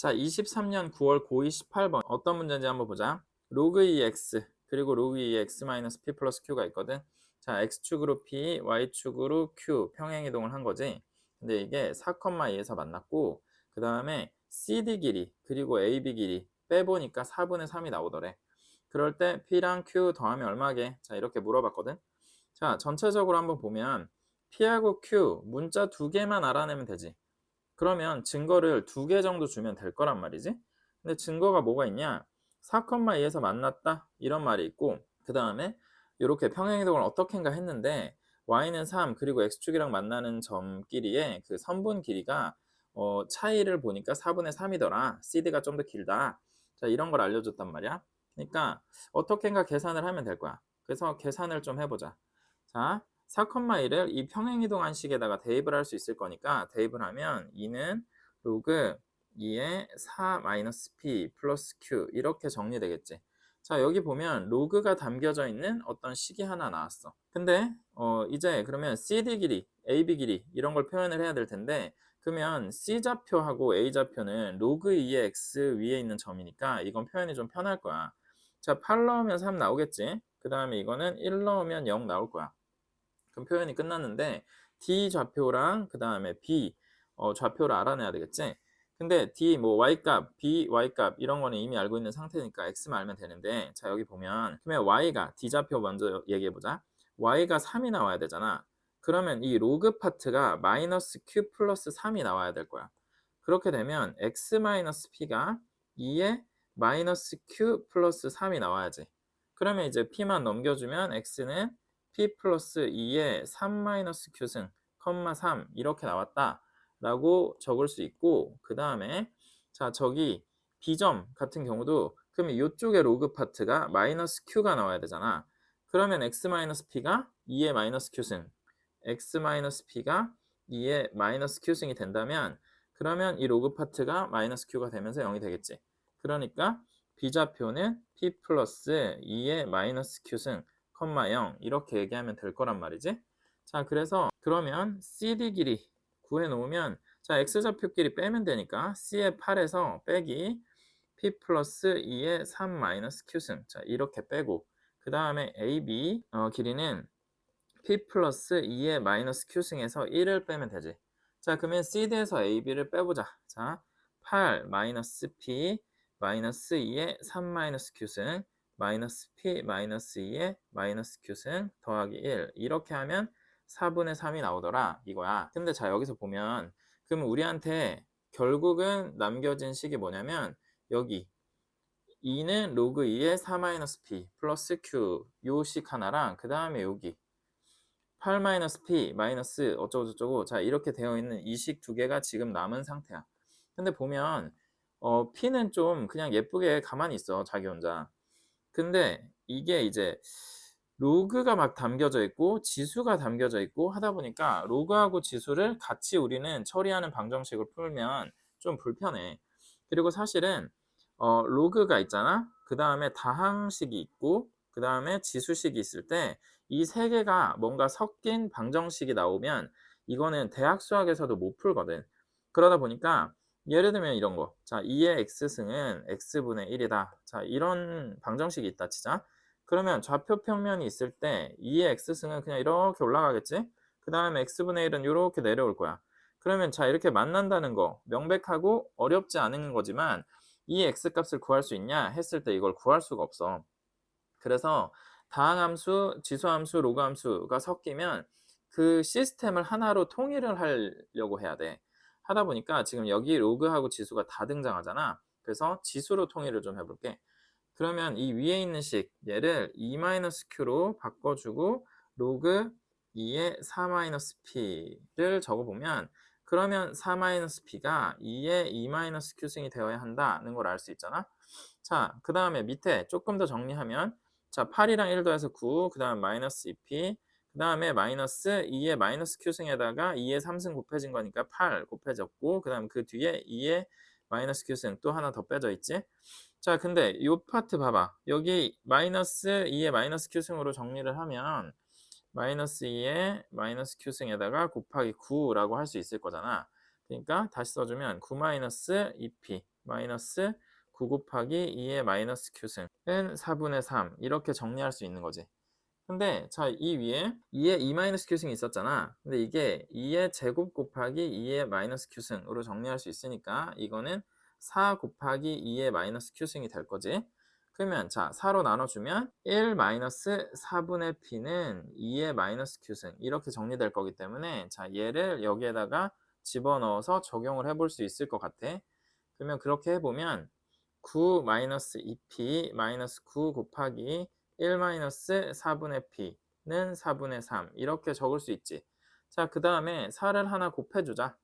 자, 23년 9월 고 28번 어떤 문제인지 한번 보자. 로그 2x 그리고 로그 2x 마이너스 p 플러스 q가 있거든. 자, x축으로 p, y축으로 q 평행이동을 한 거지. 근데 이게 4,2에서 만났고 그 다음에 cd 길이 그리고 ab 길이 빼보니까 4분의 3이 나오더래. 그럴 때 p랑 q 더하면 얼마게? 자, 이렇게 물어봤거든. 자, 전체적으로 한번 보면 p하고 q 문자 두 개만 알아내면 되지. 그러면 증거를 두 개 정도 주면 될 거란 말이지. 근데 증거가 뭐가 있냐? 4,2에서 만났다 이런 말이 있고 그 다음에 이렇게 평행이동을 어떻게인가 했는데 y는 3 그리고 x축이랑 만나는 점끼리의 그 선분 길이가 차이를 보니까 4분의 3이더라. cd가 좀 더 길다. 자, 이런 걸 알려줬단 말이야. 그러니까 어떻게인가 계산을 하면 될 거야. 그래서 계산을 좀 해보자. 자, 4,1을 이 평행이동한 식에다가 대입을 할 수 있을 거니까 대입을 하면 2는 로그 2의 4 마이너스 p 플러스 q 이렇게 정리되겠지. 자, 여기 보면 로그가 담겨져 있는 어떤 식이 하나 나왔어. 근데 이제 그러면 CD 길이, AB 길이 이런 걸 표현을 해야 될 텐데 그러면 C좌표하고 A좌표는 로그 2의 x 위에 있는 점이니까 이건 표현이 좀 편할 거야. 자, 8 넣으면 3 나오겠지. 그 다음에 이거는 1 넣으면 0 나올 거야. 그럼 표현이 끝났는데 D 좌표랑 그 다음에 B 좌표를 알아내야 되겠지. 근데 D 뭐 Y값, B Y값 이런 거는 이미 알고 있는 상태니까 X만 알면 되는데 자 여기 보면 그러면 Y가 D 좌표 먼저 얘기해보자. Y가 3이 나와야 되잖아. 그러면 이 로그 파트가 마이너스 Q 플러스 3이 나와야 될 거야. 그렇게 되면 X 마이너스 P가 2에 마이너스 Q 플러스 3이 나와야지. 그러면 이제 P만 넘겨주면 X는 P 플러스 2에 3-Q승, 3 이렇게 나왔다 라고 적을 수 있고 그 다음에 자 저기 B점 같은 경우도 그러면 이쪽에 로그 파트가 마이너스 Q가 나와야 되잖아. 그러면 X-P가 2의 마이너스 Q승, X-P가 2의 마이너스 Q승이 된다면 그러면 이 로그 파트가 마이너스 Q가 되면서 0이 되겠지. 그러니까 B좌표는 P 플러스 2의 마이너스 Q승, 0 이렇게 얘기하면 될 거란 말이지. 자, 그래서 그러면 CD 길이 구해 놓으면 자, X좌표끼리 빼면 되니까 C의 8에서 빼기 P 플러스 2의 3 마이너스 Q승. 자, 이렇게 빼고 그 다음에 AB 길이는 P 플러스 2의 마이너스 Q승에서 1을 빼면 되지. 자, 그러면 CD에서 AB를 빼보자. 자, 8 마이너스 P 마이너스 2의 3 마이너스 Q승 마이너스 P 마이너스 2의 마이너스 Q승 더하기 1 이렇게 하면 4분의 3이 나오더라 이거야. 근데 자 여기서 보면 그러면 우리한테 결국은 남겨진 식이 뭐냐면 여기 2는 로그 2의 4-P 플러스 Q 요 식 하나랑 그 다음에 여기 8-P 마이너스 어쩌고저쩌고 자 이렇게 되어 있는 이 식 두 개가 지금 남은 상태야. 근데 보면 P는 좀 그냥 예쁘게 가만히 있어 자기 혼자. 근데 이게 이제 로그가 막 담겨져 있고 지수가 담겨져 있고 하다 보니까 로그하고 지수를 같이 우리는 처리하는 방정식을 풀면 좀 불편해. 그리고 사실은 로그가 있잖아. 그 다음에 다항식이 있고 그 다음에 지수식이 있을 때 이 세 개가 뭔가 섞인 방정식이 나오면 이거는 대학 수학에서도 못 풀거든. 그러다 보니까 예를 들면 이런 거. 자, 2의 x승은 x분의 1이다. 자, 이런 방정식이 있다 치자. 그러면 좌표 평면이 있을 때 2의 x승은 그냥 이렇게 올라가겠지? 그 다음에 x분의 1은 이렇게 내려올 거야. 그러면 자, 이렇게 만난다는 거 명백하고 어렵지 않은 거지만 이 x값을 구할 수 있냐 했을 때 이걸 구할 수가 없어. 그래서 다항함수, 지수함수, 로그함수가 섞이면 그 시스템을 하나로 통일을 하려고 해야 돼. 하다 보니까 지금 여기 로그하고 지수가 다 등장하잖아. 그래서 지수로 통일을 좀 해볼게. 그러면 이 위에 있는 식 얘를 2-q로 바꿔주고 로그 2의 4-p를 적어보면 그러면 4-p가 2의 2-q승이 되어야 한다는 걸 알 수 있잖아. 자, 그 다음에 밑에 조금 더 정리하면 자, 8이랑 1 더해서 9, 그 다음 마이너스 2p, 그 다음에 마이너스 2의 마이너스 q승에다가 2의 3승 곱해진 거니까 8 곱해졌고 그 다음 그 뒤에 2의 마이너스 q승 또 하나 더 빼져 있지. 자, 근데 이 파트 봐봐. 여기 마이너스 2의 마이너스 q승으로 정리를 하면 마이너스 2의 마이너스 q승에다가 곱하기 9라고 할 수 있을 거잖아. 그러니까 다시 써주면 9 마이너스 2p 마이너스 9 곱하기 2의 마이너스 Q승은 4분의 3 이렇게 정리할 수 있는 거지. 근데 자, 이 위에 2의 2 마이너스 Q승이 있었잖아. 근데 이게 2의 제곱 곱하기 2의 마이너스 Q승으로 정리할 수 있으니까 이거는 4 곱하기 2의 마이너스 Q승이 될 거지. 그러면 자, 4로 나눠주면 1 마이너스 4분의 P는 2의 마이너스 Q승 이렇게 정리될 거기 때문에 자, 얘를 여기에다가 집어넣어서 적용을 해볼 수 있을 것 같아. 그러면 그렇게 해보면 9 마이너스 2P 마이너스 9 곱하기 1 마이너스 4분의 P는 4분의 3 이렇게 적을 수 있지. 자, 그 다음에 4를 하나 곱해주자.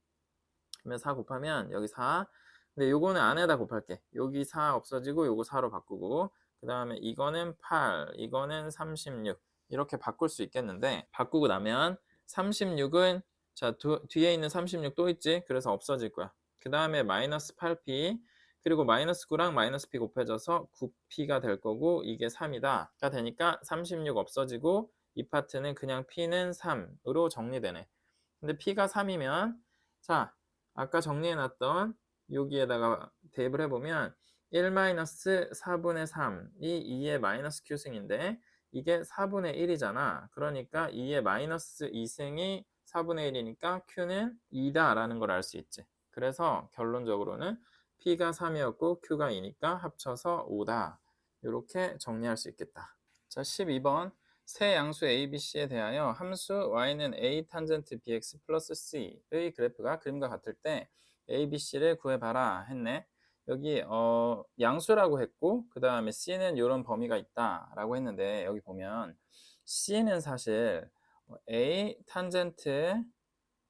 그러면 4 곱하면 여기 4. 근데 요거는 안에다 곱할게. 여기 4 없어지고 요거 4로 바꾸고 그 다음에 이거는 8, 이거는 36 이렇게 바꿀 수 있겠는데 바꾸고 나면 36은 자, 뒤에 있는 36 또 있지? 그래서 없어질 거야. 그 다음에 마이너스 8p 그리고 마이너스 9랑 마이너스 p 곱해져서 9p가 될 거고 이게 3이다 가 되니까 36 없어지고 이 파트는 그냥 p는 3으로 정리되네. 근데 p가 3이면 자, 아까 정리해놨던 여기에다가 대입을 해보면 1-4분의 3이 2의 마이너스 q승인데 이게 4분의 1이잖아. 그러니까 2의 마이너스 2승이 4분의 1이니까 q는 2다 라는 걸 알 수 있지. 그래서 결론적으로는 p가 3이었고 q가 2니까 합쳐서 5다. 이렇게 정리할 수 있겠다. 자, 12번 세 양수 a, b, c에 대하여 함수 y는 a 탄젠트 bx 플러스 c의 그래프가 그림과 같을 때 a, b, c를 구해봐라 했네. 여기 양수라고 했고 그 다음에 c는 이런 범위가 있다 라고 했는데 여기 보면 c는 사실 a 탄젠트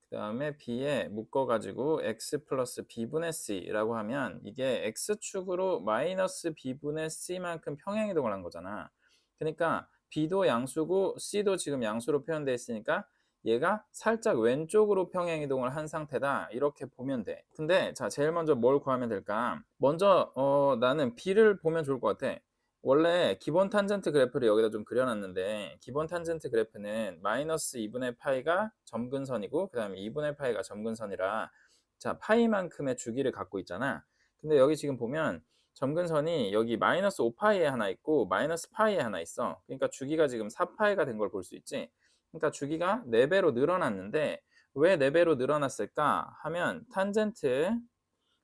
그 다음에 b에 묶어가지고 x 플러스 b분의 c라고 하면 이게 x축으로 마이너스 b분의 c만큼 평행이동을 한 거잖아. 그러니까 b도 양수고 c도 지금 양수로 표현되어 있으니까 얘가 살짝 왼쪽으로 평행이동을 한 상태다 이렇게 보면 돼. 근데 자, 제일 먼저 뭘 구하면 될까? 먼저 나는 b를 보면 좋을 것 같아. 원래 기본 탄젠트 그래프를 여기다 좀 그려놨는데 기본 탄젠트 그래프는 마이너스 2분의 파이가 점근선이고 그 다음에 2분의 파이가 점근선이라 자, 파이만큼의 주기를 갖고 있잖아. 근데 여기 지금 보면 점근선이 여기 마이너스 5파이에 하나 있고 마이너스 파이에 하나 있어. 그러니까 주기가 지금 4파이가 된 걸 볼 수 있지. 그러니까 주기가 4배로 늘어났는데 왜 4배로 늘어났을까 하면 탄젠트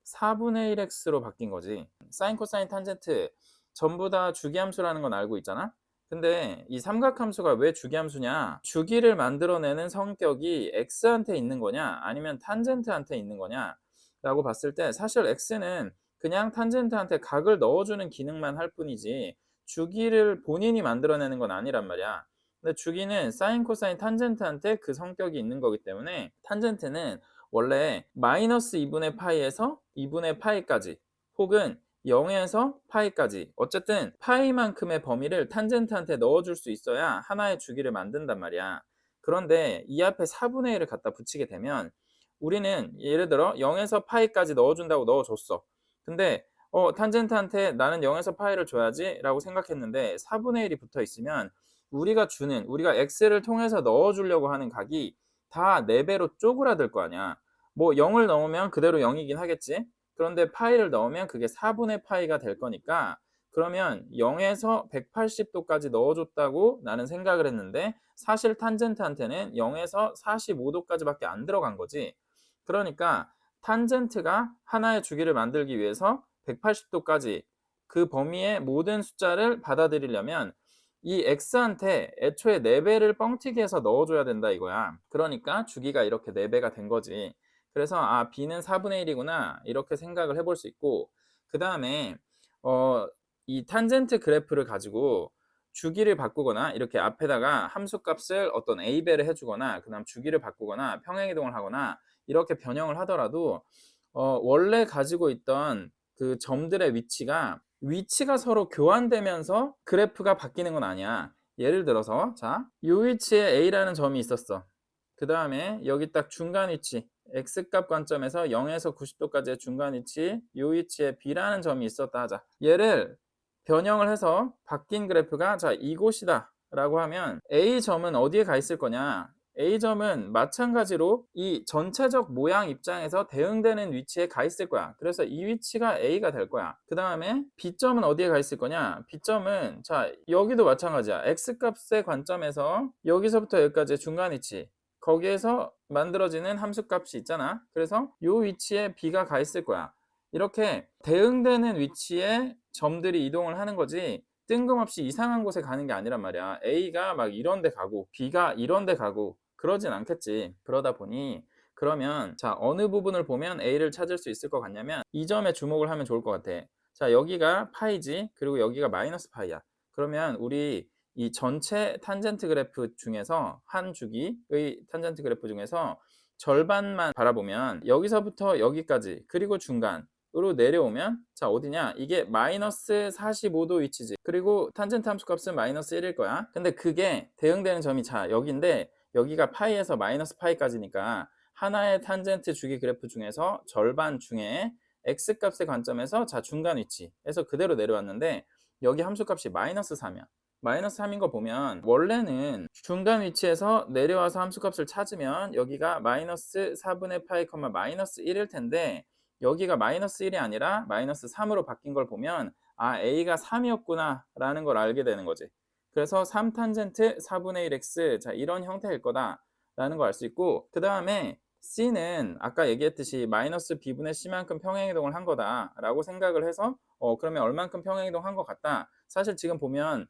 4분의 1x로 바뀐 거지. 사인, 코사인, 탄젠트 전부 다 주기함수라는 건 알고 있잖아. 근데 이 삼각함수가 왜 주기함수냐? 주기를 만들어내는 성격이 x한테 있는 거냐 아니면 탄젠트한테 있는 거냐 라고 봤을 때 사실 x는 그냥 탄젠트한테 각을 넣어주는 기능만 할 뿐이지 주기를 본인이 만들어내는 건 아니란 말이야. 근데 주기는 사인, 코사인, 탄젠트한테 그 성격이 있는 거기 때문에 탄젠트는 원래 마이너스 2분의 파이에서 2분의 파이까지 혹은 0에서 파이까지 어쨌든 파이만큼의 범위를 탄젠트한테 넣어줄 수 있어야 하나의 주기를 만든단 말이야. 그런데 이 앞에 4분의 1을 갖다 붙이게 되면 우리는 예를 들어 0에서 파이까지 넣어준다고 넣어줬어. 근데 탄젠트한테 나는 0에서 파이를 줘야지 라고 생각했는데 4분의 1이 붙어 있으면 우리가 x를 통해서 넣어주려고 하는 각이 다 4배로 쪼그라들 거 아니야. 뭐 0을 넣으면 그대로 0이긴 하겠지. 그런데 파이를 넣으면 그게 4분의 파이가 될 거니까 그러면 0에서 180도까지 넣어줬다고 나는 생각을 했는데 사실 탄젠트한테는 0에서 45도까지밖에 안 들어간 거지. 그러니까 탄젠트가 하나의 주기를 만들기 위해서 180도까지 그 범위의 모든 숫자를 받아들이려면 이 x한테 애초에 4배를 뻥튀기 해서 넣어줘야 된다 이거야. 그러니까 주기가 이렇게 4배가 된 거지. 그래서 b는 4분의 1이구나 이렇게 생각을 해볼 수 있고 그 다음에 이 탄젠트 그래프를 가지고 주기를 바꾸거나 이렇게 앞에다가 함수값을 어떤 a배를 해주거나 그 다음 주기를 바꾸거나 평행이동을 하거나 이렇게 변형을 하더라도 원래 가지고 있던 그 점들의 위치가 서로 교환되면서 그래프가 바뀌는 건 아니야. 예를 들어서 자, 이 위치에 a라는 점이 있었어. 그 다음에 여기 딱 중간 위치 x값 관점에서 0에서 90도까지의 중간 위치 이 위치에 b라는 점이 있었다 하자. 얘를 변형을 해서 바뀐 그래프가 자 이곳이다 라고 하면 a 점은 어디에 가 있을 거냐? A점은 마찬가지로 이 전체적 모양 입장에서 대응되는 위치에 가 있을 거야. 그래서 이 위치가 A가 될 거야. 그 다음에 B점은 어디에 가 있을 거냐? B점은 자 여기도 마찬가지야. X값의 관점에서 여기서부터 여기까지의 중간 위치, 거기에서 만들어지는 함수값이 있잖아. 그래서 이 위치에 B가 가 있을 거야. 이렇게 대응되는 위치에 점들이 이동을 하는 거지 뜬금없이 이상한 곳에 가는 게 아니란 말이야. A가 막 이런 데 가고 B가 이런 데 가고 그러진 않겠지. 그러다 보니 그러면 자 어느 부분을 보면 A를 찾을 수 있을 것 같냐면 이 점에 주목을 하면 좋을 것 같아. 자 여기가 파이지, 그리고 여기가 마이너스 파이야. 그러면 우리 이 전체 탄젠트 그래프 중에서 한 주기의 탄젠트 그래프 중에서 절반만 바라보면 여기서부터 여기까지 그리고 중간으로 내려오면 자 어디냐, 이게 마이너스 45도 위치지. 그리고 탄젠트 함수값은 마이너스 1일 거야. 근데 그게 대응되는 점이 자 여기인데 여기가 파이에서 마이너스 파이까지니까 하나의 탄젠트 주기 그래프 중에서 절반 중에 x값의 관점에서 자 중간 위치에서 그대로 내려왔는데 여기 함수값이 마이너스 3이야. 마이너스 3인 거 보면 원래는 중간 위치에서 내려와서 함수값을 찾으면 여기가 마이너스 4분의 파이, 마이너스 1일 텐데 여기가 마이너스 1이 아니라 마이너스 3으로 바뀐 걸 보면 아 A가 3이었구나 라는 걸 알게 되는 거지. 그래서 3탄젠트 4분의 1x 자 이런 형태일 거다 라는 걸 알 수 있고, 그 다음에 C는 아까 얘기했듯이 마이너스 B분의 C만큼 평행이동을 한 거다 라고 생각을 해서 그러면 얼만큼 평행이동 한 것 같다. 사실 지금 보면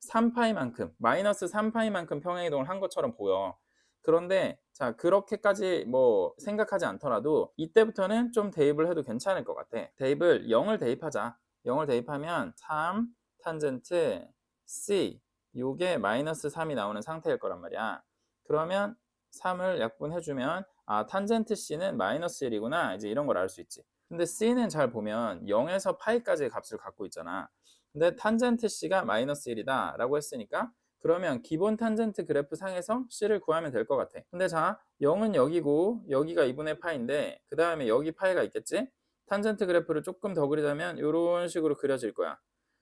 3파이만큼 마이너스 3파이만큼 평행이동을 한 것처럼 보여. 그런데 자 그렇게까지 뭐 생각하지 않더라도 이때부터는 좀 대입을 해도 괜찮을 것 같아. 대입을 0을 대입하자. 0을 대입하면 3 탄젠트 C 요게 마이너스 3이 나오는 상태일 거란 말이야. 그러면 3을 약분해주면 아 탄젠트 C는 마이너스 1이구나 이제 이런 걸 알 수 있지. 근데 C는 잘 보면 0에서 파이까지의 값을 갖고 있잖아. 근데 탄젠트 C가 마이너스 1이다 라고 했으니까 그러면 기본 탄젠트 그래프 상에서 C를 구하면 될 것 같아. 근데 자 0은 여기고 여기가 2분의 파인데 그 다음에 여기 파이가 있겠지? 탄젠트 그래프를 조금 더 그리자면 이런 식으로 그려질 거야.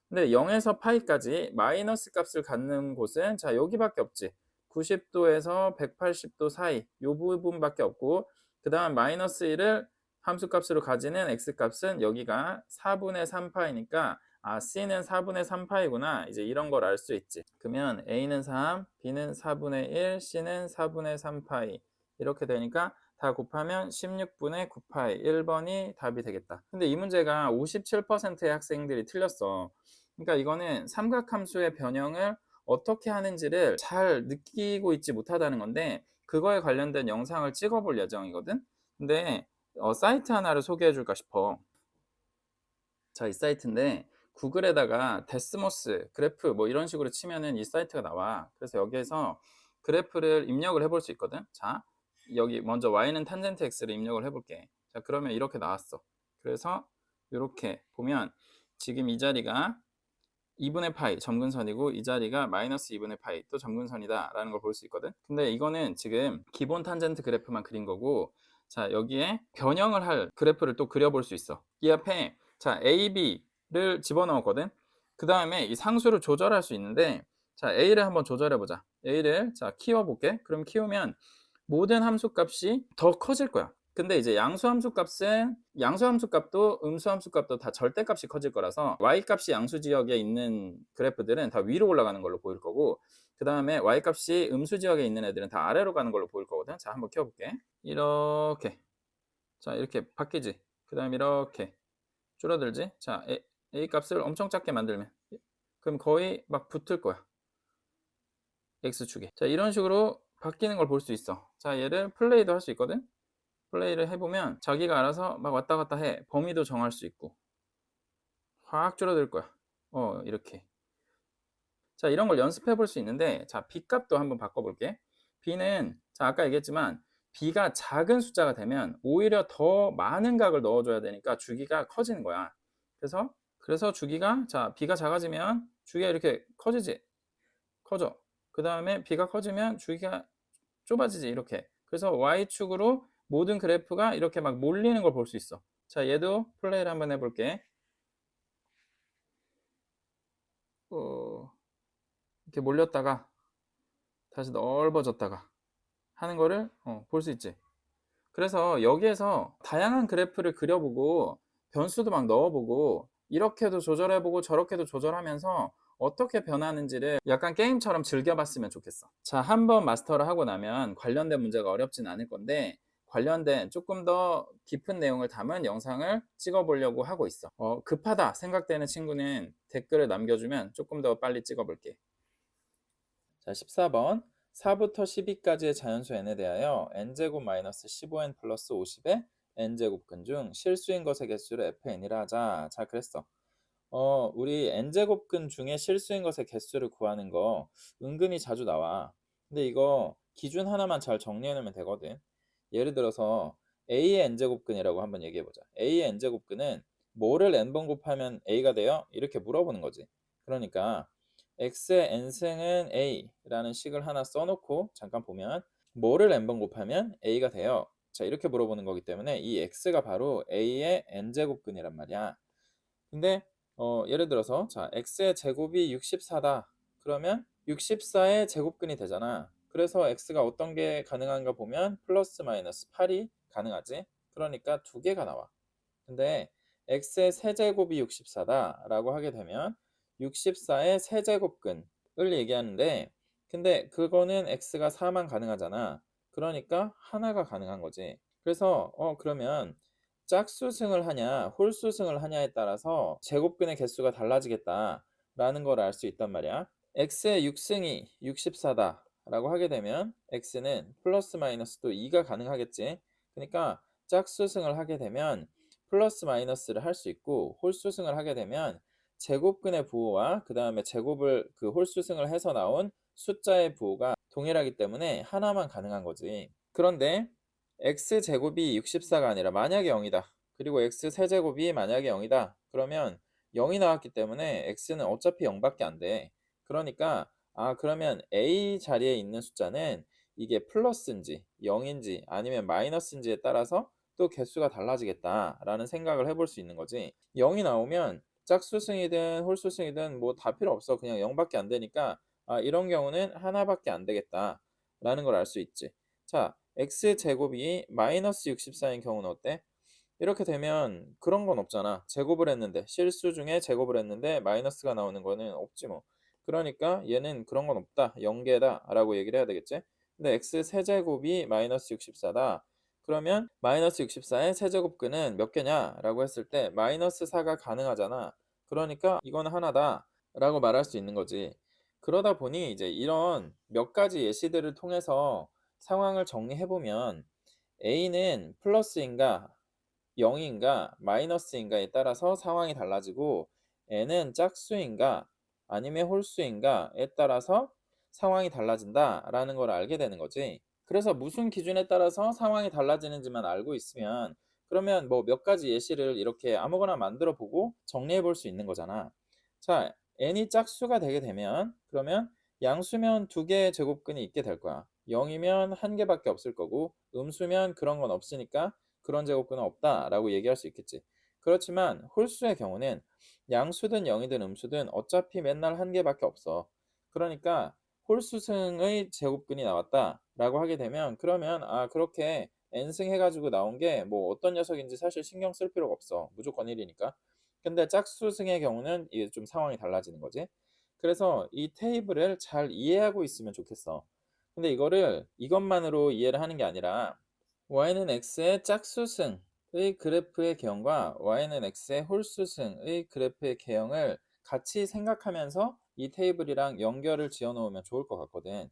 근데 0에서 파이까지 마이너스 값을 갖는 곳은 자 여기밖에 없지. 90도에서 180도 사이 이 부분밖에 없고 그 다음 마이너스 1을 함수값으로 가지는 x값은 여기가 4분의 3파이니까 아 C는 4분의 3파이구나 이제 이런 걸 알 수 있지. 그러면 A는 3, B는 4분의 1, C는 4분의 3파이 이렇게 되니까 다 곱하면 16분의 9파이 1번이 답이 되겠다. 근데 이 문제가 57%의 학생들이 틀렸어. 그러니까 이거는 삼각함수의 변형을 어떻게 하는지를 잘 느끼고 있지 못하다는 건데 그거에 관련된 영상을 찍어볼 예정이거든. 근데 사이트 하나를 소개해 줄까 싶어. 자, 이 사이트인데 구글에다가 데스모스 그래프 뭐 이런 식으로 치면은 이 사이트가 나와. 그래서 여기에서 그래프를 입력을 해볼 수 있거든. 자, 여기 먼저 y는 탄젠트 x를 입력을 해볼게. 자, 그러면 이렇게 나왔어. 그래서 이렇게 보면 지금 이 자리가 2분의 파이 점근선이고 이 자리가 마이너스 2분의 파이 또 점근선이다 라는 걸 볼 수 있거든. 근데 이거는 지금 기본 탄젠트 그래프만 그린 거고 자 여기에 변형을 할 그래프를 또 그려볼 수 있어. 이 앞에 자 A, B를 집어넣었거든. 그 다음에 이 상수를 조절할 수 있는데 자 A를 한번 조절해 보자. A를 자 키워볼게. 그럼 키우면 모든 함수값이 더 커질 거야. 근데 이제 양수함수 값은 양수함수 값도 음수함수 값도 다 절대값이 커질 거라서 y값이 양수 지역에 있는 그래프들은 다 위로 올라가는 걸로 보일 거고 그 다음에 y값이 음수 지역에 있는 애들은 다 아래로 가는 걸로 보일 거거든. 자 한번 키워볼게. 이렇게 자 이렇게 바뀌지. 그 다음에 이렇게 줄어들지. 자 a 값을 엄청 작게 만들면 그럼 거의 막 붙을 거야. x축에. 자 이런 식으로 바뀌는 걸 볼 수 있어. 자 얘를 플레이도 할 수 있거든. 플레이를 해보면 자기가 알아서 막 왔다 갔다 해. 범위도 정할 수 있고 확 줄어들 거야. 이렇게. 자 이런 걸 연습해 볼 수 있는데 자 b 값도 한번 바꿔볼게. b는 자 아까 얘기했지만 b가 작은 숫자가 되면 오히려 더 많은 각을 넣어줘야 되니까 주기가 커지는 거야. 그래서 주기가 자 b가 작아지면 주기가 이렇게 커지지. 커져. 그 다음에 b가 커지면 주기가 좁아지지. 이렇게. 그래서 y축으로 모든 그래프가 이렇게 막 몰리는 걸 볼 수 있어. 자 얘도 플레이를 한번 해볼게. 이렇게 몰렸다가 다시 넓어졌다가 하는 거를 볼 수 있지. 그래서 여기에서 다양한 그래프를 그려보고 변수도 막 넣어보고 이렇게도 조절해보고 저렇게도 조절하면서 어떻게 변하는지를 약간 게임처럼 즐겨봤으면 좋겠어. 자, 한번 마스터를 하고 나면 관련된 문제가 어렵진 않을 건데 관련된 조금 더 깊은 내용을 담은 영상을 찍어보려고 하고 있어. 급하다 생각되는 친구는 댓글을 남겨주면 조금 더 빨리 찍어볼게. 자, 14번 4부터 12까지의 자연수 n에 대하여 n제곱 마이너스 15n 플러스 50의 n제곱근 중 실수인 것의 개수를 fn이라 하자. 자, 그랬어. 우리 n제곱근 중에 실수인 것의 개수를 구하는 거 은근히 자주 나와. 근데 이거 기준 하나만 잘 정리해 놓으면 되거든. 예를 들어서 a의 n제곱근이라고 한번 얘기해 보자. a의 n제곱근은 뭐를 n번 곱하면 a가 돼요? 이렇게 물어보는 거지. 그러니까 x의 n승은 a라는 식을 하나 써놓고 잠깐 보면 뭐를 n번 곱하면 a가 돼요? 자, 이렇게 물어보는 거기 때문에 이 x가 바로 a의 n제곱근이란 말이야. 근데 예를 들어서 자, x의 제곱이 64다. 그러면 64의 제곱근이 되잖아. 그래서 x가 어떤 게 가능한가 보면 플러스 마이너스 8이 가능하지. 그러니까 두 개가 나와. 근데 x의 세제곱이 64다 라고 하게 되면 64의 세제곱근을 얘기하는데 근데 그거는 x가 4만 가능하잖아. 그러니까 하나가 가능한 거지. 그래서 그러면 짝수승을 하냐 홀수승을 하냐에 따라서 제곱근의 개수가 달라지겠다라는 걸 알 수 있단 말이야. x의 6승이 64다 라고 하게 되면 x는 플러스 마이너스 또 2가 가능하겠지. 그러니까 짝수승을 하게 되면 플러스 마이너스를 할 수 있고 홀수승을 하게 되면 제곱근의 부호와 그 다음에 제곱을 그 홀수승을 해서 나온 숫자의 부호가 동일하기 때문에 하나만 가능한 거지. 그런데 x제곱이 64가 아니라 만약에 0이다. 그리고 x세제곱이 만약에 0이다. 그러면 0이 나왔기 때문에 x는 어차피 0밖에 안 돼. 그러니까 그러면 a 자리에 있는 숫자는 이게 플러스인지 0인지 아니면 마이너스인지에 따라서 또 개수가 달라지겠다라는 생각을 해볼 수 있는 거지. 0이 나오면 짝수승이든 홀수승이든 뭐 다 필요 없어. 그냥 0밖에 안 되니까 이런 경우는 하나밖에 안 되겠다라는 걸 알 수 있지. 자, x제곱이 마이너스 64인 경우는 어때? 이렇게 되면 그런 건 없잖아. 제곱을 했는데 실수 중에 제곱을 했는데 마이너스가 나오는 거는 없지 뭐. 그러니까 얘는 그런 건 없다. 0개다 라고 얘기를 해야 되겠지. 근데 x 세제곱이 마이너스 64다. 그러면 마이너스 64의 세제곱근은 몇 개냐 라고 했을 때 마이너스 4가 가능하잖아. 그러니까 이건 하나다 라고 말할 수 있는 거지. 그러다 보니 이제 이런 몇 가지 예시들을 통해서 상황을 정리해보면 a는 플러스인가 0인가 마이너스인가에 따라서 상황이 달라지고 n은 짝수인가 아니면 홀수인가에 따라서 상황이 달라진다라는 걸 알게 되는 거지. 그래서 무슨 기준에 따라서 상황이 달라지는지만 알고 있으면 그러면 뭐 몇 가지 예시를 이렇게 아무거나 만들어 보고 정리해 볼 수 있는 거잖아. 자, n이 짝수가 되게 되면 그러면 양수면 두 개의 제곱근이 있게 될 거야. 0이면 한 개밖에 없을 거고 음수면 그런 건 없으니까 그런 제곱근은 없다라고 얘기할 수 있겠지. 그렇지만 홀수의 경우는 양수든 0이든 음수든 어차피 맨날 한 개밖에 없어. 그러니까 홀수승의 제곱근이 나왔다라고 하게 되면 그러면 그렇게 n승 해가지고 나온 게 뭐 어떤 녀석인지 사실 신경 쓸 필요가 없어. 무조건 1이니까. 근데 짝수승의 경우는 이게 좀 상황이 달라지는 거지. 그래서 이 테이블을 잘 이해하고 있으면 좋겠어. 근데 이것만으로 이해를 하는 게 아니라 y는 x의 짝수승의 그래프의 개형과 y는 x의 홀수승의 그래프의 개형을 같이 생각하면서 이 테이블이랑 연결을 지어 놓으면 좋을 것 같거든.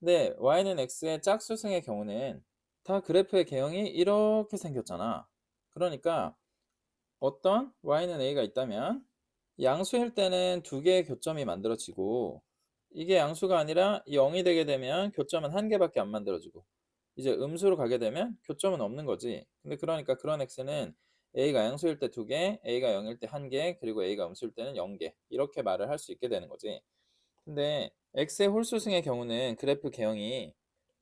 근데 y는 x의 짝수승의 경우는 다 그래프의 개형이 이렇게 생겼잖아. 그러니까 어떤 y는 a가 있다면 양수일 때는 두 개의 교점이 만들어지고 이게 양수가 아니라 0이 되게 되면 교점은 한 개밖에 안 만들어지고 이제 음수로 가게 되면 교점은 없는 거지. 근데 그러니까 그런 x는 a가 양수일 때 2개, a가 0일 때 1개, 그리고 a가 음수일 때는 0개 이렇게 말을 할 수 있게 되는 거지. 근데 x의 홀수승의 경우는 그래프 개형이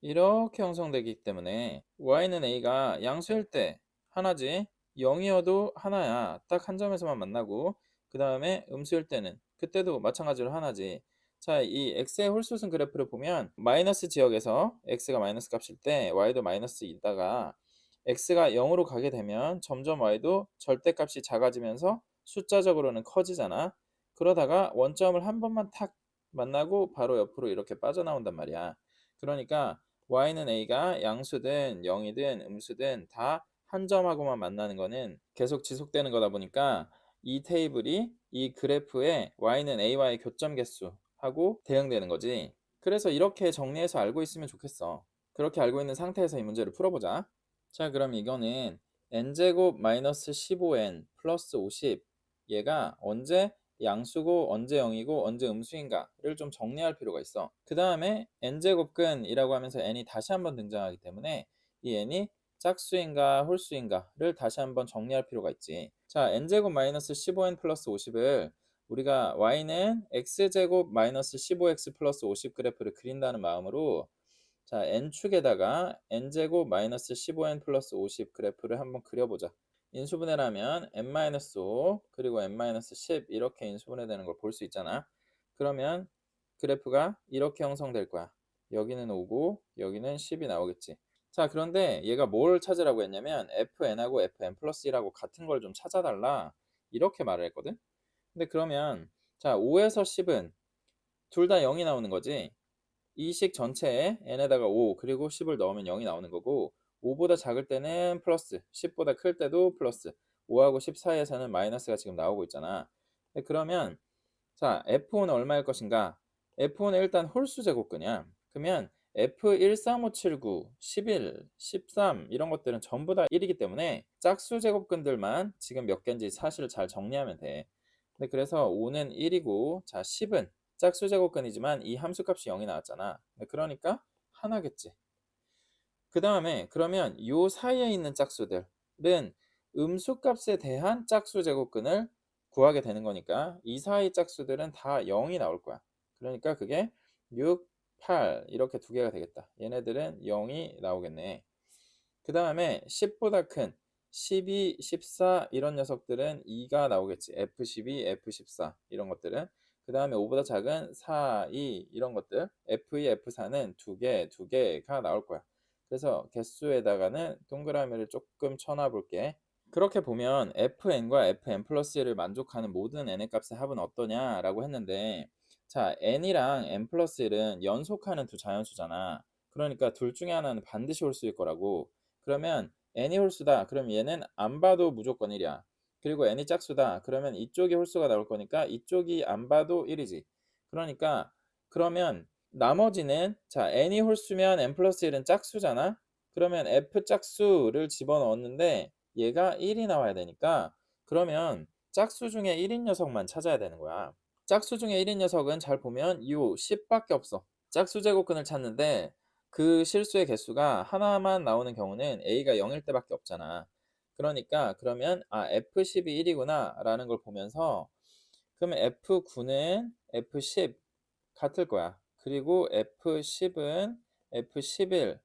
이렇게 형성되기 때문에 y는 a가 양수일 때 하나지 0이어도 하나야. 딱 한 점에서만 만나고 그 다음에 음수일 때는 그때도 마찬가지로 하나지. 자, 이 x의 홀수승 그래프를 보면 마이너스 지역에서 x가 마이너스 값일 때 y도 마이너스이다가 x가 0으로 가게 되면 점점 y도 절대값이 작아지면서 숫자적으로는 커지잖아. 그러다가 원점을 한 번만 탁 만나고 바로 옆으로 이렇게 빠져나온단 말이야. 그러니까 y는 a가 양수든 0이든 음수든 다 한 점하고만 만나는 거는 계속 지속되는 거다 보니까 이 테이블이 이 그래프의 y는 a와의 교점 개수 하고 대응되는 거지. 그래서 이렇게 정리해서 알고 있으면 좋겠어. 그렇게 알고 있는 상태에서 이 문제를 풀어보자. 자, 그럼 이거는 n제곱 마이너스 15n 플러스 50 얘가 언제 양수고 언제 0이고 언제 음수인가를 좀 정리할 필요가 있어. 그 다음에 n제곱근이라고 하면서 n이 다시 한번 등장하기 때문에 이 n이 짝수인가 홀수인가를 다시 한번 정리할 필요가 있지. 자, n제곱 마이너스 15n 플러스 50을 우리가 y는 x제곱 마이너스 15x 플러스 50 그래프를 그린다는 마음으로 자, n축에다가 n제곱 마이너스 15n 플러스 50 그래프를 한번 그려보자. 인수분해를 하면 n-5 그리고 n-10 이렇게 인수분해 되는 걸 볼 수 있잖아. 그러면 그래프가 이렇게 형성될 거야. 여기는 5고 여기는 10이 나오겠지. 자, 그런데 얘가 뭘 찾으라고 했냐면 fn하고 fn 플러스 1하고 같은 걸 좀 찾아달라 이렇게 말을 했거든. 근데 그러면 자, 5에서 10은 둘 다 0이 나오는 거지. 이 식 전체에 n에다가 5 그리고 10을 넣으면 0이 나오는 거고 5보다 작을 때는 플러스 10보다 클 때도 플러스 5하고 10 사이에서는 마이너스가 지금 나오고 있잖아. 그러면 자, F5는 얼마일 것인가? F5는 일단 홀수 제곱근이야. 그러면 F13579, 11, 13 이런 것들은 전부 다 1이기 때문에 짝수 제곱근들만 지금 몇 개인지 사실 잘 정리하면 돼. 근데 그래서 5는 1이고 자 10은 짝수 제곱근이지만 이 함수값이 0이 나왔잖아. 그러니까 하나겠지. 그 다음에 그러면 요 사이에 있는 짝수들은 음수값에 대한 짝수 제곱근을 구하게 되는 거니까 이 사이 짝수들은 다 0이 나올 거야. 그러니까 그게 6, 8 이렇게 두 개가 되겠다. 얘네들은 0이 나오겠네. 그 다음에 10보다 큰 12, 14 이런 녀석들은 2가 나오겠지. F12, F14 이런 것들은. 그 다음에 5보다 작은 4, 2 이런 것들 F2, F4는 두 개가 나올 거야. 그래서 개수에다가는 동그라미를 조금 쳐놔 볼게. 그렇게 보면 fn과 fn 플러스 1을 만족하는 모든 n의 값의 합은 어떠냐라고 했는데 자, n이랑 n 플러스 1은 연속하는 두 자연수잖아. 그러니까 둘 중에 하나는 반드시 홀수일 거라고. 그러면 n이 홀수다. 그럼 얘는 안 봐도 무조건 1이야. 그리고 n이 짝수다. 그러면 이쪽이 홀수가 나올 거니까 이쪽이 안 봐도 1이지. 그러니까 그러면 나머지는 자, n이 홀수면 n 플러스 1은 짝수잖아. 그러면 f 짝수를 집어넣었는데 얘가 1이 나와야 되니까 그러면 짝수 중에 1인 녀석만 찾아야 되는 거야. 짝수 중에 1인 녀석은 잘 보면 이 10밖에 없어. 짝수 제곱근을 찾는데 그 실수의 개수가 하나만 나오는 경우는 a가 0일 때밖에 없잖아. 그러니까 그러면 f10이 1이구나 라는 걸 보면서 그러면 f9는 f10 같을 거야. 그리고 f10은 f11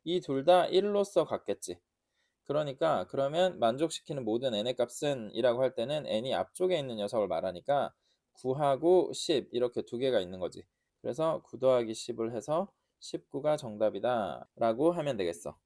이 둘 다 1로서 같겠지. 그러니까 그러면 만족시키는 모든 n의 값은 이라고 할 때는 n이 앞쪽에 있는 녀석을 말하니까 9하고 10 이렇게 두 개가 있는 거지. 그래서 9 더하기 10을 해서 19가 정답이다 라고 하면 되겠어.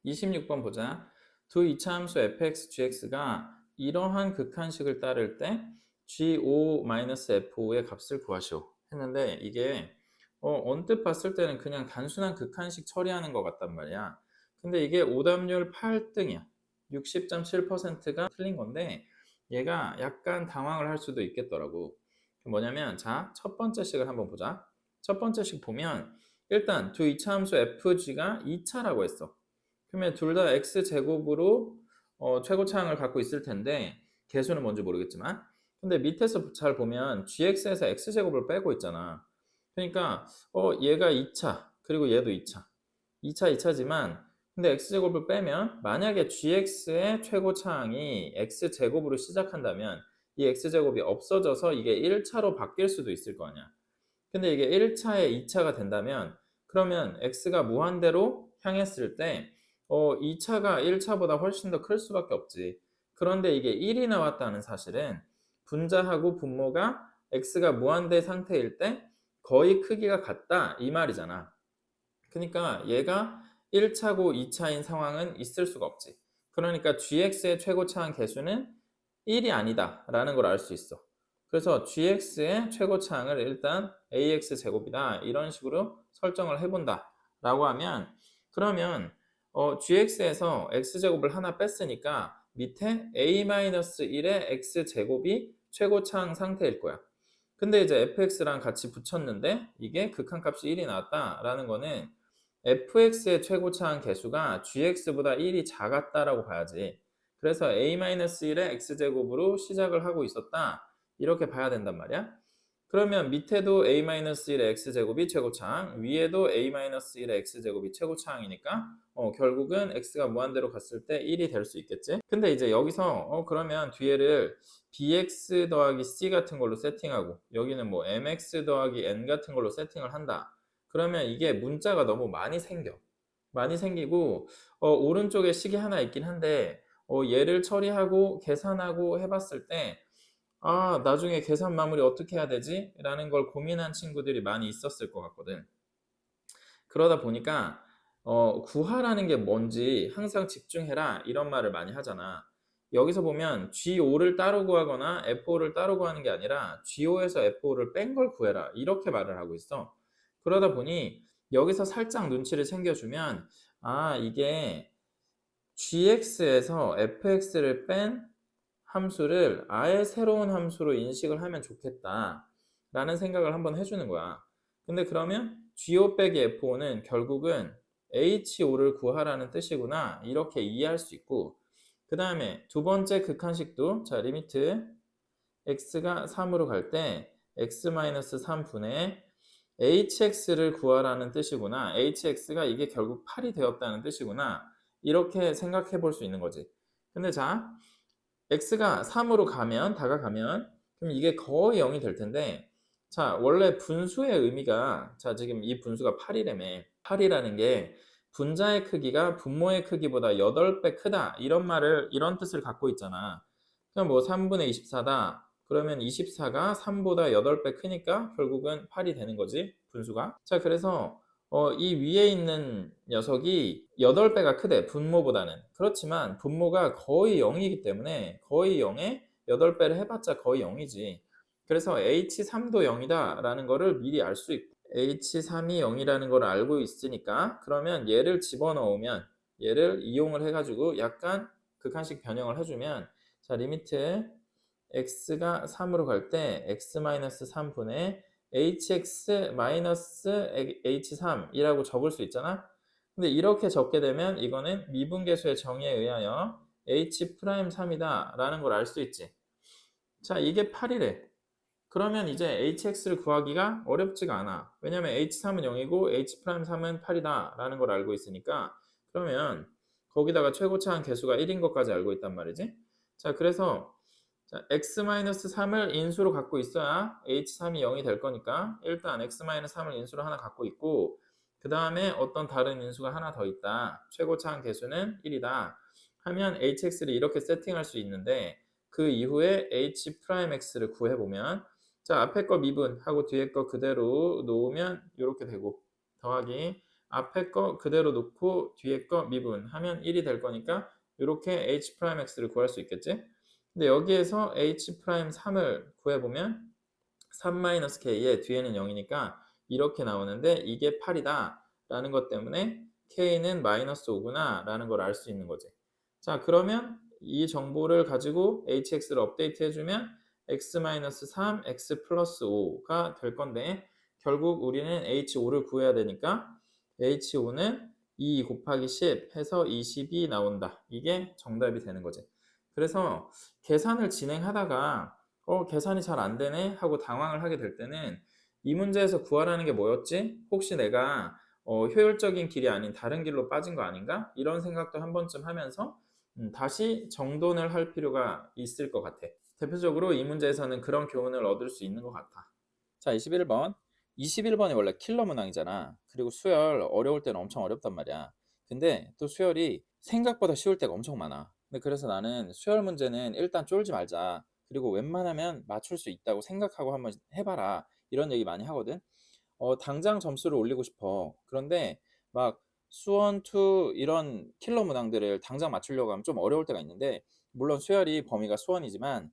26번 보자. 두 이차 함수 fx, gx가 이러한 극한식을 따를 때 g5-f5의 값을 구하시오 했는데 이게 언뜻 봤을 때는 그냥 단순한 극한식 처리하는 것 같단 말이야. 근데 이게 오답률 8등이야. 60.7%가 틀린 건데 얘가 약간 당황을 할 수도 있겠더라고. 뭐냐면 자, 첫 번째 식을 한번 보자. 첫 번째 식 보면 일단 두 이차 함수 fg가 2차라고 했어. 그러면 둘 다 x제곱으로 최고차항을 갖고 있을 텐데 개수는 뭔지 모르겠지만 근데 밑에서 잘 보면 gx에서 x제곱을 빼고 있잖아. 그러니까 얘가 2차 그리고 얘도 2차 2차지만 근데 x제곱을 빼면 만약에 gx의 최고차항이 x제곱으로 시작한다면 이 x제곱이 없어져서 이게 1차로 바뀔 수도 있을 거 아니야. 근데 이게 1차에 2차가 된다면 그러면 x가 무한대로 향했을 때 2차가 1차보다 훨씬 더 클 수밖에 없지. 그런데 이게 1이 나왔다는 사실은 분자하고 분모가 x가 무한대 상태일 때 거의 크기가 같다 이 말이잖아. 그러니까 얘가 1차고 2차인 상황은 있을 수가 없지. 그러니까 gx의 최고차항 계수는 1이 아니다 라는 걸 알 수 있어. 그래서 gx의 최고차항을 일단 ax 제곱이다 이런 식으로 설정을 해본다 라고 하면, 그러면 gx에서 x제곱을 하나 뺐으니까 밑에 a-1의 x제곱이 최고차항 상태일 거야. 근데 이제 fx랑 같이 붙였는데 이게 극한값이 1이 나왔다라는 거는 fx의 최고차항 계수가 gx보다 1이 작았다라고 봐야지. 그래서 a-1의 x제곱으로 시작을 하고 있었다 이렇게 봐야 된단 말이야. 그러면 밑에도 a-1의 x제곱이 최고차항, 위에도 a-1의 x제곱이 최고차항이니까 결국은 x가 무한대로 갔을 때 1이 될 수 있겠지. 근데 이제 여기서 그러면 뒤에를 bx 더하기 c 같은 걸로 세팅하고 여기는 뭐 mx 더하기 n 같은 걸로 세팅을 한다. 그러면 이게 문자가 너무 많이 생겨. 많이 생기고 오른쪽에 식이 하나 있긴 한데 얘를 처리하고 계산하고 해봤을 때 나중에 계산 마무리 어떻게 해야 되지? 라는 걸 고민한 친구들이 많이 있었을 것 같거든. 그러다 보니까 구하라는 게 뭔지 항상 집중해라 이런 말을 많이 하잖아. 여기서 보면 G5를 따로 구하거나 F5를 따로 구하는 게 아니라 G5에서 F5를 뺀 걸 구해라 이렇게 말을 하고 있어. 그러다 보니 여기서 살짝 눈치를 챙겨주면 이게 gx에서 fx를 뺀 함수를 아예 새로운 함수로 인식을 하면 좋겠다 라는 생각을 한번 해주는 거야. 근데 그러면 G5 빼기 F5는 결국은 H5를 구하라는 뜻이구나 이렇게 이해할 수 있고, 그 다음에 두 번째 극한식도 자 리미트 x가 3으로 갈 때 x-3분의 hx를 구하라는 뜻이구나, hx가 이게 결국 8이 되었다는 뜻이구나 이렇게 생각해 볼 수 있는 거지. 근데 자 x가 3으로 가면 다가가면 그럼 이게 거의 0이 될 텐데, 자 원래 분수의 의미가 자 지금 이 분수가 8이라며 8이라는 게 분자의 크기가 분모의 크기보다 8배 크다 이런 뜻을 갖고 있잖아. 그럼 뭐 3분의 24다 그러면 24가 3보다 8배 크니까 결국은 8이 되는 거지 분수가. 자 그래서 이 위에 있는 녀석이 8배가 크대 분모보다는. 그렇지만 분모가 거의 0이기 때문에 거의 0에 8배를 해봤자 거의 0이지. 그래서 h3도 0이다 라는 거를 미리 알 수 있고 h3이 0이라는 걸 알고 있으니까 그러면 얘를 집어넣으면 얘를 이용을 해가지고 약간 극한식 변형을 해주면 자 리미트 x가 3으로 갈 때 x-3분의 hx-h3이라고 적을 수 있잖아. 근데 이렇게 적게 되면 이거는 미분계수의 정의에 의하여 h'3이다 라는 걸 알 수 있지. 자 이게 8이래. 그러면 이제 hx를 구하기가 어렵지가 않아. 왜냐면 h3은 0이고 h'3은 8이다 라는 걸 알고 있으니까. 그러면 거기다가 최고차항 계수가 1인 것까지 알고 있단 말이지. 자 그래서 자, x-3을 인수로 갖고 있어야 h3이 0이 될 거니까 일단 x-3을 인수로 하나 갖고 있고, 그 다음에 어떤 다른 인수가 하나 더 있다. 최고차항 계수는 1이다. 하면 hx를 이렇게 세팅할 수 있는데 그 이후에 h'x를 구해보면 자 앞에 거 미분하고 뒤에 거 그대로 놓으면 이렇게 되고, 더하기 앞에 거 그대로 놓고 뒤에 거 미분하면 1이 될 거니까 이렇게 h'x를 구할 수 있겠지. 근데 여기에서 h'3을 구해보면 3-k의 뒤에는 0이니까 이렇게 나오는데 이게 8이다 라는 것 때문에 k는 -5구나 라는 걸 알 수 있는 거지. 자 그러면 이 정보를 가지고 hx를 업데이트 해주면 x-3, x 플러스 5가 될 건데 결국 우리는 h5를 구해야 되니까 h5는 2 곱하기 10 해서 20이 나온다. 이게 정답이 되는 거지. 그래서 계산을 진행하다가 계산이 잘 안 되네 하고 당황을 하게 될 때는 이 문제에서 구하라는 게 뭐였지? 혹시 내가 효율적인 길이 아닌 다른 길로 빠진 거 아닌가? 이런 생각도 한 번쯤 하면서 다시 정돈을 할 필요가 있을 것 같아. 대표적으로 이 문제에서는 그런 교훈을 얻을 수 있는 것 같아. 자, 21번. 21번이 원래 킬러 문항이잖아. 그리고 수열 어려울 때는 엄청 어렵단 말이야. 근데 또 수열이 생각보다 쉬울 때가 엄청 많아. 근데 그래서 나는 수열 문제는 일단 쫄지 말자. 그리고 웬만하면 맞출 수 있다고 생각하고 한번 해봐라. 이런 얘기 많이 하거든. 당장 점수를 올리고 싶어. 그런데 막 수원, 투 이런 킬러 문항들을 당장 맞추려고 하면 좀 어려울 때가 있는데, 물론 수열이 범위가 수원이지만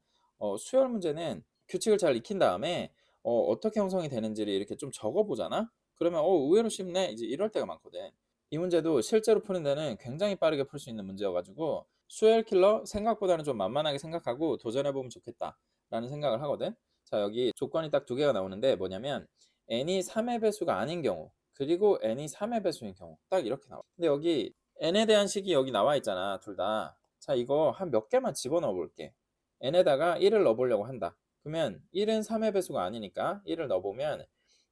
수열 문제는 규칙을 잘 익힌 다음에 어떻게 형성이 되는지를 이렇게 좀 적어 보잖아? 그러면 의외로 쉽네. 이제 이럴 때가 많거든. 이 문제도 실제로 푸는 데는 굉장히 빠르게 풀 수 있는 문제여 가지고 수열 킬러 생각보다는 좀 만만하게 생각하고 도전해 보면 좋겠다라는 생각을 하거든. 자, 여기 조건이 딱 두 개가 나오는데 뭐냐면 n이 3의 배수가 아닌 경우, 그리고 n이 3의 배수인 경우, 딱 이렇게 나와. 근데 여기 n에 대한 식이 여기 나와 있잖아, 둘 다. 자, 이거 한 몇 개만 집어넣어 볼게. n에다가 1을 넣어보려고 한다. 그러면 1은 3의 배수가 아니니까 1을 넣어보면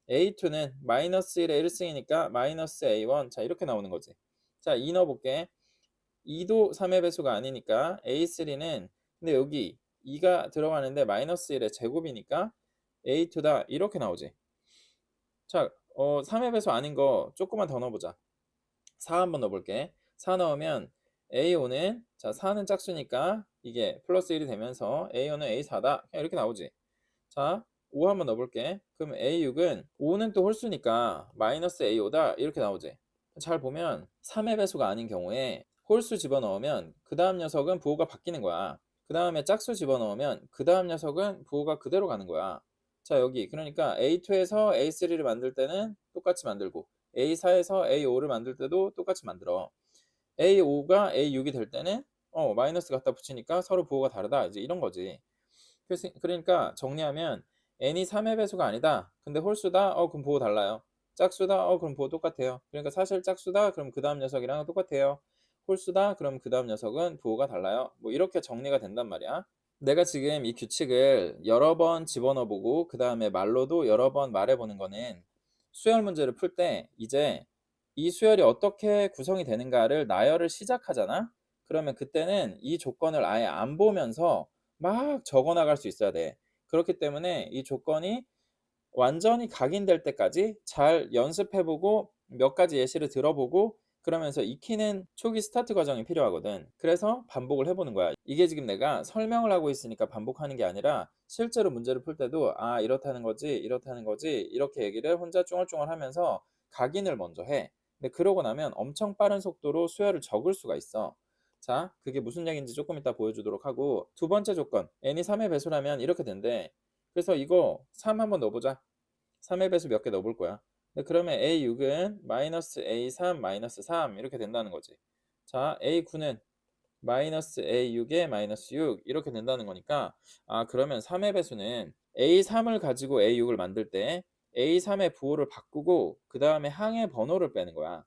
a2는 마이너스 1의 1승이니까 마이너스 a1. 자, 이렇게 나오는 거지. 자, 2 넣어볼게. 2도 3의 배수가 아니니까 a3는, 근데 여기 2가 들어가는데 마이너스 1의 제곱이니까 a2다. 이렇게 나오지. 자, 3의 배수 아닌 거 조금만 더 넣어보자. 4 한번 넣어볼게. 4 넣으면 A5는, 자, 4는 짝수니까 이게 플러스 1이 되면서 A5는 A4다. 그냥 이렇게 나오지. 자, 5 한번 넣어볼게. 그럼 A6은 5는 또 홀수니까 마이너스 A5다. 이렇게 나오지. 잘 보면 3의 배수가 아닌 경우에 홀수 집어넣으면 그 다음 녀석은 부호가 바뀌는 거야. 그 다음에 짝수 집어넣으면 그 다음 녀석은 부호가 그대로 가는 거야. 자, 여기 그러니까 A2에서 A3를 만들 때는 똑같이 만들고 A4에서 A5를 만들 때도 똑같이 만들어. A5가 A6이 될 때는 마이너스 갖다 붙이니까 서로 부호가 다르다. 이제 이런 거지. 그러니까 정리하면 n이 3의 배수가 아니다. 근데 홀수다. 그럼 부호 달라요. 짝수다. 그럼 부호 똑같아요. 그러니까 사실 짝수다. 그럼 그 다음 녀석이랑 똑같아요. 홀수다. 그럼 그 다음 녀석은 부호가 달라요. 뭐 이렇게 정리가 된단 말이야. 내가 지금 이 규칙을 여러 번 집어넣어 보고 그 다음에 말로도 여러 번 말해 보는 거는 수열 문제를 풀 때 이제 이 수열이 어떻게 구성이 되는가를 나열을 시작하잖아. 그러면 그때는 이 조건을 아예 안 보면서 막 적어 나갈 수 있어야 돼. 그렇기 때문에 이 조건이 완전히 각인될 때까지 잘 연습해 보고 몇 가지 예시를 들어보고 그러면서 익히는 초기 스타트 과정이 필요하거든. 그래서 반복을 해보는 거야. 이게 지금 내가 설명을 하고 있으니까 반복하는 게 아니라 실제로 문제를 풀 때도 이렇다는 거지, 이렇다는 거지, 이렇게 얘기를 혼자 쫑얼쫑얼 하면서 각인을 먼저 해. 근데 그러고 나면 엄청 빠른 속도로 수열을 적을 수가 있어. 자, 그게 무슨 얘기인지 조금 이따 보여주도록 하고, 두 번째 조건, n이 3의 배수라면 이렇게 된대. 그래서 이거 3 한번 넣어보자. 3의 배수 몇 개 넣어볼 거야. 근데 그러면 A6은 마이너스 A3 마이너스 3 이렇게 된다는 거지. 자, A9는 마이너스 A6에 마이너스 6 이렇게 된다는 거니까 그러면 3의 배수는 A3을 가지고 A6을 만들 때 A3의 부호를 바꾸고 그 다음에 항의 번호를 빼는 거야.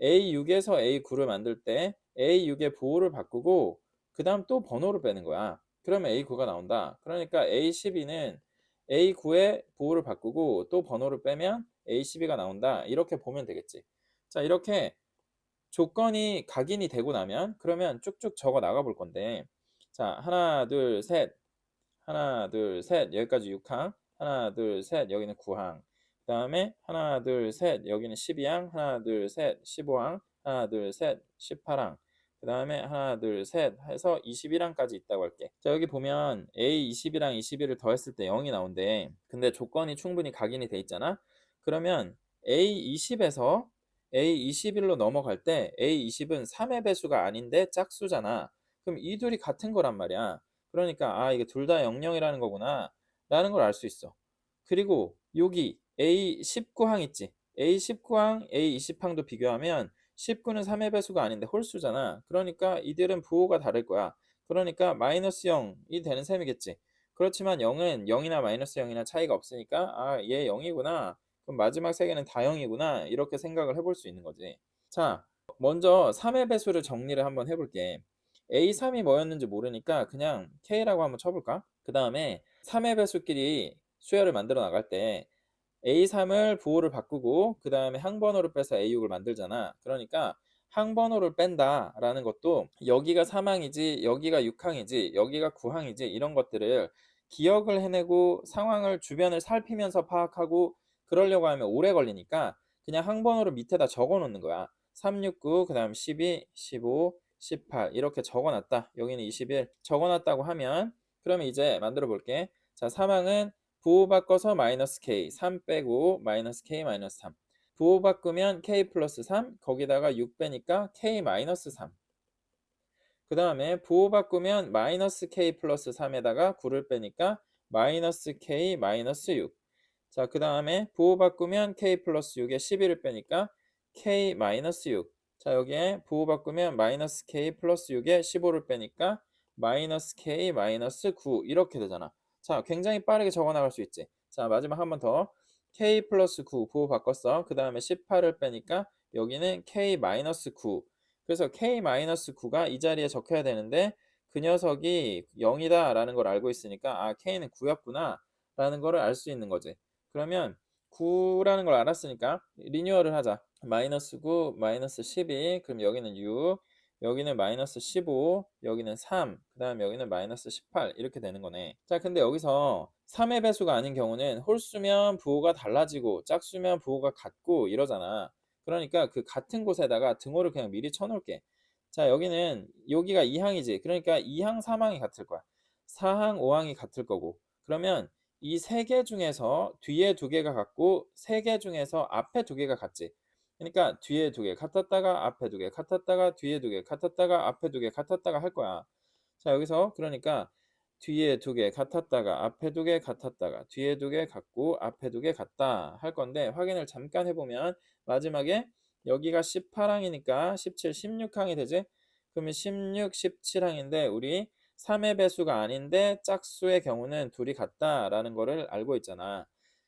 A6에서 A9를 만들 때 A6의 부호를 바꾸고 그 다음 또 번호를 빼는 거야. 그러면 A9가 나온다. 그러니까 A12는 A9의 부호를 바꾸고 또 번호를 빼면 A12가 나온다. 이렇게 보면 되겠지. 자, 이렇게 조건이 각인이 되고 나면 그러면 쭉쭉 적어 나가 볼 건데, 자, 하나, 둘, 셋, 하나, 둘, 셋, 여기까지 6항, 하나, 둘, 셋, 여기는 9항, 그 다음에 하나, 둘, 셋, 여기는 12항, 하나, 둘, 셋, 15항, 하나, 둘, 셋, 18항, 그 다음에 하나, 둘, 셋 해서 21항까지 있다고 할게. 자, 여기 보면 A20이랑 21을 더했을 때 0이 나온대. 근데 조건이 충분히 각인이 돼 있잖아. 그러면 A20에서 A21로 넘어갈 때 A20은 3의 배수가 아닌데 짝수잖아. 그럼 이 둘이 같은 거란 말이야. 그러니까 이게 둘 다 00이라는 거구나 라는 걸 알 수 있어. 그리고 여기 A19항 있지. A19항, A20항도 비교하면 19는 3의 배수가 아닌데 홀수잖아. 그러니까 이들은 부호가 다를 거야. 그러니까 마이너스 0이 되는 셈이겠지. 그렇지만 0은 0이나 마이너스 0이나 차이가 없으니까 얘 0이구나. 그럼 마지막 세 개는 다 0이구나. 이렇게 생각을 해볼 수 있는 거지. 자, 먼저 3의 배수를 정리를 한번 해볼게. A3이 뭐였는지 모르니까 그냥 K라고 한번 쳐볼까? 그 다음에 3의 배수끼리 수열을 만들어 나갈 때 A3을 부호를 바꾸고 그 다음에 항번호를 빼서 A6을 만들잖아. 그러니까 항번호를 뺀다 라는 것도 여기가 3항이지 여기가 6항이지 여기가 9항이지 이런 것들을 기억을 해내고 상황을 주변을 살피면서 파악하고 그러려고 하면 오래 걸리니까 그냥 항번호를 밑에다 적어 놓는 거야. 369, 그 다음 12, 15, 18 이렇게 적어놨다. 여기는 21 적어놨다고 하면 그러면 이제 만들어 볼게. 자, 3항은 부호 바꿔서 마이너스 k, 3 빼고 마이너스 k 마이너스 3. 부호 바꾸면 k 플러스 3, 거기다가 6 빼니까 k 마이너스 3. 그 다음에 부호 바꾸면 마이너스 k 플러스 3에다가 9를 빼니까 마이너스 k 마이너스 6. 자, 그 다음에 부호 바꾸면 k 플러스 6에 11을 빼니까 k 마이너스 6. 자, 여기에 부호 바꾸면 마이너스 k 플러스 6에 15를 빼니까 마이너스 k 마이너스 9 이렇게 되잖아. 자, 굉장히 빠르게 적어 나갈 수 있지. 자, 마지막 한 번 더. k 플러스 9 부호 바꿨어. 그 다음에 18을 빼니까 여기는 k 마이너스 9. 그래서 k 마이너스 9가 이 자리에 적혀야 되는데 그 녀석이 0이다 라는 걸 알고 있으니까 아, k는 9였구나 라는 거를 알 수 있는 거지. 그러면 9라는 걸 알았으니까 리뉴얼을 하자. 마이너스 9, 마이너스 12, 그럼 여기는 6, 여기는 마이너스 15, 여기는 3, 그 다음 여기는 마이너스 18 이렇게 되는 거네. 자, 근데 여기서 3의 배수가 아닌 경우는 홀수면 부호가 달라지고 짝수면 부호가 같고 이러잖아. 그러니까 그 같은 곳에다가 등호를 그냥 미리 쳐놓을게. 자, 여기가 2항이지. 그러니까 2항, 3항이 같을 거야. 4항, 5항이 같을 거고. 그러면 이 세 개 중에서 뒤에 두 개가 같고 세 개 중에서 앞에 두 개가 같지. 그러니까 뒤에 두 개 같았다가 앞에 두 개 같았다가 뒤에 두 개 같았다가 앞에 두 개 같았다가 할 거야. 자, 여기서 그러니까 뒤에 두 개 같았다가 앞에 두 개 같았다가 뒤에 두 개 같고 앞에 두 개 같다 할 건데 확인을 잠깐 해보면 마지막에 여기가 18항이니까 17, 16항이 되지? 그러면 16, 17항인데 우리 3의 배수가 아닌데 짝수의 경우는 둘이 같다라는 거를 알고 있잖아.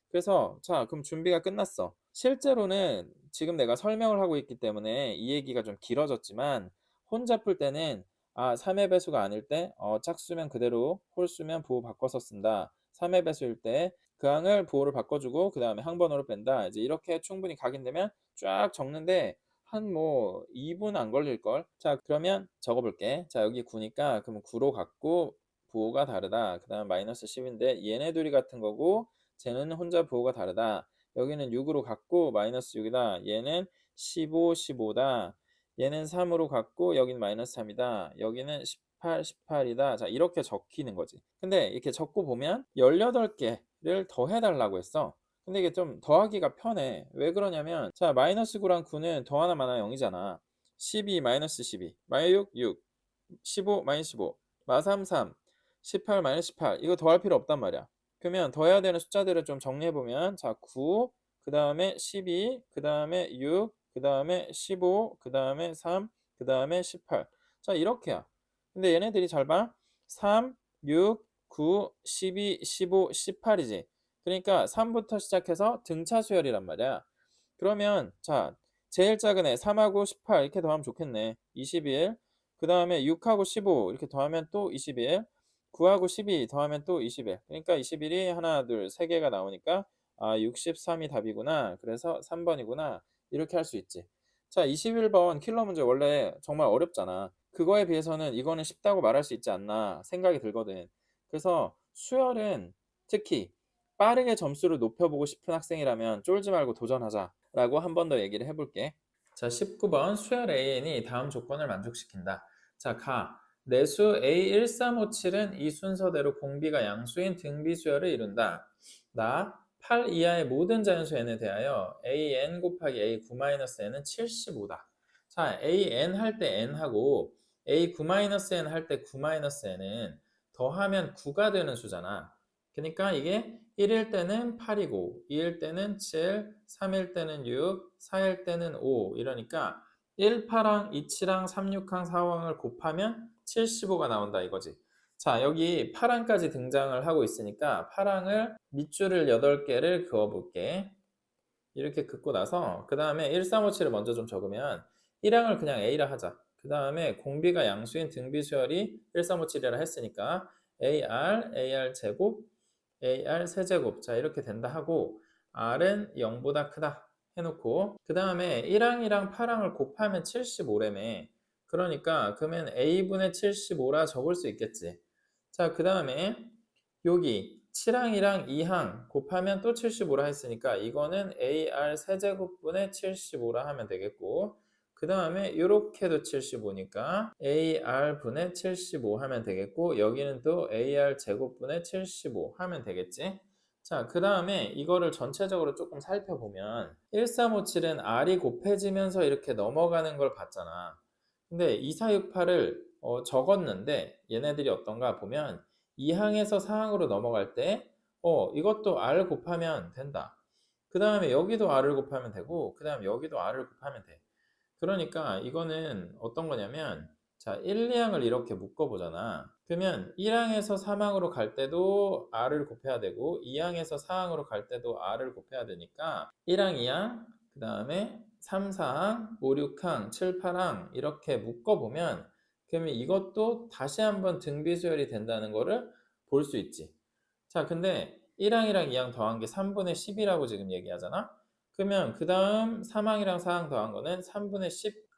그래서 자, 그럼 준비가 끝났어. 실제로는 지금 내가 설명을 하고 있기 때문에 이 얘기가 좀 길어졌지만 혼자 풀 때는 3의 배수가 아닐 때 짝수면 그대로 홀수면 부호 바꿔서 쓴다. 3의 배수일 때 그 항을 부호를 바꿔주고 그 다음에 항번호를 뺀다. 이제 이렇게 충분히 각인되면 쫙 적는데 한 2분 안 걸릴걸? 자, 그러면 적어볼게. 자, 여기 9니까 그럼 9로 갖고 부호가 다르다. 그 다음 마이너스 10인데 얘네 둘이 같은 거고 쟤는 혼자 부호가 다르다. 여기는 6으로 갖고 마이너스 6이다. 얘는 15, 15다. 얘는 3으로 갖고 여기는 마이너스 3이다. 여기는 18, 18이다. 자, 이렇게 적히는 거지. 근데 이렇게 적고 보면 18개를 더 해달라고 했어. 근데 이게 좀 더하기가 편해. 왜 그러냐면 자, 마이너스 9랑 9는 더하나 마나 0이잖아. 12 마이너스 12 마이너스 6 6 15 마이너스 15 마 3 3 18 마이너스 18 이거 더할 필요 없단 말이야. 그러면 더해야 되는 숫자들을 좀 정리해보면 자, 9 그 다음에 12 그 다음에 6 그 다음에 15 그 다음에 3 그 다음에 18 자, 이렇게야. 근데 얘네들이 잘 봐. 3 6 9 12 15 18이지. 그러니까 3부터 시작해서 등차 수열이란 말이야. 그러면 자, 제일 작은 애 3하고 18 이렇게 더하면 좋겠네. 21. 그 다음에 6하고 15 이렇게 더하면 또 21. 9하고 12 더하면 또 21. 그러니까 21이 하나, 둘, 세 개가 나오니까 63이 답이구나. 그래서 3번이구나. 이렇게 할 수 있지. 자, 21번 킬러 문제 원래 정말 어렵잖아. 그거에 비해서는 이거는 쉽다고 말할 수 있지 않나 생각이 들거든. 그래서 수열은 특히 빠르게 점수를 높여보고 싶은 학생이라면 쫄지 말고 도전하자 라고 한 번 더 얘기를 해볼게. 자, 19번 수열 AN이 다음 조건을 만족시킨다. 자, 내수 A1357은 이 순서대로 공비가 양수인 등비수열을 이룬다. 8 이하의 모든 자연수 n에 대하여 an 곱하기 a9-n은 75다. 자, an 할 때 n하고 a9-n 할 때 9-n은 더하면 9가 되는 수잖아. 그러니까 이게 1일 때는 8이고 2일 때는 7, 3일 때는 6, 4일 때는 5 이러니까 1파랑 2치랑 3,6항, 4항을 곱하면 75가 나온다 이거지. 자, 여기 8항까지 등장을 하고 있으니까 8항을 밑줄을 8개를 그어볼게. 이렇게 긋고 나서 그 다음에 1357을 먼저 좀 적으면 1항을 그냥 A라 하자. 그 다음에 공비가 양수인 등비수열이 1357이라 했으니까 AR 제곱, AR 세제곱. 자, 이렇게 된다 하고 R은 0보다 크다 해놓고 그 다음에 1항이랑 8항을 곱하면 75래매. 그러니까 그러면 A분의 75라 적을 수 있겠지. 자, 그 다음에 여기 7항이랑 2항 곱하면 또 75라 했으니까 이거는 AR 세제곱분의 75라 하면 되겠고 그 다음에 이렇게도 75니까 AR분의 75 하면 되겠고 여기는 또 AR 제곱분의 75 하면 되겠지. 자, 그 다음에 이거를 전체적으로 조금 살펴보면 1357은 R이 곱해지면서 이렇게 넘어가는 걸 봤잖아. 근데 2468을 적었는데 얘네들이 어떤가 보면 2항에서 4항으로 넘어갈 때 이것도 R 곱하면 된다. 그 다음에 여기도 R을 곱하면 되고 그 다음에 여기도 R을 곱하면 돼. 그러니까 이거는 어떤 거냐면 자 1, 2항을 이렇게 묶어보잖아. 그러면 1항에서 3항으로 갈 때도 R을 곱해야 되고 2항에서 4항으로 갈 때도 R을 곱해야 되니까 1항, 2항, 그 다음에 3, 4항, 5, 6항, 7, 8항 이렇게 묶어보면 그러면 이것도 다시 한번 등비수열이 된다는 거를 볼 수 있지. 자, 근데 1항이랑 2항 더한 게 3분의 10이라고 지금 얘기하잖아? 그러면 그 다음 3항이랑 4항 더한 거는 3분의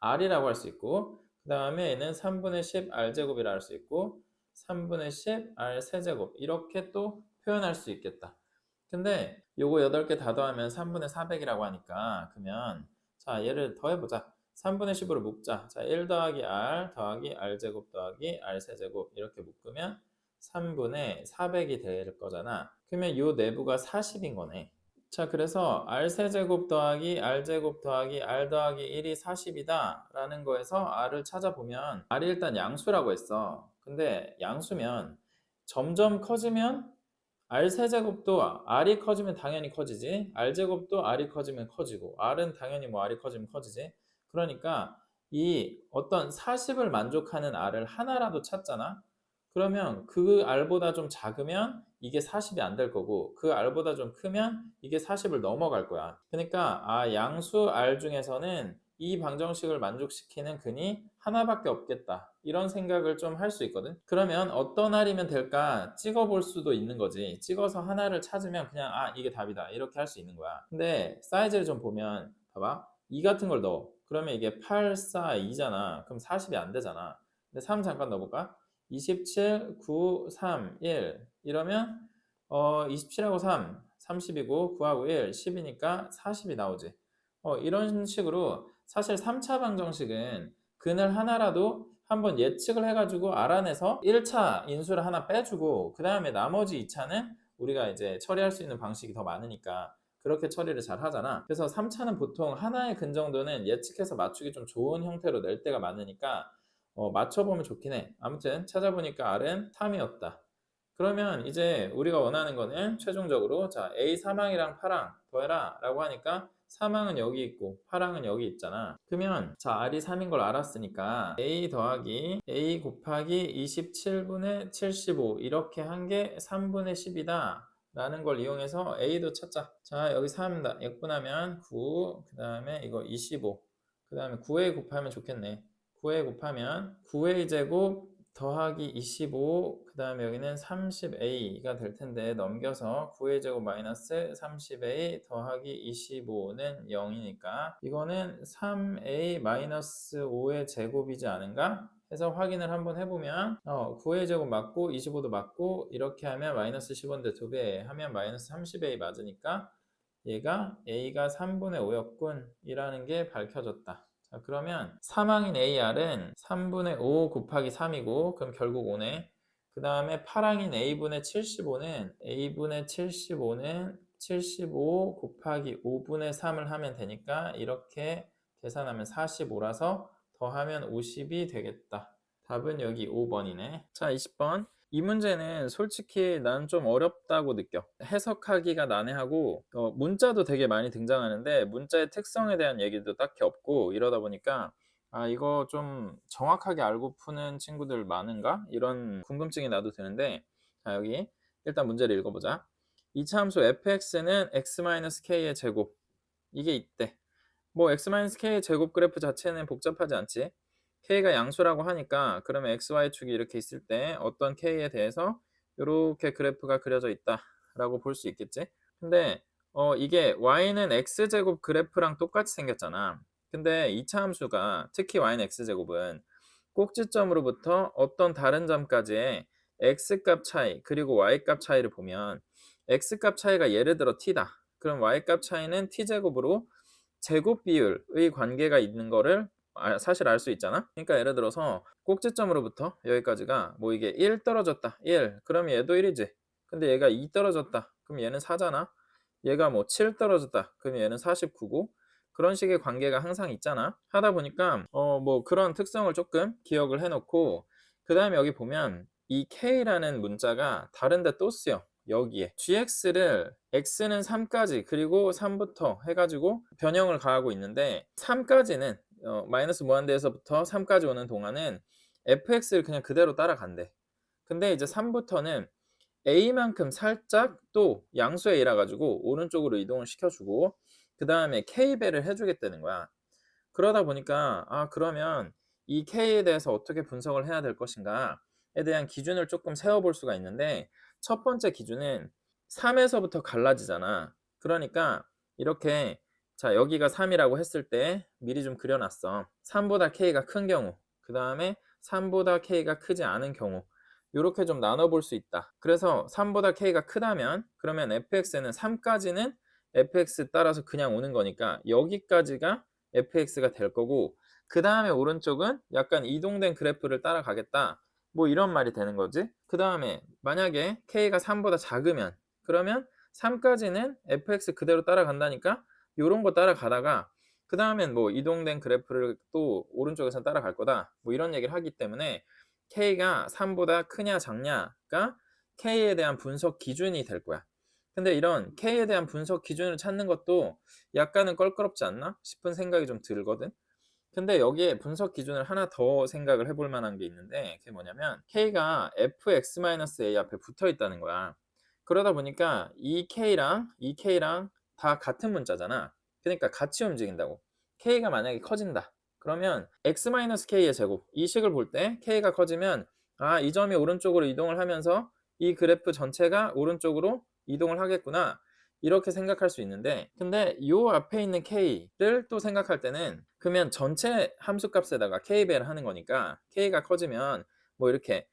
10R이라고 할 수 있고 그 다음에 얘는 3분의 10R제곱이라 할 수 있고 3분의 10R 세제곱 이렇게 또 표현할 수 있겠다. 근데 요거 8개 다 더하면 3분의 400이라고 하니까 그러면 자 얘를 더해보자. 3분의 10으로 묶자. 자, 1 더하기 R 더하기 R제곱 더하기 R 세제곱 이렇게 묶으면 3분의 400이 될 거잖아. 그러면 요 내부가 40인 거네. 자, 그래서 R세제곱 더하기 R제곱 더하기 R 더하기 1이 40이다 라는 거에서 R을 찾아보면 R이 일단 양수라고 했어. 근데 양수면 점점 커지면 R세제곱도 R이 커지면 당연히 커지지. R제곱도 R이 커지면 커지고 R은 당연히 뭐 R이 커지면 커지지. 그러니까 이 어떤 40을 만족하는 R을 하나라도 찾잖아. 그러면 그 R보다 좀 작으면 이게 40이 안 될 거고 그 R보다 좀 크면 이게 40을 넘어갈 거야. 그러니까 양수 R 중에서는 이 방정식을 만족시키는 근이 하나밖에 없겠다. 이런 생각을 좀 할 수 있거든. 그러면 어떤 R이면 될까 찍어볼 수도 있는 거지. 찍어서 하나를 찾으면 그냥 이게 답이다. 이렇게 할 수 있는 거야. 근데 사이즈를 좀 보면 봐봐. 2 같은 걸 넣어. 그러면 이게 8, 4, 2잖아. 그럼 40이 안 되잖아. 근데 3 잠깐 넣어볼까? 27, 9, 3, 1 이러면 27하고 3, 30이고 9하고 1, 10이니까 40이 나오지. 이런 식으로 사실 3차 방정식은 근을 하나라도 한번 예측을 해가지고 알아내서 1차 인수를 하나 빼주고 그 다음에 나머지 2차는 우리가 이제 처리할 수 있는 방식이 더 많으니까 그렇게 처리를 잘 하잖아. 그래서 3차는 보통 하나의 근 정도는 예측해서 맞추기 좀 좋은 형태로 낼 때가 많으니까 맞춰보면 좋긴 해. 아무튼 찾아보니까 R은 3이었다. 그러면 이제 우리가 원하는 거는 최종적으로 자 A 3항이랑 8항 더해라 라고 하니까 3항은 여기 있고 8항은 여기 있잖아. 그러면 자 R이 3인 걸 알았으니까 A 더하기 A 곱하기 27분의 75 이렇게 한 게 3분의 10이다 라는 걸 이용해서 A도 찾자. 자 여기 3다 약분하면 9 그 다음에 이거 25 그 다음에 9A 곱하면 좋겠네. 9A 곱하면 9A 제곱 더하기 25 그 다음에 여기는 30a가 될 텐데 넘겨서 9a 제곱 마이너스 30a 더하기 25는 0이니까 이거는 3a 마이너스 5의 제곱이지 않은가? 해서 확인을 한번 해보면 9a 제곱 맞고 25도 맞고 이렇게 하면 마이너스 15인데 2배 하면 마이너스 30a 맞으니까 얘가 a가 3분의 5였군 이라는 게 밝혀졌다. 자, 그러면 3항인 AR은 3분의 5 곱하기 3이고 그럼 결국 5네. 그 다음에 8항인 A분의 75는 A분의 75는 75 곱하기 5분의 3을 하면 되니까 이렇게 계산하면 45라서 더하면 50이 되겠다. 답은 여기 5번이네. 자, 20번. 이 문제는 솔직히 난 좀 어렵다고 느껴. 해석하기가 난해하고 문자도 되게 많이 등장하는데 문자의 특성에 대한 얘기도 딱히 없고 이러다 보니까 이거 좀 정확하게 알고 푸는 친구들 많은가? 이런 궁금증이 나도 드는데 자 여기 일단 문제를 읽어보자. 이차 함수 fx는 x-k의 제곱 이게 있대. 뭐 x-k의 제곱 그래프 자체는 복잡하지 않지. k가 양수라고 하니까 그러면 xy축이 이렇게 있을 때 어떤 k에 대해서 이렇게 그래프가 그려져 있다라고 볼 수 있겠지. 근데 이게 y는 x제곱 그래프랑 똑같이 생겼잖아. 근데 이차 함수가 특히 y는 x제곱은 꼭지점으로부터 어떤 다른 점까지의 x값 차이 그리고 y값 차이를 보면 x값 차이가 예를 들어 t다. 그럼 y값 차이는 t제곱으로 제곱 비율의 관계가 있는 거를 사실 알 수 있잖아. 그러니까 예를 들어서 꼭지점으로부터 여기까지가 뭐 이게 1 떨어졌다 1 그럼 얘도 1이지. 근데 얘가 2 떨어졌다. 그럼 얘는 4잖아. 얘가 뭐 7 떨어졌다. 그럼 얘는 49고 그런 식의 관계가 항상 있잖아. 하다 보니까 뭐 그런 특성을 조금 기억을 해 놓고 그다음에 여기 보면 이 K라는 문자가 다른 데 또 쓰여. 여기에 gx를 x는 3까지 그리고 3부터 해 가지고 변형을 가하고 있는데 3까지는 마이너스 무한대에서부터 3까지 오는 동안은 fx를 그냥 그대로 따라간대. 근데 이제 3부터는 a만큼 살짝 또 양수 a라 가지고 오른쪽으로 이동을 시켜주고 그 다음에 k배를 해주겠다는 거야. 그러다 보니까 그러면 이 k에 대해서 어떻게 분석을 해야 될 것인가에 대한 기준을 조금 세워볼 수가 있는데 첫 번째 기준은 3에서부터 갈라지잖아. 그러니까 이렇게 자 여기가 3이라고 했을 때 미리 좀 그려놨어. 3보다 k가 큰 경우 그 다음에 3보다 k가 크지 않은 경우 이렇게 좀 나눠볼 수 있다. 그래서 3보다 k가 크다면 그러면 fx는 3까지는 fx 따라서 그냥 오는 거니까 여기까지가 fx가 될 거고 그 다음에 오른쪽은 약간 이동된 그래프를 따라가겠다. 뭐 이런 말이 되는 거지. 그 다음에 만약에 k가 3보다 작으면 그러면 3까지는 fx 그대로 따라간다니까 요런 거 따라가다가 그 다음엔 뭐 이동된 그래프를 또 오른쪽에서 따라갈 거다. 뭐 이런 얘기를 하기 때문에 k가 3보다 크냐 작냐가 k에 대한 분석 기준이 될 거야. 근데 이런 k에 대한 분석 기준을 찾는 것도 약간은 껄끄럽지 않나 싶은 생각이 좀 들거든. 근데 여기에 분석 기준을 하나 더 생각을 해볼 만한 게 있는데 그게 뭐냐면 k가 fx-a 앞에 붙어 있다는 거야. 그러다 보니까 이 k랑 다 같은 문자잖아. 그러니까 같이 움직인다고. k가 만약에 커진다. 그러면 x-k의 제곱 이 식을 볼 때 k가 커지면 이 점이 오른쪽으로 이동을 하면서 이 그래프 전체가 오른쪽으로 이동을 하겠구나. 이렇게 생각할 수 있는데 근데 요 앞에 있는 k를 또 생각할 때는 그러면 전체 함수값에다가 k배를 하는 거니까 k가 커지면 뭐 이렇게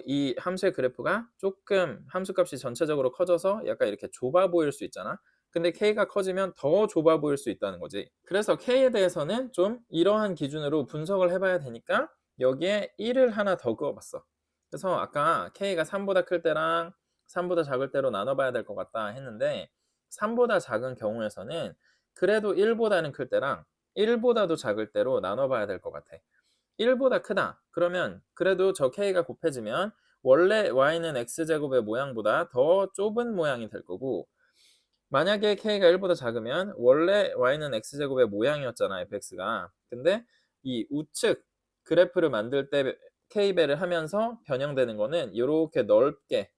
이 함수의 그래프가 조금 함수값이 전체적으로 커져서 약간 이렇게 좁아 보일 수 있잖아. 근데 k가 커지면 더 좁아 보일 수 있다는 거지. 그래서 k에 대해서는 좀 이러한 기준으로 분석을 해봐야 되니까 여기에 1을 하나 더 그어봤어. 그래서 아까 k가 3보다 클 때랑 3보다 작을 때로 나눠봐야 될 것 같다 했는데 3보다 작은 경우에서는 그래도 1보다는 클 때랑 1보다도 작을 때로 나눠봐야 될 것 같아. 1보다 크다. 그러면 그래도 저 k가 곱해지면 원래 y는 x제곱의 모양보다 더 좁은 모양이 될 거고 만약에 k가 1보다 작으면 원래 y는 x제곱의 모양이었잖아 fx가. 근데 이 우측 그래프를 만들 때 k배를 하면서 변형되는 거는 이렇게 넓게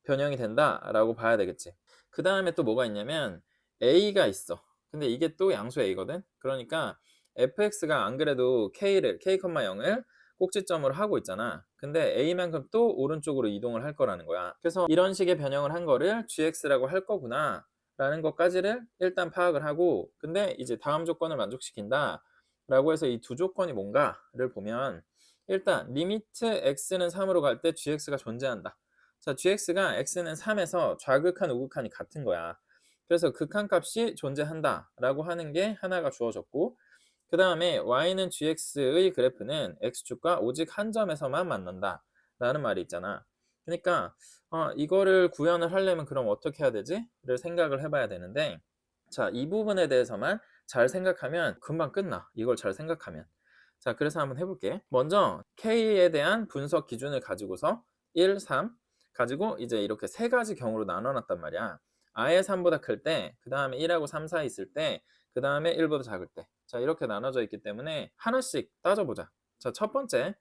변형이 된다라고 봐야 되겠지. 그 다음에 또 뭐가 있냐면 a가 있어. 근데 이게 또 양수 a거든. 그러니까 fx가 안 그래도 k, 0을 꼭지점으로 하고 있잖아. 근데 a만큼 또 오른쪽으로 이동을 할 거라는 거야. 그래서 이런 식의 변형을 한 거를 gx라고 할 거구나 라는 것까지를 일단 파악을 하고 근데 이제 다음 조건을 만족시킨다 라고 해서 이 두 조건이 뭔가를 보면 일단 리미트 x는 3으로 갈 때 gx가 존재한다. 자, gx가 x는 3에서 좌극한 우극한이 같은 거야. 그래서 극한값이 존재한다 라고 하는 게 하나가 주어졌고 그 다음에 y는 gx의 그래프는 x축과 오직 한 점에서만 만난다 라는 말이 있잖아. 그러니까 이거를 구현을 하려면 그럼 어떻게 해야 되지? 를 생각을 해봐야 되는데 자, 이 부분에 대해서만 잘 생각하면 금방 끝나. 이걸 잘 생각하면. 자, 그래서 한번 해볼게. 먼저 K에 대한 분석 기준을 가지고서 1, 3 가지고 이제 이렇게 세 가지 경우로 나눠놨단 말이야. 아예 3보다 클 때, 그 다음에 1하고 3 사이 있을 때, 그 다음에 1보다 작을 때. 자, 이렇게 나눠져 있기 때문에 하나씩 따져보자. 자, 첫 번째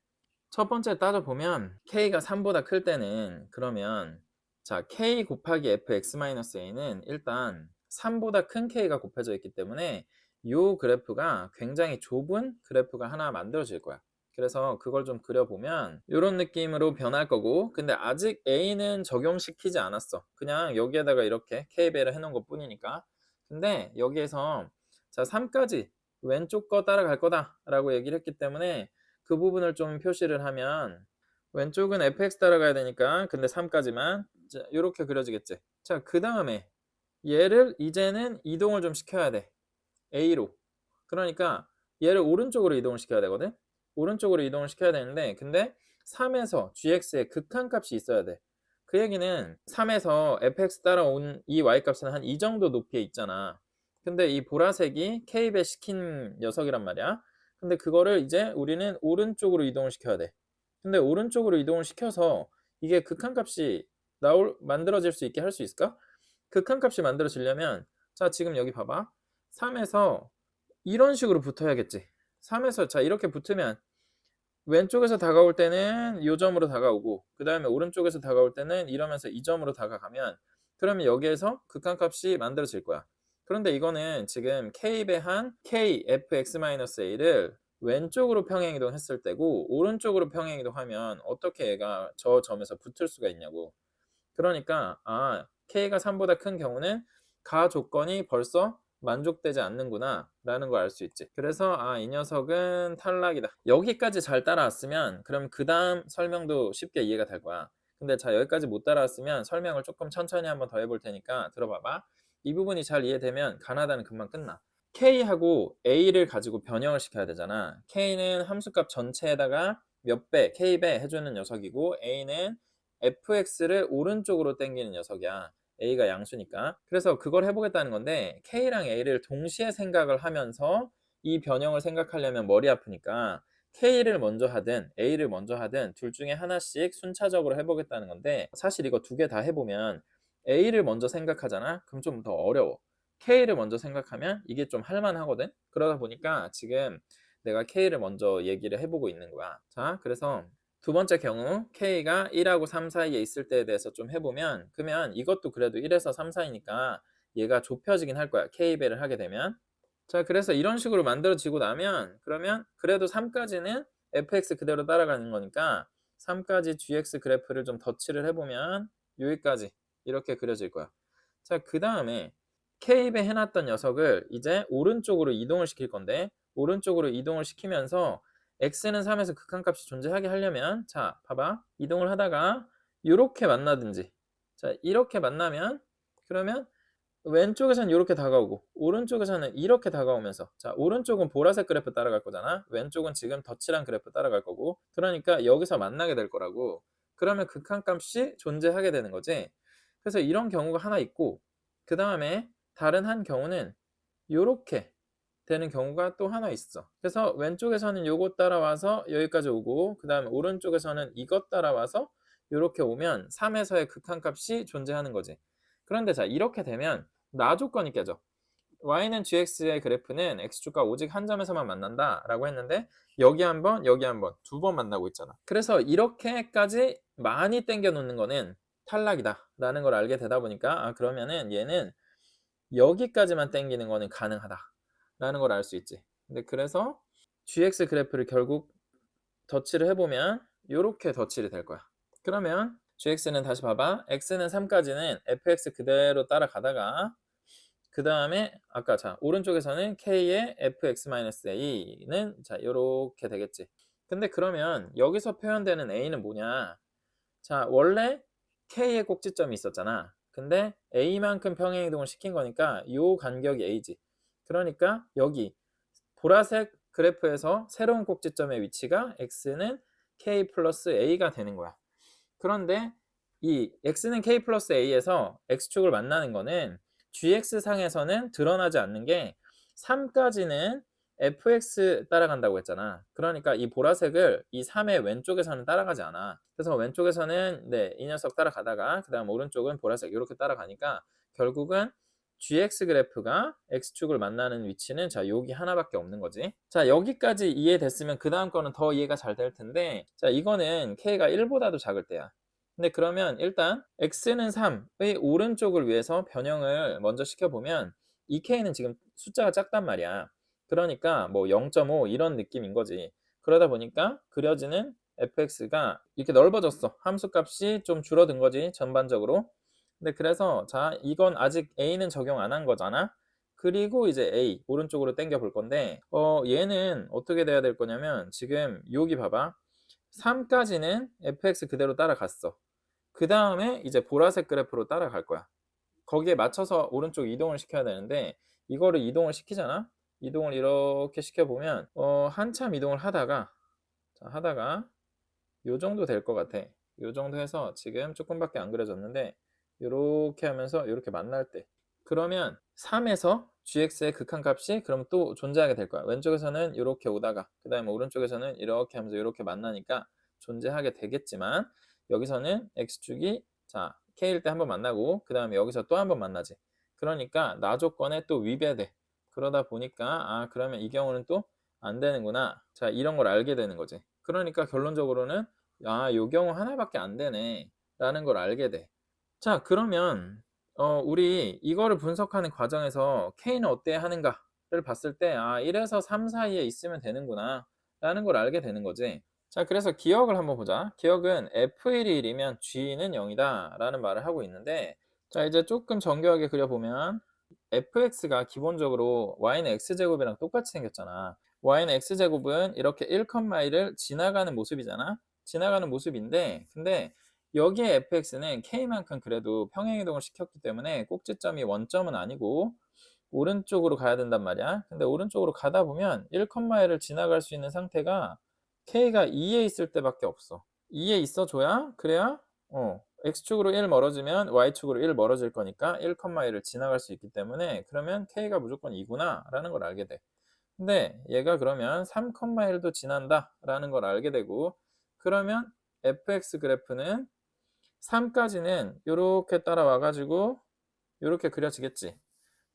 따져보면 K가 3보다 클 때는 그러면 자 K 곱하기 fx-a는 일단 3보다 큰 K가 곱해져 있기 때문에 이 그래프가 굉장히 좁은 그래프가 하나 만들어질 거야. 그래서 그걸 좀 그려보면 이런 느낌으로 변할 거고 근데 아직 A는 적용시키지 않았어. 그냥 여기에다가 이렇게 K배를 해놓은 것 뿐이니까 근데 여기에서 자 3까지 왼쪽 거 따라갈 거다 라고 얘기를 했기 때문에 그 부분을 좀 표시를 하면 왼쪽은 fx 따라가야 되니까 근데 3까지만 자, 이렇게 그려지겠지. 자, 그 다음에 얘를 이제는 이동을 좀 시켜야 돼. A로. 그러니까 얘를 오른쪽으로 이동을 시켜야 되거든. 오른쪽으로 이동을 시켜야 되는데 근데 3에서 gx의 극한값이 있어야 돼. 그 얘기는 3에서 fx 따라온 이 y값은 한 이 정도 높이에 있잖아. 근데 이 보라색이 k배 시킨 녀석이란 말이야. 근데 그거를 이제 우리는 오른쪽으로 이동을 시켜야 돼. 근데 오른쪽으로 이동을 시켜서 이게 극한값이 만들어질 수 있게 할 수 있을까? 극한값이 만들어지려면 자 지금 여기 봐봐. 3에서 이런 식으로 붙어야겠지. 3에서 자 이렇게 붙으면 왼쪽에서 다가올 때는 요 점으로 다가오고 그 다음에 오른쪽에서 다가올 때는 이러면서 이 점으로 다가가면 그러면 여기에서 극한값이 만들어질 거야. 그런데 이거는 지금 k배한 k fx-a를 왼쪽으로 평행이동 했을 때고 오른쪽으로 평행이동하면 어떻게 얘가 저 점에서 붙을 수가 있냐고. 그러니까 k가 3보다 큰 경우는 가 조건이 벌써 만족되지 않는구나 라는 걸 알 수 있지. 그래서 이 녀석은 탈락이다. 여기까지 잘 따라왔으면 그럼 그 다음 설명도 쉽게 이해가 될 거야. 근데 자 여기까지 못 따라왔으면 설명을 조금 천천히 한번 더 해볼 테니까 들어봐봐. 이 부분이 잘 이해되면 가나다는 금방 끝나. k하고 a를 가지고 변형을 시켜야 되잖아. k는 함수값 전체에다가 몇 배, k배 해주는 녀석이고 a는 fx를 오른쪽으로 당기는 녀석이야. a가 양수니까. 그래서 그걸 해보겠다는 건데 k랑 a를 동시에 생각을 하면서 이 변형을 생각하려면 머리 아프니까 k를 먼저 하든 a를 먼저 하든 둘 중에 하나씩 순차적으로 해보겠다는 건데 사실 이거 두 개 다 해보면 a를 먼저 생각하잖아? 그럼 좀 더 어려워. k를 먼저 생각하면 이게 좀 할만하거든? 그러다 보니까 지금 내가 k를 먼저 얘기를 해보고 있는 거야. 자, 그래서 두 번째 경우 k가 1하고 3 사이에 있을 때에 대해서 좀 해보면 그러면 이것도 그래도 1에서 3 사이니까 얘가 좁혀지긴 할 거야. k배를 하게 되면. 자, 그래서 이런 식으로 만들어지고 나면 그러면 그래도 3까지는 fx 그대로 따라가는 거니까 3까지 gx 그래프를 좀 덧칠을 해보면 여기까지 이렇게 그려질 거야. 자, 그 다음에 k배 해놨던 녀석을 이제 오른쪽으로 이동을 시킬 건데 오른쪽으로 이동을 시키면서 x는 3에서 극한값이 존재하게 하려면 자 봐봐 이동을 하다가 이렇게 만나든지 자 이렇게 만나면 그러면 왼쪽에서는 이렇게 다가오고 오른쪽에서는 이렇게 다가오면서 자 오른쪽은 보라색 그래프 따라갈 거잖아. 왼쪽은 지금 덧칠한 그래프 따라갈 거고 그러니까 여기서 만나게 될 거라고. 그러면 극한값이 존재하게 되는 거지. 그래서 이런 경우가 하나 있고 그 다음에 다른 한 경우는 요렇게 되는 경우가 또 하나 있어. 그래서 왼쪽에서는 요거 따라와서 여기까지 오고 그 다음에 오른쪽에서는 이것 따라와서 요렇게 오면 3에서의 극한값이 존재하는 거지. 그런데 자 이렇게 되면 나 조건이 깨져. y는 gx의 그래프는 x축과 오직 한 점에서만 만난다 라고 했는데 여기 한번 여기 한번 두 번 만나고 있잖아. 그래서 이렇게까지 많이 당겨 놓는 거는 탈락이다 라는 걸 알게 되다 보니까 그러면은 얘는 여기까지만 당기는 거는 가능하다 라는 걸 알 수 있지. 근데 그래서 gx 그래프를 결국 덧칠을 해보면 이렇게 덧칠이 될 거야. 그러면 gx는 다시 봐봐. x는 3까지는 fx 그대로 따라가다가 그 다음에 아까 자 오른쪽에서는 k의 fx-a는 자 이렇게 되겠지. 근데 그러면 여기서 표현되는 a는 뭐냐? 자 원래 k의 꼭지점이 있었잖아. 근데 a만큼 평행이동을 시킨 거니까 요 간격이 a지. 그러니까 여기 보라색 그래프에서 새로운 꼭지점의 위치가 x는 k 플러스 a가 되는 거야. 그런데 이 x는 k 플러스 a에서 x축을 만나는 거는 gx상에서는 드러나지 않는 게 3까지는 fx 따라간다고 했잖아. 그러니까 이 보라색을 이 3의 왼쪽에서는 따라가지 않아. 그래서 왼쪽에서는 이 녀석 따라가다가 그 다음 오른쪽은 보라색 이렇게 따라가니까 결국은 gx 그래프가 x축을 만나는 위치는 자 여기 하나밖에 없는 거지. 자 여기까지 이해됐으면 그 다음 거는 더 이해가 잘 될 텐데 자 이거는 k가 1보다도 작을 때야. 근데 그러면 일단 x는 3의 오른쪽을 위해서 변형을 먼저 시켜보면 이 k는 지금 숫자가 작단 말이야. 그러니까 뭐 0.5 이런 느낌인 거지. 그러다 보니까 그려지는 fx가 이렇게 넓어졌어. 함수값이 좀 줄어든 거지 전반적으로. 근데 그래서 자 이건 아직 a는 적용 안 한 거잖아. 그리고 이제 a 오른쪽으로 당겨 볼 건데 얘는 어떻게 돼야 될 거냐면 지금 여기 봐봐. 3까지는 fx 그대로 따라갔어. 그 다음에 이제 보라색 그래프로 따라갈 거야. 거기에 맞춰서 오른쪽 이동을 시켜야 되는데 이거를 이동을 시키잖아. 이동을 이렇게 시켜보면 한참 이동을 하다가 요 정도 될 것 같아. 요 정도 해서 지금 조금밖에 안 그려졌는데 요렇게 하면서 요렇게 만날 때 그러면 3에서 gx의 극한값이 그럼 또 존재하게 될 거야. 왼쪽에서는 요렇게 오다가 그 다음에 오른쪽에서는 이렇게 하면서 요렇게 만나니까 존재하게 되겠지만 여기서는 x축이 자 k일 때 한번 만나고 그 다음에 여기서 또 한번 만나지. 그러니까 나 조건에 또 위배돼. 그러다 보니까 아 그러면 이 경우는 또 안 되는구나. 자 이런 걸 알게 되는 거지. 그러니까 결론적으로는 아 요 경우 하나밖에 안 되네 라는 걸 알게 돼. 자 그러면 우리 이거를 분석하는 과정에서 K는 어때야 하는가를 봤을 때 아 1에서 3 사이에 있으면 되는구나 라는 걸 알게 되는 거지. 자 그래서 기억을 한번 보자. 기억은 F1이 1이면 G는 0이다 라는 말을 하고 있는데 자 이제 조금 정교하게 그려보면 fx가 기본적으로 y는 x제곱이랑 똑같이 생겼잖아. y는 x제곱은 이렇게 1,1을 지나가는 모습이잖아. 지나가는 모습인데 근데 여기에 fx는 k만큼 그래도 평행이동을 시켰기 때문에 꼭지점이 원점은 아니고 오른쪽으로 가야 된단 말이야. 근데 오른쪽으로 가다 보면 1,1을 지나갈 수 있는 상태가 k가 2에 있을 때밖에 없어. 2에 있어줘야 그래야 x축으로 1 멀어지면 y축으로 1 멀어질 거니까 1,1을 지나갈 수 있기 때문에 그러면 k가 무조건 2구나 라는 걸 알게 돼. 근데 얘가 그러면 3,1도 지난다 라는 걸 알게 되고 그러면 fx 그래프는 3까지는 이렇게 따라와 가지고 이렇게 그려지겠지.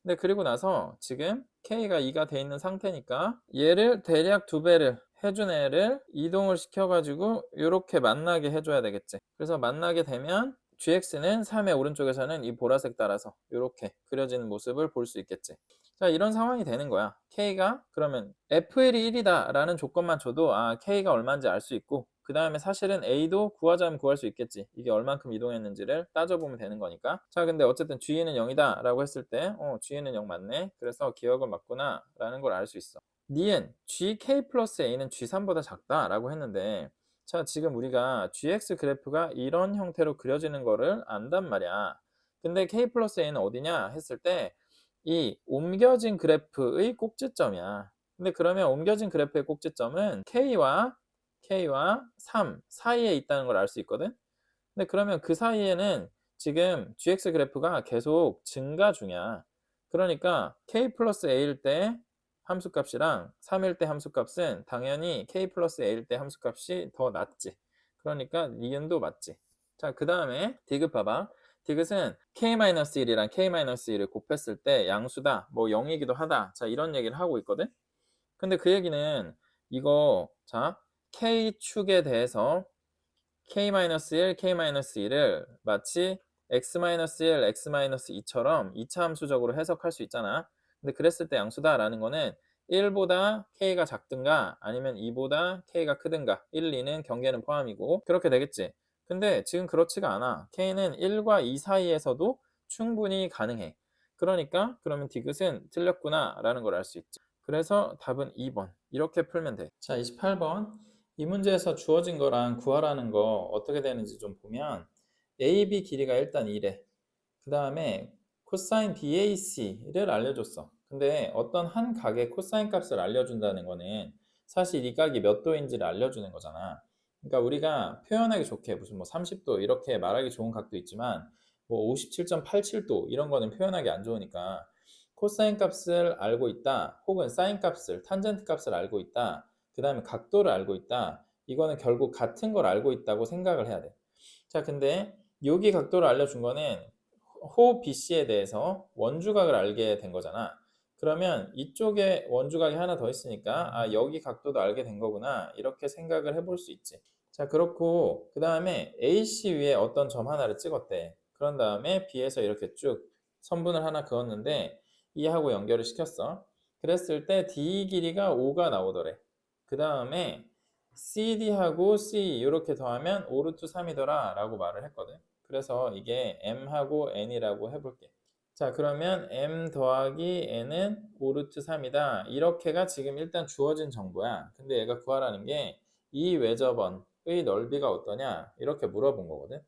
근데 그리고 나서 지금 k가 2가 돼 있는 상태니까 얘를 대략 2배를 해준 애를 이동을 시켜가지고 이렇게 만나게 해줘야 되겠지. 그래서 만나게 되면 gx는 3의 오른쪽에서는 이 보라색 따라서 이렇게 그려지는 모습을 볼 수 있겠지. 자 이런 상황이 되는 거야. k가 그러면 f1이 1이다 라는 조건만 줘도 아 k가 얼마인지 알 수 있고 그 다음에 사실은 a도 구하자면 구할 수 있겠지. 이게 얼만큼 이동했는지를 따져보면 되는 거니까. 자 근데 어쨌든 g는 0이다 라고 했을 때 g는 0 맞네. 그래서 기억은 맞구나 라는 걸 알 수 있어. 니은 gk 플러스 a는 g3보다 작다 라고 했는데 자 지금 우리가 gx 그래프가 이런 형태로 그려지는 거를 안단 말이야. 근데 k 플러스 a는 어디냐 했을 때 이 옮겨진 그래프의 꼭지점이야. 근데 그러면 옮겨진 그래프의 꼭지점은 k와 3 사이에 있다는 걸 알 수 있거든. 근데 그러면 그 사이에는 지금 gx 그래프가 계속 증가 중이야. 그러니까 k 플러스 a일 때 함수값이랑 3일 때 함수값은 당연히 k 플러스 a일 때 함수값이 더 낮지. 그러니까 니은도 맞지. 자, 그 다음에 디귿 봐봐. 디귿은 k-1이랑 k-1을 곱했을 때 양수다, 뭐 0이기도 하다. 자, 이런 얘기를 하고 있거든. 근데 그 얘기는 이거 자 k축에 대해서 k-1, k-1을 마치 x-1, x-2처럼 2차 함수적으로 해석할 수 있잖아. 근데 그랬을 때 양수다라는 거는 1보다 k가 작든가 아니면 2보다 k가 크든가 1, 2는 경계는 포함이고 그렇게 되겠지. 근데 지금 그렇지가 않아. k는 1과 2 사이에서도 충분히 가능해. 그러니까 그러면 디귿은 틀렸구나 라는 걸 알 수 있지. 그래서 답은 2번 이렇게 풀면 돼. 자 28번 이 문제에서 주어진 거랑 구하라는 거 어떻게 되는지 좀 보면 AB 길이가 일단 2래. 그 다음에 코사인 BAC를 알려줬어. 근데 어떤 한 각의 코사인 값을 알려준다는 거는 사실 이 각이 몇 도인지를 알려주는 거잖아. 그러니까 우리가 표현하기 좋게 무슨 뭐 30도 이렇게 말하기 좋은 각도 있지만 뭐 57.87도 이런 거는 표현하기 안 좋으니까 코사인 값을 알고 있다 혹은 사인 값을 탄젠트 값을 알고 있다 그 다음에 각도를 알고 있다 이거는 결국 같은 걸 알고 있다고 생각을 해야 돼. 자 근데 여기 각도를 알려준 거는 호 BC에 대해서 원주각을 알게 된 거잖아. 그러면 이쪽에 원주각이 하나 더 있으니까 아 여기 각도도 알게 된 거구나 이렇게 생각을 해볼 수 있지. 자 그렇고 그 다음에 AC 위에 어떤 점 하나를 찍었대. 그런 다음에 B에서 이렇게 쭉 선분을 하나 그었는데 E하고 연결을 시켰어. 그랬을 때 D 길이가 5가 나오더래. 그 다음에 CD하고 C 이렇게 더하면 5 루트 3이더라 라고 말을 했거든. 그래서 이게 M하고 N이라고 해볼게. 자 그러면 M 더하기 N은 5 루트 3이다. 이렇게가 지금 일단 주어진 정보야. 근데 얘가 구하라는 게 이 외접원의 넓이가 어떠냐 이렇게 물어본 거거든.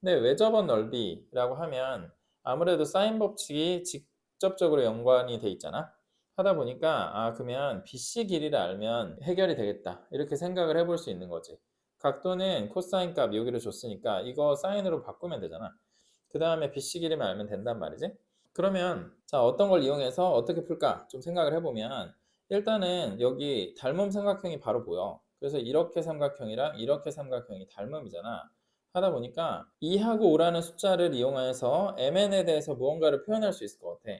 근데 외접원 넓이라고 하면 아무래도 사인 법칙이 직접적으로 연관이 돼 있잖아. 하다 보니까 아 그러면 BC 길이를 알면 해결이 되겠다 이렇게 생각을 해볼 수 있는 거지. 각도는 코사인 값 여기를 줬으니까 이거 사인으로 바꾸면 되잖아. 그 다음에 BC 길이만 알면 된단 말이지. 그러면 자, 어떤 걸 이용해서 어떻게 풀까 좀 생각을 해보면, 일단은 여기 닮음 삼각형이 바로 보여. 그래서 이렇게 삼각형이랑 이렇게 삼각형이 닮음이잖아. 하다 보니까 2하고 5라는 숫자를 이용해서 MN에 대해서 무언가를 표현할 수 있을 것 같아.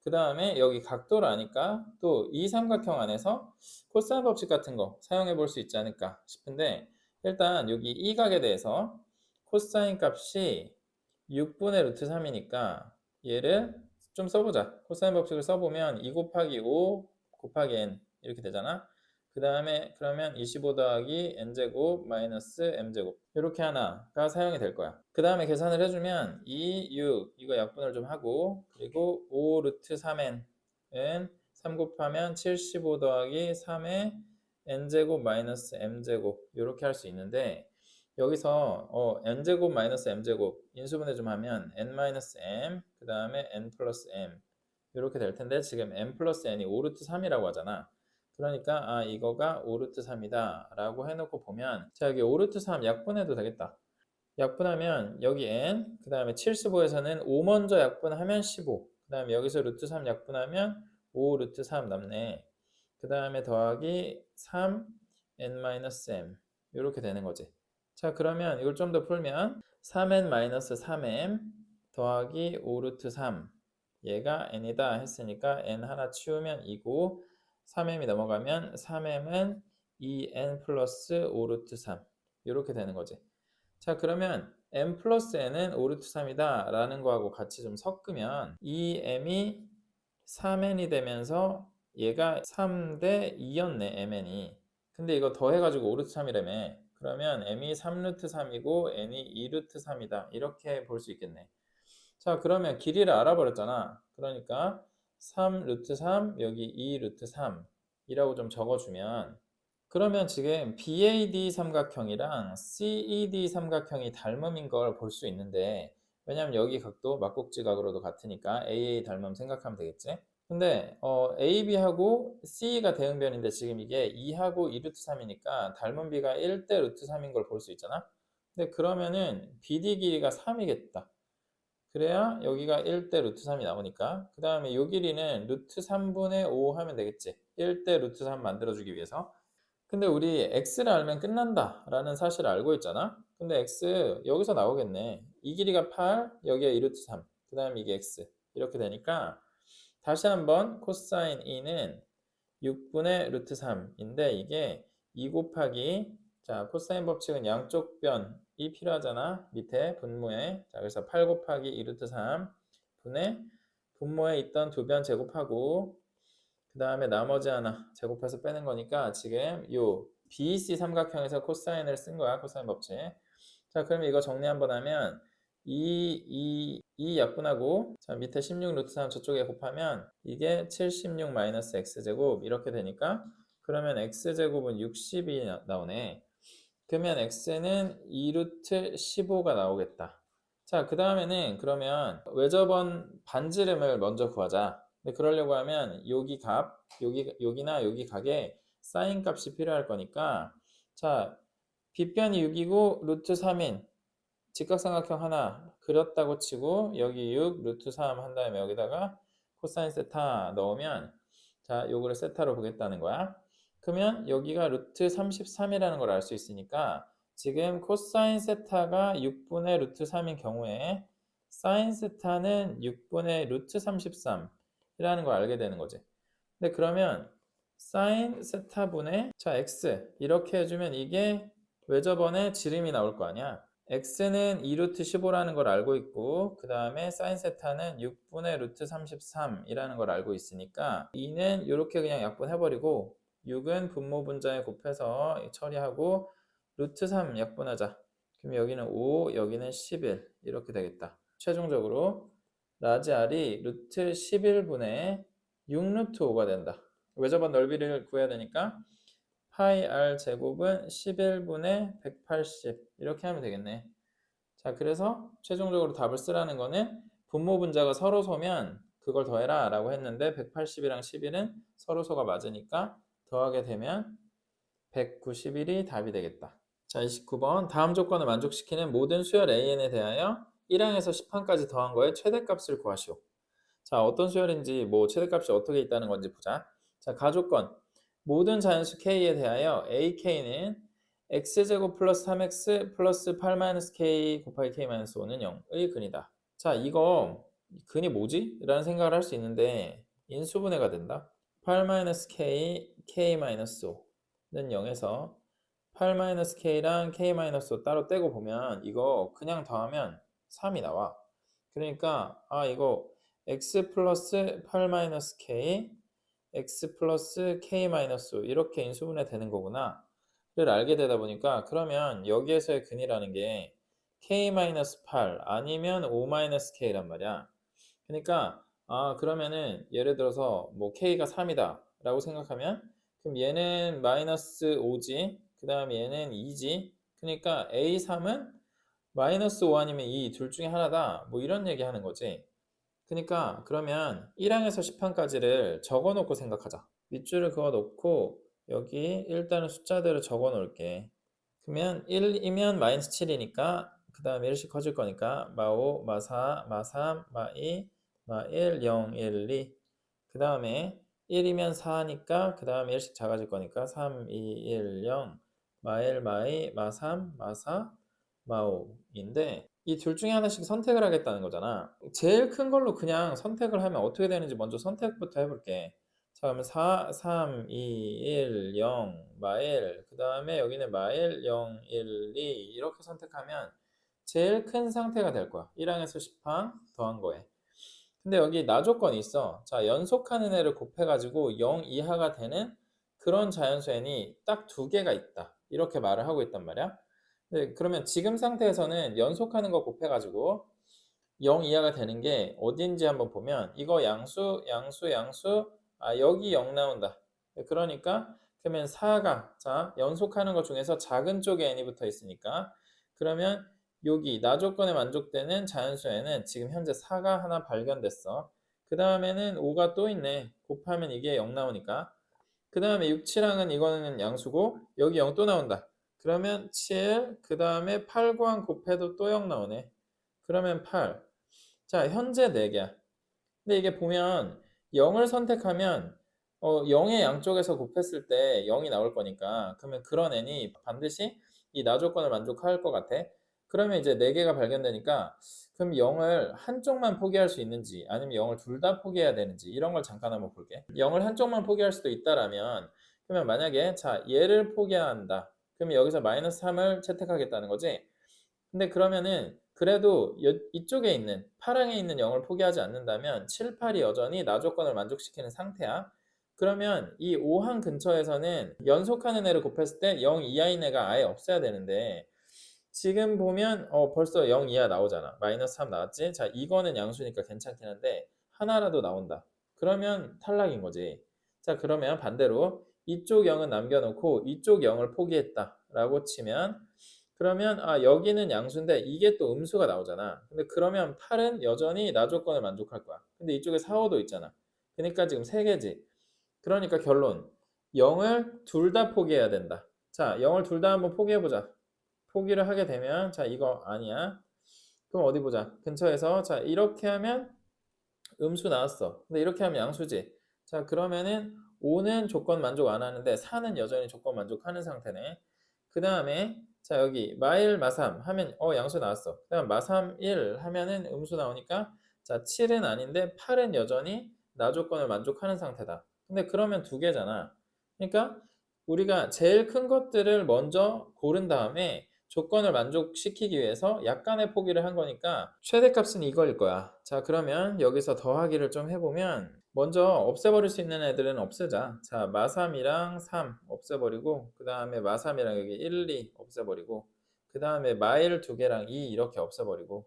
그 다음에 여기 각도를 아니까 또 이 삼각형 안에서 코사인 법칙 같은 거 사용해 볼 수 있지 않을까 싶은데, 일단 여기 이 각에 대해서 코사인 값이 6분의 루트 3이니까 얘를 좀 써보자. 코사인 법칙을 써보면 2 곱하기 5 곱하기 n 이렇게 되잖아. 그 다음에 그러면 25 더하기 n제곱 마이너스 m제곱 이렇게 하나가 사용이 될 거야. 그 다음에 계산을 해주면 2, 6 이거 약분을 좀 하고, 그리고 5 루트 3n은 3 곱하면 75 더하기 3의 n제곱 마이너스 m제곱 이렇게 할 수 있는데, 여기서 n제곱 마이너스 m제곱 인수분해 좀 하면 n 마이너스 m 그 다음에 n 플러스 m 이렇게 될 텐데, 지금 m 플러스 n이 5루트 3이라고 하잖아. 그러니까 이거가 5루트 3이다 라고 해놓고 보면, 자 여기 5루트 3 약분해도 되겠다. 약분하면 여기 n 그 다음에 75에서는 5 먼저 약분하면 15, 그 다음에 여기서 루트 3 약분하면 5 루트 3 남네. 그 다음에 더하기 3 n 마이너스 m 이렇게 되는 거지. 자 그러면 이걸 좀 더 풀면 3n-3m 더하기 5 루트 3 얘가 n이다 했으니까 n 하나 치우면 2고, 3m이 넘어가면 3m은 2n 플러스 5 루트 3 이렇게 되는 거지. 자 그러면 m 플러스 n은 5 루트 3이다 라는 거하고 같이 좀 섞으면 2m이 3n이 되면서 얘가 3대 2였네 mn이. 근데 이거 더해가지고 5 루트 3이라며. 그러면 m이 3 루트 3이고 n이 2 루트 3이다 이렇게 볼 수 있겠네. 자 그러면 길이를 알아버렸잖아. 그러니까 3 루트 3 여기 2 루트 3 이라고 좀 적어주면, 그러면 지금 BAD 삼각형이랑 CED 삼각형이 닮음인 걸 볼 수 있는데, 왜냐면 여기 각도 막국지각으로도 같으니까 AA 닮음 생각하면 되겠지. 근데 AB하고 CE가 대응변인데 지금 이게 2하고 2루트 3이니까 닮은 B가 1대 루트 3인 걸 볼 수 있잖아. 근데 그러면은 BD 길이가 3이겠다. 그래야 여기가 1대 루트 3이 나오니까, 그 다음에 요 길이는 루트 3분의 5 하면 되겠지. 1대 루트 3 만들어주기 위해서. 근데 우리 x를 알면 끝난다 라는 사실을 알고 있잖아. 근데 x 여기서 나오겠네. 이 길이가 8, 여기가 2루트 3, 그 다음에 이게 x 이렇게 되니까, 다시 한번 코사인 e는 6분의 루트 3인데 이게 2 곱하기, 자 코사인 법칙은 양쪽 변이 필요하잖아. 밑에 분모에. 자 그래서 8 곱하기 2 루트 3 분의 분모에 있던 두 변 제곱하고, 그 다음에 나머지 하나 제곱해서 빼는 거니까, 지금 요 BEC 삼각형에서 코사인을 쓴 거야. 코사인 법칙. 자 그러면 이거 정리 한번 하면 이 약분하고, 자 밑에 16 루트 3 저쪽에 곱하면 이게 76 마이너스 x제곱 이렇게 되니까, 그러면 x제곱은 60이 나오네. 그러면 x는 2 루트 15가 나오겠다. 자 그 다음에는 그러면 외접원 반지름을 먼저 구하자. 근데 그러려고 하면 여기 값, 여기나 여기 각에 사인 값이 필요할 거니까, 자 빗변이 6이고 루트 3인 직각삼각형 하나 그렸다고 치고, 여기 6 루트 3 한 다음에 여기다가 코사인 세타 넣으면, 자 요거를 세타로 보겠다는 거야. 그러면 여기가 루트 33이라는 걸 알 수 있으니까, 지금 코사인 세타가 6분의 루트 3인 경우에 사인 세타는 6분의 루트 33이라는 걸 알게 되는 거지. 근데 그러면 사인 세타분의 자 x 이렇게 해주면 이게 외접원의 지름이 나올 거 아니야. x는 2루트 15라는 걸 알고 있고, 그 다음에 사인 세타는 6분의 루트 33이라는 걸 알고 있으니까 2는 이렇게 그냥 약분해버리고, 6은 분모 분자에 곱해서 처리하고, 루트 3 약분하자. 그럼 여기는 5, 여기는 11 이렇게 되겠다. 최종적으로 라지 r이 루트 11분의 6루트 5가 된다. 외접원 넓이를 구해야 되니까 파이 r 제곱은 11분의 180 이렇게 하면 되겠네. 자 그래서 최종적으로 답을 쓰라는 거는 분모 분자가 서로 소면 그걸 더해라 라고 했는데, 180이랑 11은 서로 소가 맞으니까 더하게 되면 191이 답이 되겠다. 자, 29번. 다음 조건을 만족시키는 모든 수열 AN에 대하여 1항에서 10항까지 더한 거의 최대값을 구하시오. 자, 어떤 수열인지 최대값이 어떻게 있다는 건지 보자. 자, 가조건. 모든 자연수 K에 대하여 AK는 X제곱 플러스 3X 플러스 8-K 곱하기 K-5는 0의 근이다. 자, 이거 근이 뭐지? 라는 생각을 할 수 있는데 인수분해가 된다. 8-K, K-5는 0에서 8-K랑 K-5 따로 떼고 보면 이거 그냥 더하면 3이 나와. 그러니까 이거 x 플러스 8-k, x 플러스 k-5 이렇게 인수분해 되는 거구나 를 알게 되다 보니까 그러면 여기에서의 근이라는 게 k-8 아니면 5-k란 말이야. 그러니까 그러면은 예를 들어서 k가 3이다 라고 생각하면 그럼 얘는 마이너스 5지 그 다음에 얘는 2지 그러니까 A3은 마이너스 5 아니면 2 둘 중에 하나다 이런 얘기 하는 거지. 그러니까 그러면 1항에서 10항까지를 적어 놓고 생각하자. 밑줄을 그어 놓고 여기 일단은 숫자들을 적어 놓을게. 그러면 1이면 마이너스 7이니까 그 다음에 1씩 커질 거니까 마5, 마4, 마3, 마2, 마1, 0, 1, 2. 그 다음에 1이면 4니까 그 다음에 1씩 작아질 거니까 3, 2, 1, 0, 마1, 마2, 마3, 마4, 마5인데 이 둘 중에 하나씩 선택을 하겠다는 거잖아. 제일 큰 걸로 그냥 선택을 하면 어떻게 되는지 먼저 선택부터 해볼게. 자, 그러면 4, 3, 2, 1, 0, 마1, 그 다음에 여기는 마1, 0, 1, 2 이렇게 선택하면 제일 큰 상태가 될 거야. 1항에서 10항 더한 거에. 근데 여기 나 조건이 있어. 자, 연속하는 애를 곱해가지고 0 이하가 되는 그런 자연수 n이 딱 두 개가 있다. 이렇게 말을 하고 있단 말이야. 네, 그러면 지금 상태에서는 연속하는 거 곱해가지고 0 이하가 되는 게 어딘지 한번 보면 이거 양수, 양수, 양수, 여기 0 나온다. 그러니까 그러면 4가 자 연속하는 것 중에서 작은 쪽에 n이 붙어 있으니까 그러면 여기 나 조건에 만족되는 자연수에는 지금 현재 4가 하나 발견됐어. 그 다음에는 5가 또 있네. 곱하면 이게 0 나오니까. 그 다음에 6, 7항은 이거는 양수고 여기 0 또 나온다. 그러면 7, 그 다음에 8, 9항 곱해도 또 0 나오네. 그러면 8. 자, 현재 4개야. 근데 이게 보면 0을 선택하면 0의 양쪽에서 곱했을 때 0이 나올 거니까 그러면 그런 n이 반드시 이 나 조건을 만족할 것 같아. 그러면 이제 4개가 발견되니까 그럼 0을 한쪽만 포기할 수 있는지 아니면 0을 둘 다 포기해야 되는지 이런 걸 잠깐 한번 볼게. 0을 한쪽만 포기할 수도 있다라면 그러면 만약에 자 얘를 포기한다. 그러면 여기서 마이너스 3을 채택하겠다는 거지. 근데 그러면은 그래도 이쪽에 있는 파랑에 있는 0을 포기하지 않는다면 7, 8이 여전히 나 조건을 만족시키는 상태야. 그러면 이 5항 근처에서는 연속하는 애를 곱했을 때 0 이하인 애가 아예 없어야 되는데 지금 보면 벌써 0 이하 나오잖아. 마이너스 3 나왔지? 자, 이거는 양수니까 괜찮긴 한데 하나라도 나온다. 그러면 탈락인 거지. 자, 그러면 반대로 이쪽 0은 남겨놓고 이쪽 0을 포기했다 라고 치면 그러면 여기는 양수인데 이게 또 음수가 나오잖아. 근데 그러면 8은 여전히 나 조건을 만족할 거야. 근데 이쪽에 4, 5도 있잖아. 그러니까 지금 3개지. 그러니까 결론 0을 둘 다 포기해야 된다. 자, 0을 둘 다 한번 포기해보자. 포기를 하게 되면 자 이거 아니야. 그럼 어디 보자. 근처에서 자 이렇게 하면 음수 나왔어. 근데 이렇게 하면 양수지. 자 그러면은 5는 조건 만족 안 하는데 4는 여전히 조건 만족하는 상태네. 그 다음에 자 여기 마1 마3 하면 양수 나왔어. 그 다음 마3 1 하면은 음수 나오니까 자 7은 아닌데 8은 여전히 나 조건을 만족하는 상태다. 근데 그러면 두 개잖아. 그러니까 우리가 제일 큰 것들을 먼저 고른 다음에 조건을 만족시키기 위해서 약간의 포기를 한 거니까 최대값은 이거일 거야. 자, 그러면 여기서 더하기를 좀 해보면 먼저 없애버릴 수 있는 애들은 없애자. 자, 마3이랑 3 없애버리고 그 다음에 마3이랑 여기 1, 2 없애버리고 그 다음에 마1 두 개랑 2 이렇게 없애버리고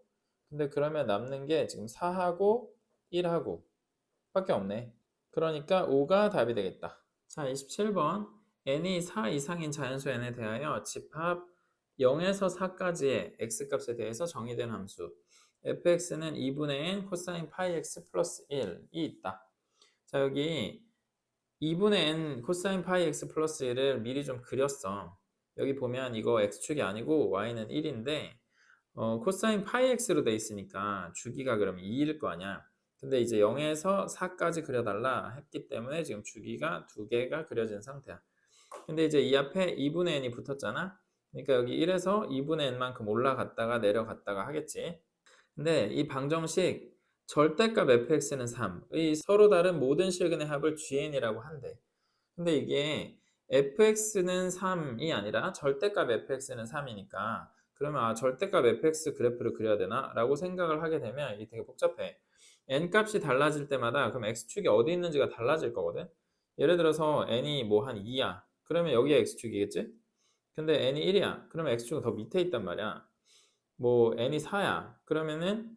근데 그러면 남는 게 지금 4하고 1하고 밖에 없네. 그러니까 5가 답이 되겠다. 자, 27번 n이 4 이상인 자연수 n에 대하여 집합 0에서 4까지의 x값에 대해서 정의된 함수 fx는 2분의 n 코사인 파이 x 플러스 1이 있다. 자, 여기 2분의 n 코사인 파이 x 플러스 1을 미리 좀 그렸어. 여기 보면 이거 x축이 아니고 y는 1인데 코사인 파이 x로 돼 있으니까 주기가 그러면 2일 거 아니야. 근데 이제 0에서 4까지 그려달라 했기 때문에 지금 주기가 2개가 그려진 상태야. 근데 이제 이 앞에 2분의 n이 붙었잖아. 그러니까 여기 1에서 2분의 n만큼 올라갔다가 내려갔다가 하겠지. 근데 이 방정식 절대값 fx는 3의 서로 다른 모든 실근의 합을 gn이라고 한대. 근데 이게 fx는 3이 아니라 절대값 fx는 3이니까 그러면 절대값 fx 그래프를 그려야 되나? 라고 생각을 하게 되면 이게 되게 복잡해. n 값이 달라질 때마다 그럼 x축이 어디 있는지가 달라질 거거든. 예를 들어서 n이 뭐 한 2야. 그러면 여기가 x축이겠지? 근데 n이 1이야. 그러면 x축은 더 밑에 있단 말이야. 뭐 n이 4야. 그러면은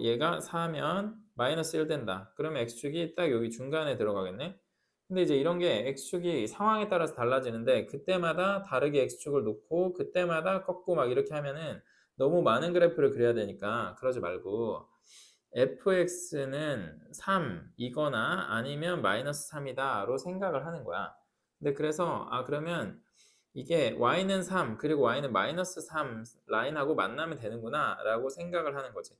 얘가 4면 마이너스 1 된다. 그러면 x축이 딱 여기 중간에 들어가겠네. 근데 이제 이런 게 x축이 상황에 따라서 달라지는데 그때마다 다르게 x축을 놓고 그때마다 꺾고 막 이렇게 하면은 너무 많은 그래프를 그려야 되니까 그러지 말고 fx는 3이거나 아니면 마이너스 3이다로 생각을 하는 거야. 근데 그래서 그러면 이게 y는 3 그리고 y는 마이너스 3 라인하고 만나면 되는구나 라고 생각을 하는 거지.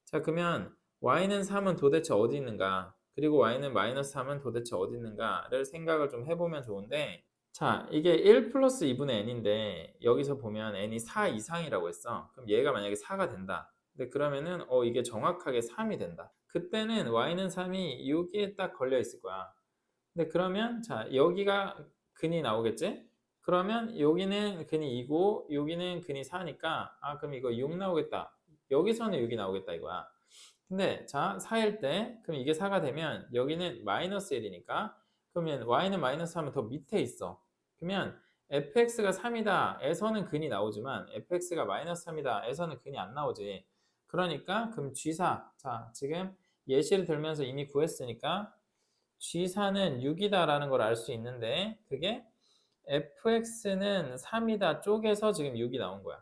자, 그러면 y는 3은 도대체 어디 있는가? 그리고 y는 마이너스 3은 도대체 어디 있는가를 생각을 좀 해보면 좋은데, 자, 이게 1 플러스 2분의 n인데 여기서 보면 n이 4 이상이라고 했어. 그럼 얘가 만약에 4가 된다. 근데 그러면은 이게 정확하게 3이 된다. 그때는 y는 3이 여기에 딱 걸려 있을 거야. 근데 그러면 자, 여기가 근이 나오겠지? 그러면 여기는 근이 2고 여기는 근이 4니까 그럼 이거 6 나오겠다. 여기서는 6이 나오겠다 이거야. 근데 자, 4일 때 그럼 이게 4가 되면 여기는 마이너스 1이니까 그러면 y는 마이너스 하면 더 밑에 있어. 그러면 fx가 3이다 에서는 근이 나오지만 fx가 마이너스 3이다 에서는 근이 안 나오지. 그러니까 그럼 g4 자, 지금 예시를 들면서 이미 구했으니까 G4는 6이다라는 걸 알 수 있는데 그게 fx는 3이다 쪽에서 지금 6이 나온 거야.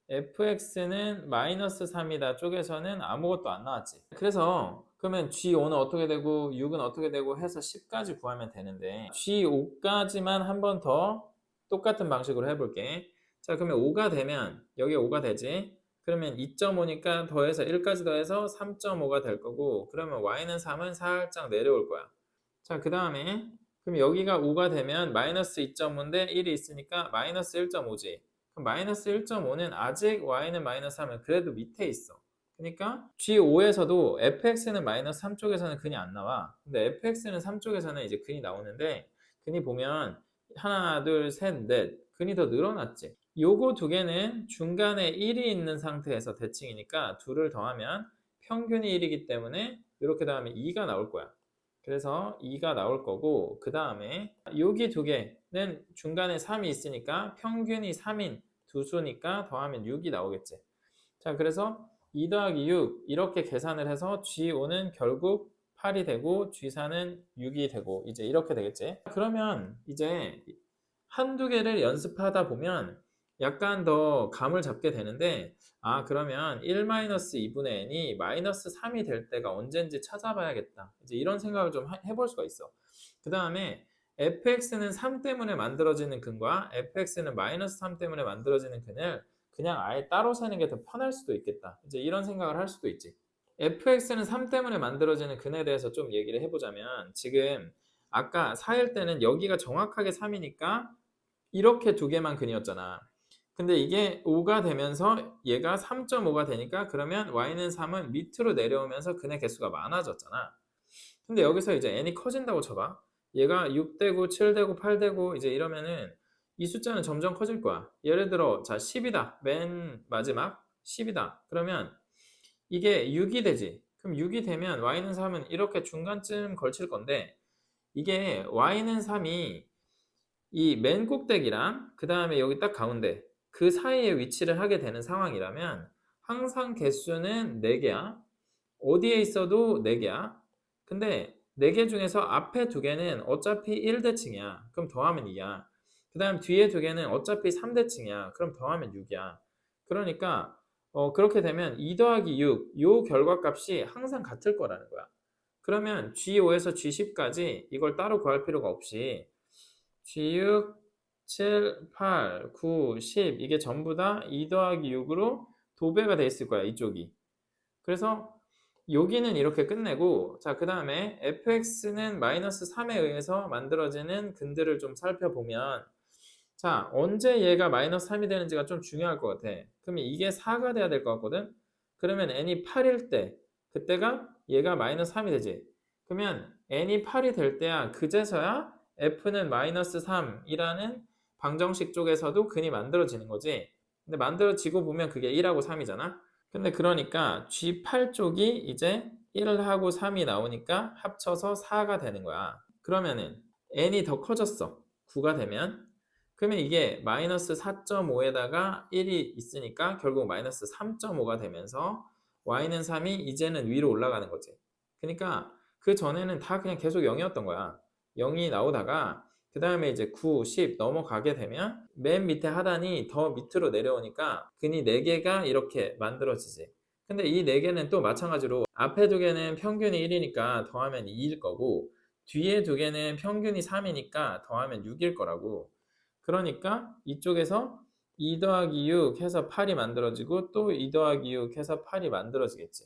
fx는 마이너스 3이다 쪽에서는 아무것도 안 나왔지. 그래서 그러면 G5는 어떻게 되고 6은 어떻게 되고 해서 10까지 구하면 되는데 G5까지만 한 번 더 똑같은 방식으로 해볼게. 자, 그러면 5가 되면 여기 5가 되지. 그러면 2.5니까 더해서 1까지 더해서 3.5가 될 거고 그러면 y는 3은 살짝 내려올 거야. 자, 그 다음에 그럼 여기가 5가 되면 마이너스 2.5인데 1이 있으니까 마이너스 1.5지. 그럼 마이너스 1.5는 아직 y는 마이너스 3은 그래도 밑에 있어. 그러니까 G5에서도 fx는 마이너스 3 쪽에서는 근이 안 나와. 근데 fx는 3 쪽에서는 이제 근이 나오는데 근이 보면 하나, 둘, 셋, 넷 근이 더 늘어났지. 요거 두 개는 중간에 1이 있는 상태에서 대칭이니까 둘을 더하면 평균이 1이기 때문에 이렇게 더하면 2가 나올 거야. 그래서 2가 나올 거고 그 다음에 여기 두 개는 중간에 3이 있으니까 평균이 3인 두 수니까 더하면 6이 나오겠지. 자, 그래서 2 더하기 6 이렇게 계산을 해서 G5는 결국 8이 되고 G4는 6이 되고 이제 이렇게 되겠지. 그러면 이제 한두 개를 연습하다 보면 약간 더 감을 잡게 되는데 그러면 1-2분의 n이 마이너스 3이 될 때가 언제인지 찾아봐야겠다. 이제 이런 생각을 좀 해볼 수가 있어. 그 다음에 fx는 3 때문에 만들어지는 근과 fx는 마이너스 3 때문에 만들어지는 근을 그냥 아예 따로 세는 게 더 편할 수도 있겠다. 이제 이런 생각을 할 수도 있지. fx는 3 때문에 만들어지는 근에 대해서 좀 얘기를 해보자면 지금 아까 4일 때는 여기가 정확하게 3이니까 이렇게 두 개만 근이었잖아. 근데 이게 5가 되면서 얘가 3.5가 되니까 그러면 y는 3은 밑으로 내려오면서 근의 개수가 많아졌잖아. 근데 여기서 이제 n이 커진다고 쳐봐. 얘가 6 되고 7 되고 8 되고 이제 이러면은 이 숫자는 점점 커질 거야. 예를 들어 자 10이다. 맨 마지막 10이다. 그러면 이게 6이 되지. 그럼 6이 되면 y는 3은 이렇게 중간쯤 걸칠 건데 이게 y는 3이 이 맨 꼭대기랑 그 다음에 여기 딱 가운데 그 사이에 위치를 하게 되는 상황이라면 항상 개수는 4개야. 어디에 있어도 4개야. 근데 4개 중에서 앞에 2개는 어차피 1대칭이야. 그럼 더하면 2야. 그 다음 뒤에 2개는 어차피 3대칭이야. 그럼 더하면 6이야. 그러니까 그렇게 되면 2 더하기 6, 요 결과값이 항상 같을 거라는 거야. 그러면 G5에서 G10까지 이걸 따로 구할 필요가 없이 G6 7, 8, 9, 10 이게 전부 다 2 더하기 6으로 도배가 돼 있을 거야, 이쪽이. 그래서 여기는 이렇게 끝내고 자, 그다음에 fx는 마이너스 3에 의해서 만들어지는 근들을 좀 살펴보면 자, 언제 얘가 마이너스 3이 되는지가 좀 중요할 것 같아. 그러면 이게 4가 돼야 될 것 같거든? 그러면 n이 8일 때, 그때가 얘가 마이너스 3이 되지. 그러면 n이 8이 될 때야, 그제서야 f는 마이너스 3이라는 방정식 쪽에서도 근이 만들어지는 거지. 근데 만들어지고 보면 그게 1하고 3이잖아? 근데 그러니까 G8 쪽이 이제 1하고 3이 나오니까 합쳐서 4가 되는 거야. 그러면은 n이 더 커졌어. 9가 되면. 그러면 이게 마이너스 4.5에다가 1이 있으니까 결국 마이너스 3.5가 되면서 y는 3이 이제는 위로 올라가는 거지. 그러니까 그 전에는 다 그냥 계속 0이었던 거야. 0이 나오다가 그 다음에 이제 9, 10 넘어가게 되면 맨 밑에 하단이 더 밑으로 내려오니까 근이 4개가 이렇게 만들어지지. 근데 이 4개는 또 마찬가지로 앞에 2개는 평균이 1이니까 더하면 2일 거고 뒤에 2개는 평균이 3이니까 더하면 6일 거라고. 그러니까 이쪽에서 2 더하기 6 해서 8이 만들어지고 또 2 더하기 6 해서 8이 만들어지겠지.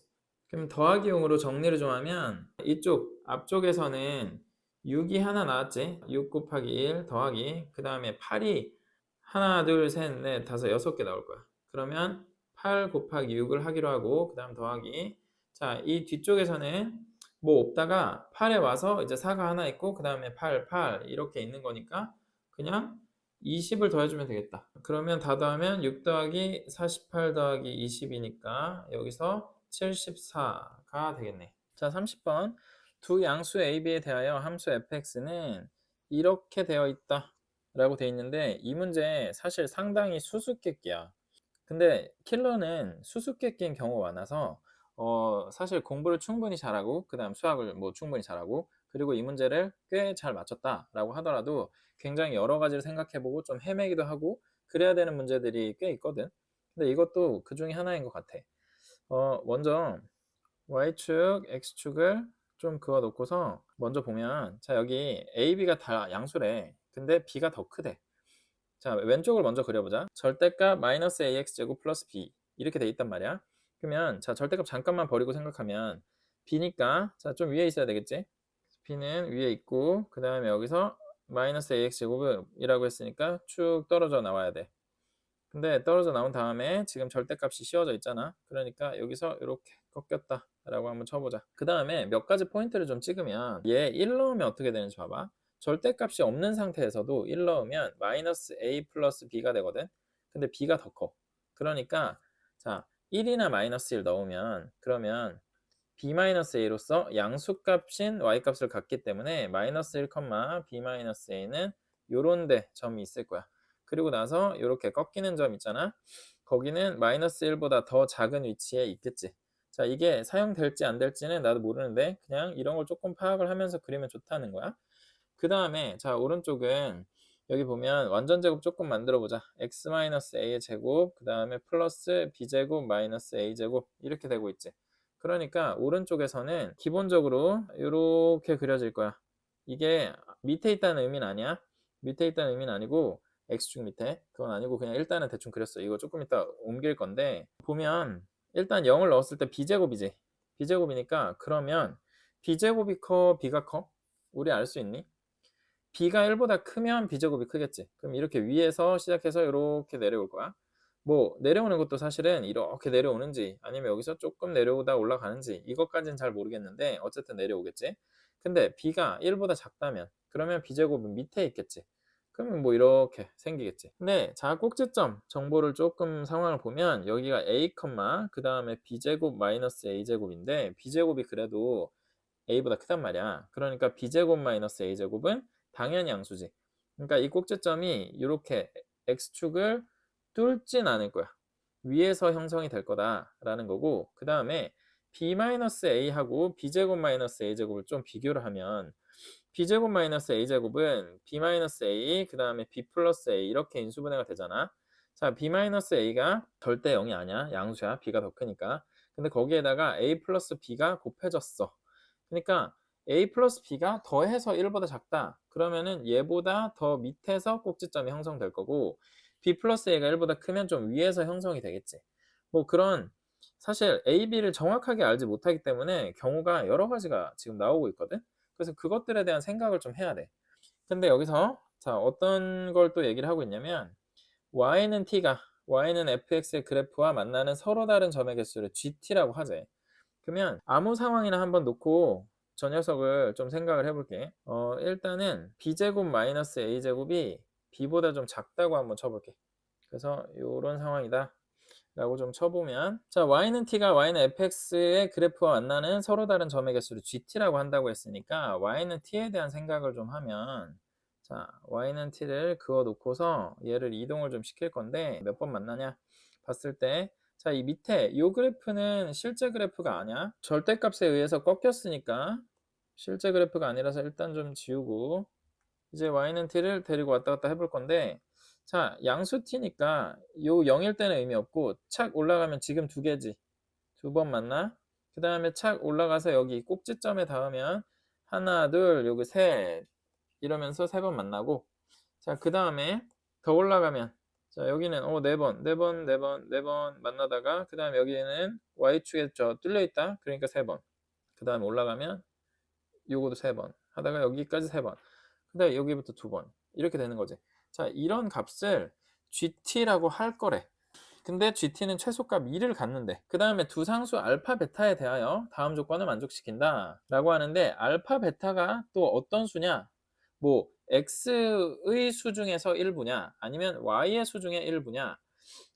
그럼 더하기용으로 정리를 좀 하면 이쪽 앞쪽에서는 6이 하나 나왔지. 6 곱하기 1 더하기 그 다음에 8이 하나 둘 셋 넷 다섯 6개 나올 거야. 그러면 8 곱하기 6을 하기로 하고 그 다음 더하기 자, 이 뒤쪽에서는 뭐 없다가 8에 와서 이제 4가 하나 있고 그 다음에 8, 8 이렇게 있는 거니까 그냥 20을 더해주면 되겠다. 그러면 다 더하면 6 더하기 48 더하기 20이니까 여기서 74가 되겠네. 자, 30번. 두 양수 AB에 대하여 함수 fx는 이렇게 되어 있다 라고 되어 있는데 이 문제 사실 상당히 수수께끼야. 근데 킬러는 수수께끼인 경우가 많아서 사실 공부를 충분히 잘하고 그 다음 수학을 뭐 충분히 잘하고 그리고 이 문제를 꽤 잘 맞췄다라고 하더라도 굉장히 여러 가지를 생각해보고 좀 헤매기도 하고 그래야 되는 문제들이 꽤 있거든. 근데 이것도 그 중에 하나인 것 같아. 먼저 y축, x축을 좀 그어 놓고서 먼저 보면 자, 여기 a, b가 다 양수래. 근데 b가 더 크대. 자, 왼쪽을 먼저 그려보자. 절대값 마이너스 ax제곱 플러스 b 이렇게 돼 있단 말이야. 그러면 자, 절대값 잠깐만 버리고 생각하면 b니까 자, 좀 위에 있어야 되겠지. b는 위에 있고 그 다음에 여기서 마이너스 ax제곱이라고 했으니까 쭉 떨어져 나와야 돼. 근데 떨어져 나온 다음에 지금 절대값이 씌워져 있잖아. 그러니까 여기서 이렇게 꺾였다 라고 한번 쳐보자. 그 다음에 몇 가지 포인트를 좀 찍으면 얘 1 넣으면 어떻게 되는지 봐봐. 절대값이 없는 상태에서도 1 넣으면 마이너스 a 플러스 b가 되거든. 근데 b가 더 커. 그러니까 자, 1이나 마이너스 1 넣으면 그러면 b 마이너스 a로서 양수값인 y값을 갖기 때문에 마이너스 1, b 마이너스 a는 요런 데 점이 있을 거야. 그리고 나서 이렇게 꺾이는 점 있잖아. 거기는 마이너스 1보다 더 작은 위치에 있겠지. 자, 이게 사용될지 안 될지는 나도 모르는데 그냥 이런 걸 조금 파악을 하면서 그리면 좋다는 거야. 그 다음에 자, 오른쪽은 여기 보면 완전제곱 조금 만들어 보자. x-a의 제곱 그 다음에 플러스 b제곱 마이너스 a제곱 이렇게 되고 있지. 그러니까 오른쪽에서는 기본적으로 이렇게 그려질 거야. 이게 밑에 있다는 의미는 아니야. 밑에 있다는 의미는 아니고 x축 밑에 그건 아니고 그냥 일단은 대충 그렸어. 이거 조금 이따 옮길 건데 보면 일단 0을 넣었을 때 b제곱이지. b제곱이니까 그러면 b제곱이 커 b가 커? 우리 알 수 있니? b가 1보다 크면 b제곱이 크겠지. 그럼 이렇게 위에서 시작해서 이렇게 내려올 거야. 뭐 내려오는 것도 사실은 이렇게 내려오는지 아니면 여기서 조금 내려오다 올라가는지 이것까지는 잘 모르겠는데 어쨌든 내려오겠지. 근데 b가 1보다 작다면 그러면 b제곱은 밑에 있겠지. 그러면 뭐 이렇게 생기겠지. 근데 자, 꼭지점 정보를 조금 상황을 보면 여기가 a, 그 다음에 b제곱 마이너스 a제곱인데 b제곱이 그래도 a보다 크단 말이야. 그러니까 b제곱 마이너스 a제곱은 당연히 양수지. 그러니까 이 꼭지점이 이렇게 x축을 뚫진 않을 거야. 위에서 형성이 될 거다라는 거고 그 다음에 b-a하고 b제곱-a제곱을 좀 비교를 하면 b제곱-a제곱은 b-a 그 다음에 b 플러스 a 이렇게 인수분해가 되잖아. 자, b-a가 절대 0이 아니야. 양수야. b가 더 크니까. 근데 거기에다가 a 플러스 b가 곱해졌어. 그러니까 a 플러스 b가 더해서 1보다 작다. 그러면은 얘보다 더 밑에서 꼭지점이 형성될 거고 b 플러스 a가 1보다 크면 좀 위에서 형성이 되겠지. 뭐 그런 사실 a, b를 정확하게 알지 못하기 때문에 경우가 여러 가지가 지금 나오고 있거든. 그래서 그것들에 대한 생각을 좀 해야 돼. 근데 여기서 자 어떤 걸 또 얘기를 하고 있냐면 y는 fx의 그래프와 만나는 서로 다른 점의 개수를 gt라고 하재. 그러면 아무 상황이나 한번 놓고 저 녀석을 좀 생각을 해볼게. 일단은 b제곱 마이너스 a제곱이 b보다 좀 작다고 한번 쳐볼게. 그래서 이런 상황이다 라고 좀 쳐보면 자 y는 t가 y는 fx의 그래프와 만나는 서로 다른 점의 개수를 gt라고 한다고 했으니까 y는 t에 대한 생각을 좀 하면 자 y는 t를 그어 놓고서 얘를 이동을 좀 시킬 건데 몇 번 만나냐 봤을 때 자 이 밑에 이 그래프는 실제 그래프가 아니야. 절대값에 의해서 꺾였으니까 실제 그래프가 아니라서 일단 좀 지우고 이제 y는 t를 데리고 왔다 갔다 해볼 건데 자 양수 t니까 요 0일 때는 의미 없고 착 올라가면 지금 두 개지. 두 번 만나. 그 다음에 착 올라가서 여기 꼭지점에 닿으면 하나 둘 여기 셋 이러면서 세 번 만나고 자 그 다음에 더 올라가면 자 여기는 네 번 만나다가 그 다음에 여기는 y축에 뚫려 있다. 그러니까 세 번. 그 다음에 올라가면 요것도 세 번 하다가 여기까지 세 번. 그 다음에 여기부터 두 번. 이렇게 되는 거지. 자, 이런 값을 GT라고 할 거래. 근데 GT는 최소값 2를 갖는데 그 다음에 두 상수 알파 베타에 대하여 다음 조건을 만족시킨다 라고 하는데 알파 베타가 또 어떤 수냐 뭐 X의 수 중에서 일부냐 아니면 Y의 수 중에 일부냐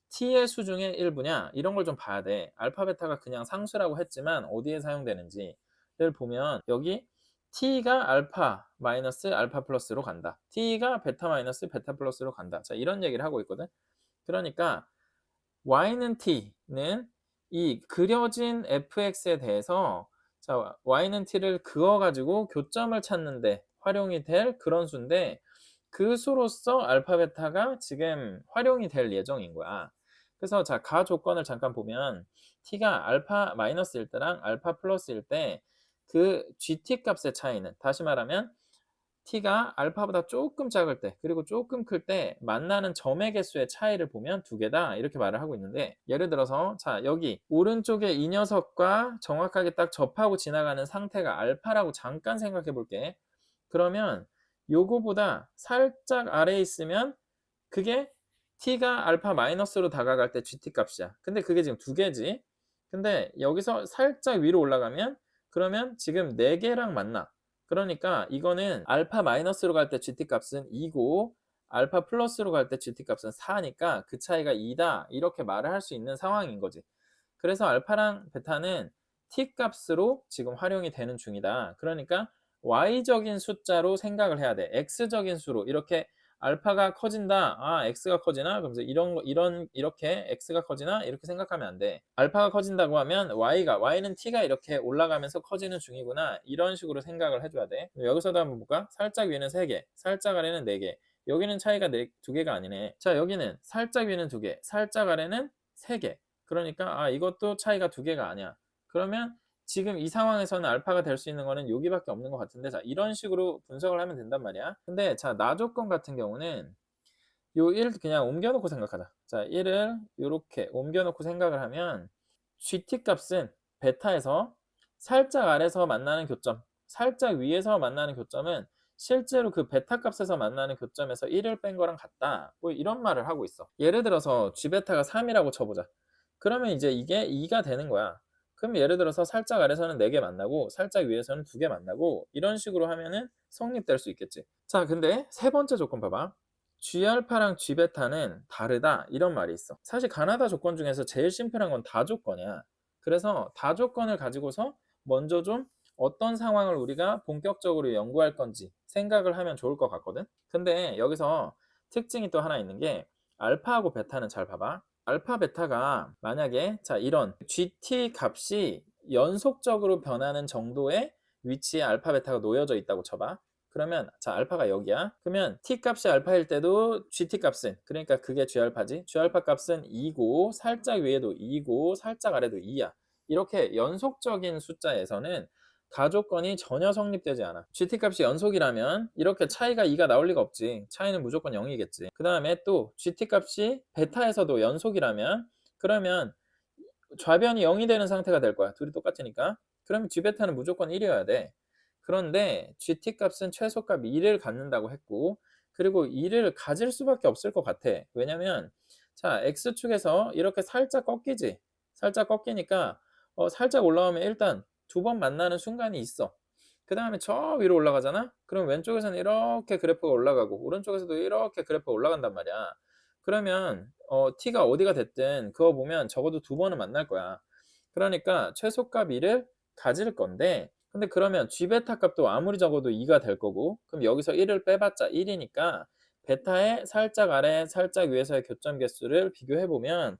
T의 수 중에 일부냐 이런 걸 좀 봐야 돼. 알파 베타가 그냥 상수라고 했지만 어디에 사용되는지를 보면 여기 T가 알파 마이너스 알파 플러스로 간다. T가 베타 마이너스 베타 플러스로 간다. 자 이런 얘기를 하고 있거든. 그러니까 y는 t는 이 그려진 fx에 대해서 자 y는 t를 그어가지고 교점을 찾는데 활용이 될 그런 수인데 그 수로서 알파 베타가 지금 활용이 될 예정인 거야. 그래서 자 가 조건을 잠깐 보면 t가 알파 마이너스일 때랑 알파 플러스일 때 그 gt 값의 차이는 다시 말하면 t가 알파보다 조금 작을 때 그리고 조금 클 때 만나는 점의 개수의 차이를 보면 두 개다 이렇게 말을 하고 있는데 예를 들어서 자 여기 오른쪽에 이 녀석과 정확하게 딱 접하고 지나가는 상태가 알파라고 잠깐 생각해 볼게. 그러면 요거보다 살짝 아래에 있으면 그게 t가 알파 마이너스로 다가갈 때 gt 값이야. 근데 그게 지금 두 개지. 근데 여기서 살짝 위로 올라가면 그러면 지금 네 개랑 만나. 그러니까 이거는 알파 마이너스로 갈 때 gt 값은 2고 알파 플러스로 갈 때 gt 값은 4니까 그 차이가 2다 이렇게 말을 할 수 있는 상황인 거지. 그래서 알파랑 베타는 t 값으로 지금 활용이 되는 중이다. 그러니까 y적인 숫자로 생각을 해야 돼. x적인 수로 이렇게 알파가 커진다. 아, x가 커지나? 그러면서 이렇게 x가 커지나? 이렇게 생각하면 안 돼. 알파가 커진다고 하면 y는 t가 이렇게 올라가면서 커지는 중이구나. 이런 식으로 생각을 해줘야 돼. 여기서도 한번 볼까? 살짝 위는 3개, 살짝 아래는 4개. 여기는 차이가 2개가 아니네. 자, 여기는 살짝 위는 2개, 살짝 아래는 3개. 그러니까 아, 이것도 차이가 2개가 아니야. 그러면 지금 이 상황에서는 알파가 될 수 있는 거는 여기밖에 없는 것 같은데 자 이런 식으로 분석을 하면 된단 말이야. 근데 자 나 조건 같은 경우는 요 1 그냥 옮겨놓고 생각하자. 자 1을 이렇게 옮겨놓고 생각을 하면 GT 값은 베타에서 살짝 아래서 만나는 교점 살짝 위에서 만나는 교점은 실제로 그 베타 값에서 만나는 교점에서 1을 뺀 거랑 같다. 뭐 이런 말을 하고 있어. 예를 들어서 G베타가 3이라고 쳐보자. 그러면 이제 이게 2가 되는 거야. 그럼 예를 들어서 살짝 아래서는 4개 만나고 살짝 위에서는 2개 만나고 이런 식으로 하면은 성립될 수 있겠지. 자 근데 세 번째 조건 봐봐. G알파랑 G베타는 다르다 이런 말이 있어. 사실 가나다 조건 중에서 제일 심플한 건 다 조건이야. 그래서 다 조건을 가지고서 먼저 좀 어떤 상황을 우리가 본격적으로 연구할 건지 생각을 하면 좋을 것 같거든. 근데 여기서 특징이 또 하나 있는 게 알파하고 베타는 잘 봐봐. 알파 베타가 만약에 자 이런 GT 값이 연속적으로 변하는 정도의 위치에 알파 베타가 놓여져 있다고 쳐봐. 그러면 자 알파가 여기야. 그러면 t 값이 알파일 때도 gt 값은 그러니까 그게 g알파지. g알파 값은 2고 살짝 위에도 2고 살짝 아래도 2야. 이렇게 연속적인 숫자에서는 가조건이 전혀 성립되지 않아. GT값이 연속이라면 이렇게 차이가 2가 나올 리가 없지. 차이는 무조건 0이겠지. 그 다음에 또 GT값이 베타에서도 연속이라면 그러면 좌변이 0이 되는 상태가 될 거야. 둘이 똑같으니까. 그러면 G베타는 무조건 1이어야 돼. 그런데 GT값은 최소값 2를 갖는다고 했고 그리고 2를 가질 수밖에 없을 것 같아. 왜냐면 자 X축에서 이렇게 살짝 꺾이지. 살짝 꺾이니까 살짝 올라오면 일단 두 번 만나는 순간이 있어. 그 다음에 저 위로 올라가잖아? 그럼 왼쪽에서는 이렇게 그래프가 올라가고 오른쪽에서도 이렇게 그래프가 올라간단 말이야. 그러면 t가 어디가 됐든 그거 보면 적어도 두 번은 만날 거야. 그러니까 최소값 2를 가질 건데 근데 그러면 G베타 값도 아무리 적어도 2가 될 거고 그럼 여기서 1을 빼봤자 1이니까 베타의 살짝 아래 살짝 위에서의 교점 개수를 비교해보면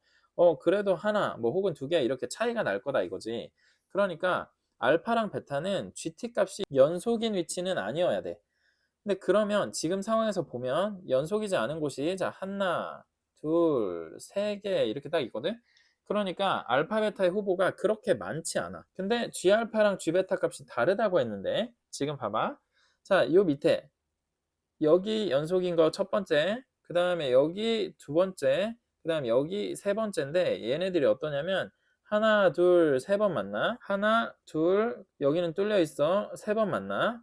그래도 하나 뭐 혹은 두 개 이렇게 차이가 날 거다 이거지. 그러니까 알파랑 베타는 GT 값이 연속인 위치는 아니어야 돼. 근데 그러면 지금 상황에서 보면 연속이지 않은 곳이 자 하나, 둘, 세 개 이렇게 딱 있거든. 그러니까 알파 베타의 후보가 그렇게 많지 않아. 근데 G알파랑 G베타 값이 다르다고 했는데 지금 봐봐. 자, 요 밑에 여기 연속인 거 첫 번째, 그 다음에 여기 두 번째, 그 다음에 여기 세 번째인데 얘네들이 어떠냐면 하나, 둘, 세 번 만나. 하나, 둘, 여기는 뚫려 있어. 세 번 만나.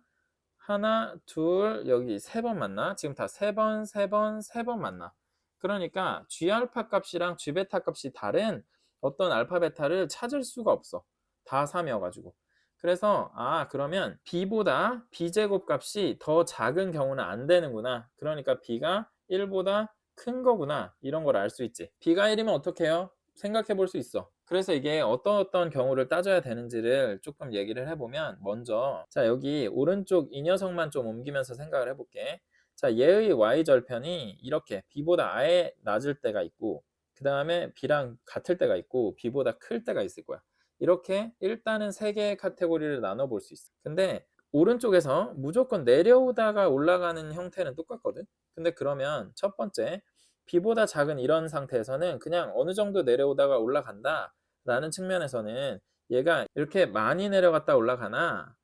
하나, 둘, 여기 세 번 만나. 지금 다 세 번, 세 번, 세 번 만나. 그러니까 G알파 값이랑 G베타 값이 다른 어떤 알파 베타를 찾을 수가 없어. 다 3이어가지고. 그래서 그러면 B보다 B제곱 값이 더 작은 경우는 안 되는구나. 그러니까 B가 1보다 큰 거구나. 이런 걸 알 수 있지. B가 1이면 어떻게 해요? 생각해 볼 수 있어. 그래서 이게 어떤 경우를 따져야 되는지를 조금 얘기를 해보면 먼저 자 여기 오른쪽 이 녀석만 좀 옮기면서 생각을 해볼게. 자 얘의 y절편이 이렇게 b보다 아예 낮을 때가 있고 그 다음에 b랑 같을 때가 있고 b보다 클 때가 있을 거야. 이렇게 일단은 세 개의 카테고리를 나눠볼 수 있어. 근데 오른쪽에서 무조건 내려오다가 올라가는 형태는 똑같거든. 근데 그러면 첫 번째 b보다 작은 이런 상태에서는 그냥 어느 정도 내려오다가 올라간다 라는 측면에서는 얘가 이렇게 많이 내려갔다 올라가나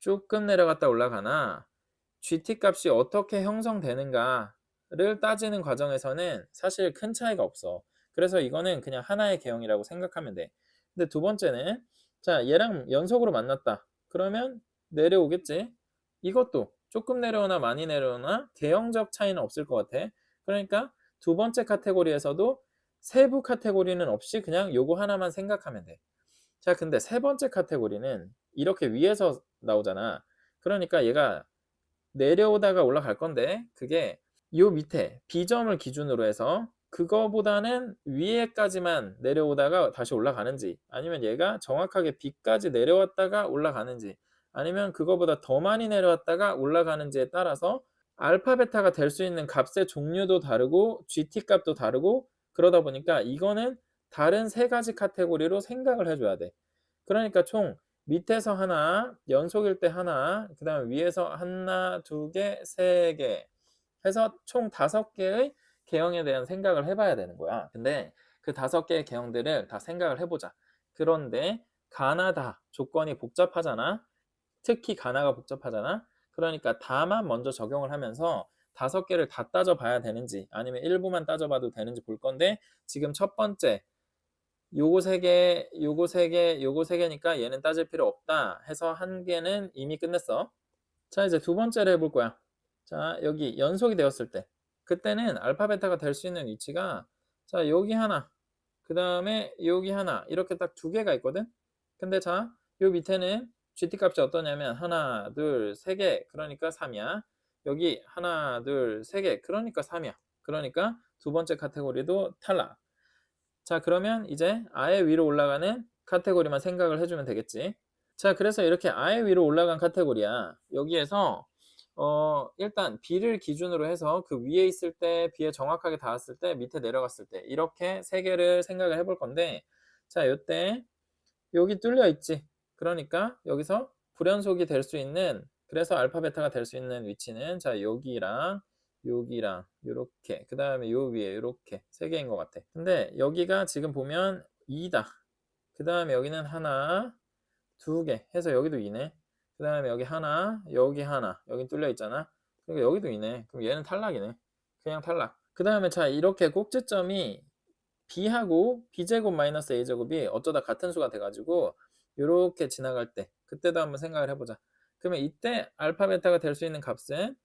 조금 내려갔다 올라가나 GT 값이 어떻게 형성되는가를 따지는 과정에서는 사실 큰 차이가 없어. 그래서 이거는 그냥 하나의 개형이라고 생각하면 돼. 근데 두 번째는 자 얘랑 연속으로 만났다. 그러면 내려오겠지. 이것도 조금 내려오나 많이 내려오나 개형적 차이는 없을 것 같아. 그러니까 두 번째 카테고리에서도 세부 카테고리는 없이 그냥 요거 하나만 생각하면 돼. 자, 근데 세 번째 카테고리는 이렇게 위에서 나오잖아. 그러니까 얘가 내려오다가 올라갈 건데 그게 요 밑에 B점을 기준으로 해서 그거보다는 위에까지만 내려오다가 다시 올라가는지 아니면 얘가 정확하게 B까지 내려왔다가 올라가는지 아니면 그거보다 더 많이 내려왔다가 올라가는지에 따라서 알파 베타가 될 수 있는 값의 종류도 다르고 GT 값도 다르고 그러다 보니까 이거는 다른 세 가지 카테고리로 생각을 해줘야 돼. 그러니까 총 밑에서 하나, 연속일 때 하나, 그 다음 위에서 하나, 두 개, 세 개 해서 총 5개의 개형에 대한 생각을 해봐야 되는 거야. 근데 그 5개의 개형들을 다 생각을 해보자. 그런데 가나다 조건이 복잡하잖아. 특히 가나가 복잡하잖아. 그러니까 다만 먼저 적용을 하면서 5개를 다 따져봐야 되는지 아니면 일부만 따져봐도 되는지 볼 건데 지금 첫 번째 요거 3개, 요거 3개, 요거 3개니까 얘는 따질 필요 없다 해서 한 개는 이미 끝냈어. 자 이제 두 번째를 해볼 거야. 자 여기 연속이 되었을 때 그때는 알파 베타가 될 수 있는 위치가 자 여기 하나 그 다음에 여기 하나 이렇게 딱 2개가 있거든. 근데 자 요 밑에는 GT 값이 어떠냐면 하나 둘 세 개 그러니까 3이야. 여기 하나 둘 세 개 그러니까 3이야. 그러니까 두 번째 카테고리도 탈락. 자 그러면 이제 아예 위로 올라가는 카테고리만 생각을 해주면 되겠지. 자 그래서 이렇게 아예 위로 올라간 카테고리야. 여기에서 일단 B를 기준으로 해서 그 위에 있을 때 B에 정확하게 닿았을 때 밑에 내려갔을 때 이렇게 세 개를 생각을 해볼 건데 자 요때 여기 뚫려 있지. 그러니까 여기서 불연속이 될 수 있는 그래서 알파 베타가 될 수 있는 위치는 자 여기랑 여기랑 요렇게 그 다음에 요 위에 요렇게 세 개인 것 같아. 근데 여기가 지금 보면 2다. 그 다음에 여기는 하나 두 개 해서 여기도 2네. 그 다음에 여기 하나, 여긴 뚫려 있잖아. 그리고 여기도 있네. 그럼 얘는 탈락이네. 그냥 탈락. 그 다음에 자, 이렇게 꼭지점이 b하고 b제곱 마이너스 a제곱이 어쩌다 같은 수가 돼가지고 이렇게 지나갈 때 그때도 한번 생각을 해보자. 그러면 이때 알파 베타가 될 수 있는 값은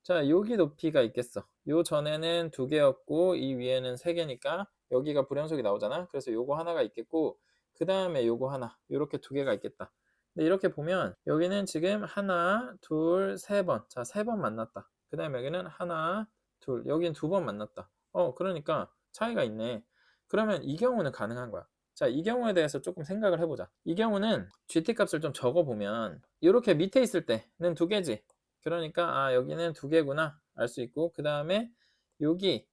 자, 여기 높이가 있겠어. 요 전에는 2개였고 이 위에는 3개니까 여기가 불연속이 나오잖아. 그래서 요거 하나가 있겠고 그 다음에 요거 하나 요렇게 2개가 있겠다. 근데 이렇게 보면 여기는 지금 하나, 둘, 세 번. 자, 3번 만났다. 그 다음에 여기는 하나, 둘, 여긴 2번 만났다. 그러니까 차이가 있네. 그러면 이 경우는 가능한 거야. 자, 이 경우에 대해서 조금 생각을 해보자. 이 경우는 GT 값을 좀 적어보면 이렇게 밑에 있을 때는 2개지. 그러니까 여기는 2개구나 알 수 있고 그 다음에 여기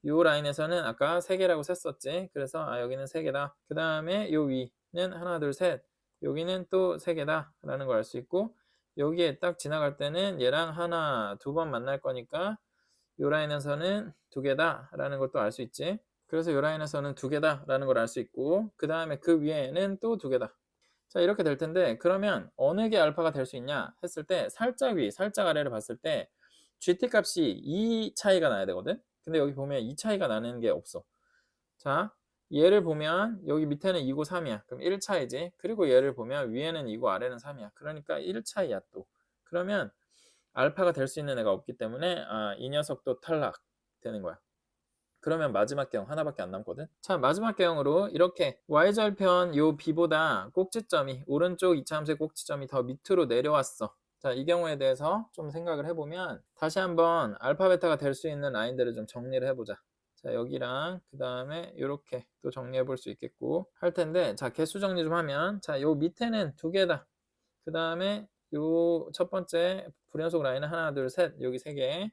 요 라인에서는 아까 3개라고 셌었지. 그래서 여기는 3개다. 그 다음에 요 위는 하나, 둘, 셋. 여기는 또 3개다 라는 걸 알 수 있고 여기에 딱 지나갈 때는 얘랑 하나, 2번 만날 거니까 요 라인에서는 2개다 라는 걸 또 알 수 있지. 그래서 요 라인에서는 2개다 라는 걸 알 수 있고 그 다음에 그 위에는 또 2개다. 자, 이렇게 될 텐데 그러면 어느 게 알파가 될 수 있냐 했을 때 살짝 위, 살짝 아래를 봤을 때 GT 값이 2 차이가 나야 되거든. 근데 여기 보면 2 차이가 나는 게 없어. 자, 얘를 보면 여기 밑에는 2고 3이야. 그럼 1 차이지. 그리고 얘를 보면 위에는 2고 아래는 3이야. 그러니까 1 차이야 또. 그러면 알파가 될 수 있는 애가 없기 때문에 이 녀석도 탈락 되는 거야. 그러면 마지막 개형 하나밖에 안 남거든. 자, 마지막 개형으로 이렇게 y절편 요 b보다 꼭지점이 오른쪽 이차함수의 꼭지점이 더 밑으로 내려왔어. 자, 이 경우에 대해서 좀 생각을 해보면 다시 한번 알파 베타가 될 수 있는 라인들을 좀 정리를 해보자. 자, 여기랑 그 다음에 이렇게 또 정리해 볼 수 있겠고 할 텐데 자, 개수 정리 좀 하면 자, 요 밑에는 2개다. 그 다음에 요 첫 번째 불연속 라인은 하나, 둘, 셋, 여기 3개.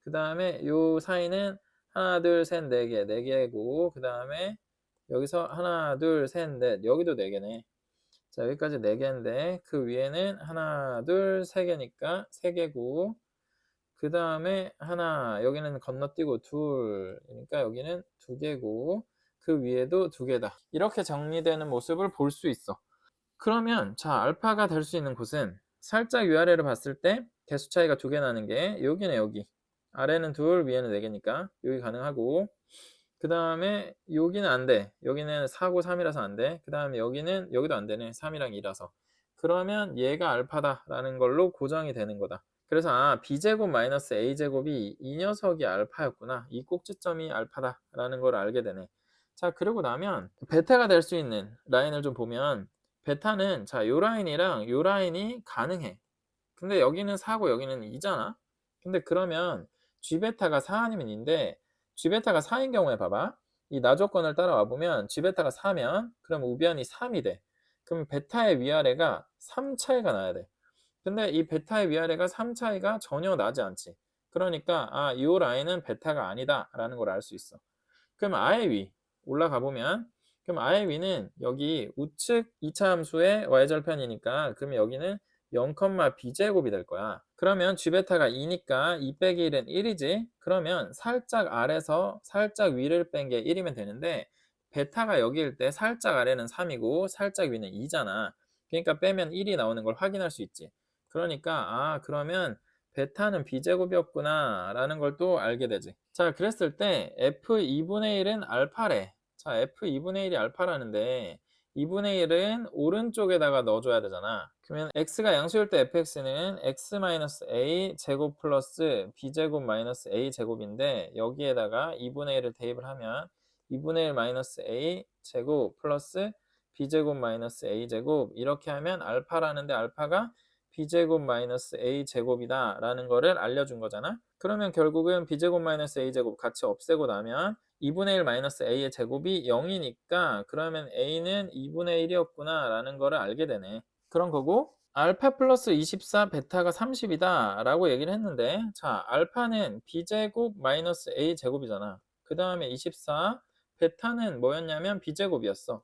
그 다음에 요 사이는 하나, 둘, 셋, 4개, 4개고 그 다음에 여기서 하나, 둘, 셋, 넷, 여기도 4개네. 자, 여기까지 4개인데 그 위에는 하나, 둘, 3개니까 3개고 그 다음에 하나, 여기는 건너뛰고 둘이니까 여기는 2개고 그 위에도 2개다. 이렇게 정리되는 모습을 볼 수 있어. 그러면 자, 알파가 될 수 있는 곳은 살짝 위아래를 봤을 때 개수 차이가 2개 나는 게 여기네. 여기 아래는 2, 위에는 4개니까 여기 가능하고 그 다음에 여기는 안 돼. 여기는 4고 3이라서 안 돼. 그 다음에 여기도 안 되네. 3이랑 2라서. 그러면 얘가 알파다 라는 걸로 고정이 되는 거다. 그래서 b제곱 마이너스 a제곱이 이 녀석이 알파였구나. 이 꼭지점이 알파다 라는 걸 알게 되네. 자, 그러고 나면 베타가 될 수 있는 라인을 좀 보면 베타는 자, 요 라인이랑 요 라인이 가능해. 근데 여기는 4고 여기는 2잖아. 근데 그러면 G베타가 4 아니면 2인데 G베타가 4인 경우에 봐봐. 이 나조건을 따라와 보면 G베타가 4면 그럼 우변이 3이 돼. 그럼 베타의 위아래가 3 차이가 나야 돼. 근데 이 베타의 위아래가 3 차이가 전혀 나지 않지. 그러니까 이 라인은 베타가 아니다 라는 걸 알 수 있어. 그럼 아예 위 올라가 보면 그럼 아예 위는 여기 우측 2차 함수의 y절편이니까 그럼 여기는 0, b제곱이 될 거야. 그러면 g베타가 2니까 2 빼기 1은 1이지. 그러면 살짝 아래서 살짝 위를 뺀 게 1이면 되는데 베타가 여기일 때 살짝 아래는 3이고 살짝 위는 2잖아. 그러니까 빼면 1이 나오는 걸 확인할 수 있지. 그러니까 그러면 베타는 b제곱이었구나 라는 걸 또 알게 되지. 자, 그랬을 때 f2분의 1은 알파래. 자, f2분의 1이 알파라는데 2분의 1은 오른쪽에다가 넣어줘야 되잖아. 그러면 x가 양수일 때 fx는 x-a 제곱 플러스 b제곱 마이너스 a 제곱인데 여기에다가 2분의 1을 대입을 하면 2분의 1 마이너스 a 제곱 플러스 b제곱 마이너스 a 제곱 이렇게 하면 알파라는데 알파가 b제곱 마이너스 a제곱이다 라는 거를 알려준 거잖아. 그러면 결국은 b제곱 마이너스 a제곱 같이 없애고 나면 2분의 1 마이너스 a의 제곱이 0이니까 그러면 a는 2분의 1이었구나 라는 거를 알게 되네. 그런 거고 알파 플러스 24 베타가 30이다 라고 얘기를 했는데 자, 알파는 b제곱 마이너스 a제곱이잖아. 그 다음에 24 베타는 뭐였냐면 b제곱이었어.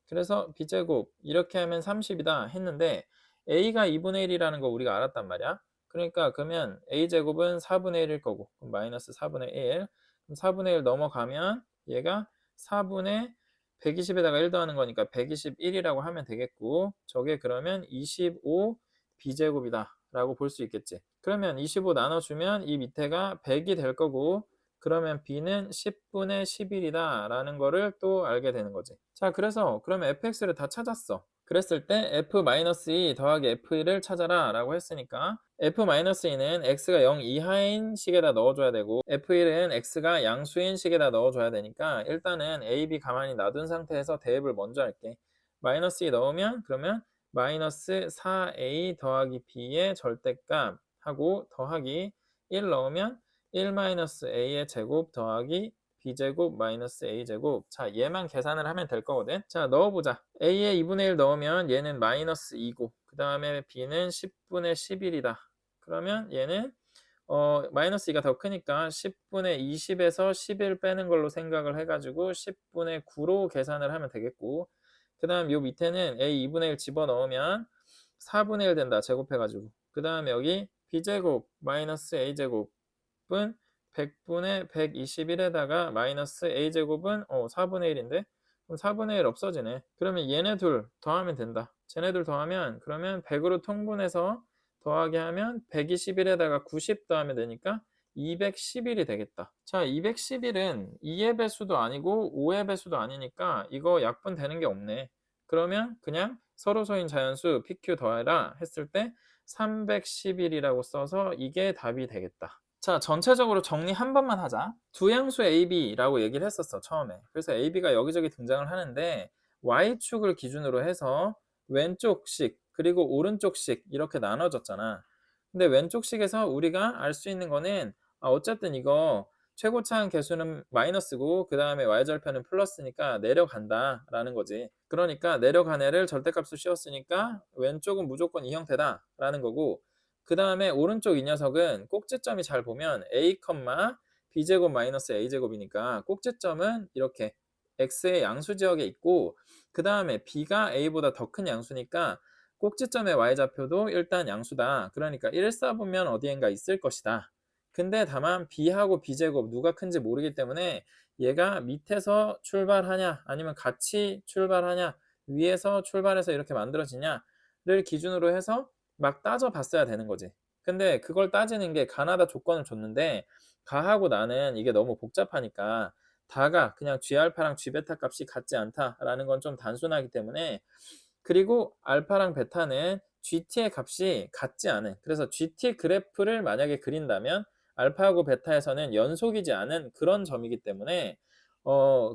그래서 b제곱 이렇게 하면 30이다 했는데 a가 2분의 1이라는 거 우리가 알았단 말이야. 그러니까 그러면 a제곱은 4분의 1일 거고 그럼 마이너스 4분의 1 그럼 4분의 1 넘어가면 얘가 4분의 120에다가 1 더하는 거니까 121이라고 하면 되겠고 저게 그러면 25 b제곱이다 라고 볼 수 있겠지. 그러면 25 나눠주면 이 밑에가 100이 될 거고, 그러면 b는 10분의 11이다 라는 거를 또 알게 되는 거지. 자, 그래서 그러면 fx를 다 찾았어. 그랬을 때 f-2 더하기 f1을 찾아라 라고 했으니까 f-2는 x가 0 이하인 식에다 넣어줘야 되고, f1은 x가 양수인 식에다 넣어줘야 되니까 일단은 a, b 가만히 놔둔 상태에서 대입을 먼저 할게. 마이너스 2 넣으면 그러면 마이너스 4a 더하기 b의 절대값 하고 더하기 1 넣으면 1-a의 제곱 더하기 b제곱 마이너스 a제곱. 자, 얘만 계산을 하면 될 거거든. 자, 넣어보자. a의 2분의 1 넣으면 얘는 마이너스 2고, 그 다음에 b는 10분의 11이다. 그러면 얘는 마이너스 2가 더 크니까 10분의 20에서 11 빼는 걸로 생각을 해가지고 10분의 9로 계산을 하면 되겠고, 그 다음 요 밑에는 a 2분의 1 집어넣으면 4분의 1 된다. 제곱해가지고. 그 다음에 여기 b제곱 마이너스 a제곱은 100분의 121에다가 마이너스 a제곱은 4분의 1인데 그럼 4분의 1 없어지네. 그러면 얘네 둘 더하면 된다. 쟤네들 더하면 그러면 100으로 통분해서 더하게 하면 121에다가 90 더하면 되니까 211이 되겠다. 자, 211은 2의 배수도 아니고 5의 배수도 아니니까 이거 약분 되는 게 없네. 그러면 그냥 서로소인 자연수 PQ 더해라 했을 때 311이라고 써서 이게 답이 되겠다. 자, 전체적으로 정리 한 번만 하자. 두 양수 AB라고 얘기를 했었어, 처음에. 그래서 AB가 여기저기 등장을 하는데 Y축을 기준으로 해서 왼쪽식 그리고 오른쪽식 이렇게 나눠졌잖아. 근데 왼쪽식에서 우리가 알 수 있는 거는 어쨌든 이거 최고차항 계수는 마이너스고 그 다음에 y절편은 플러스니까 내려간다 라는 거지. 그러니까 내려간 애를 절대값으로 씌웠으니까 왼쪽은 무조건 이 형태다 라는 거고, 그 다음에 오른쪽 이 녀석은 꼭지점이 잘 보면 a, b제곱 마이너스 a제곱이니까 꼭지점은 이렇게 x의 양수지역에 있고, 그 다음에 b가 a보다 더 큰 양수니까 꼭지점의 y좌표도 일단 양수다. 그러니까 1, 4보면 어디엔가 있을 것이다. 근데 다만 b하고 b제곱 누가 큰지 모르기 때문에 얘가 밑에서 출발하냐 아니면 같이 출발하냐 위에서 출발해서 이렇게 만들어지냐를 기준으로 해서 막 따져봤어야 되는 거지. 근데 그걸 따지는 게 가나다 조건을 줬는데 가하고 나는 이게 너무 복잡하니까 다가 그냥 g알파랑 g베타 값이 같지 않다라는 건 좀 단순하기 때문에, 그리고 알파랑 베타는 GT의 값이 같지 않은, 그래서 GT 그래프를 만약에 그린다면 알파하고 베타에서는 연속이지 않은 그런 점이기 때문에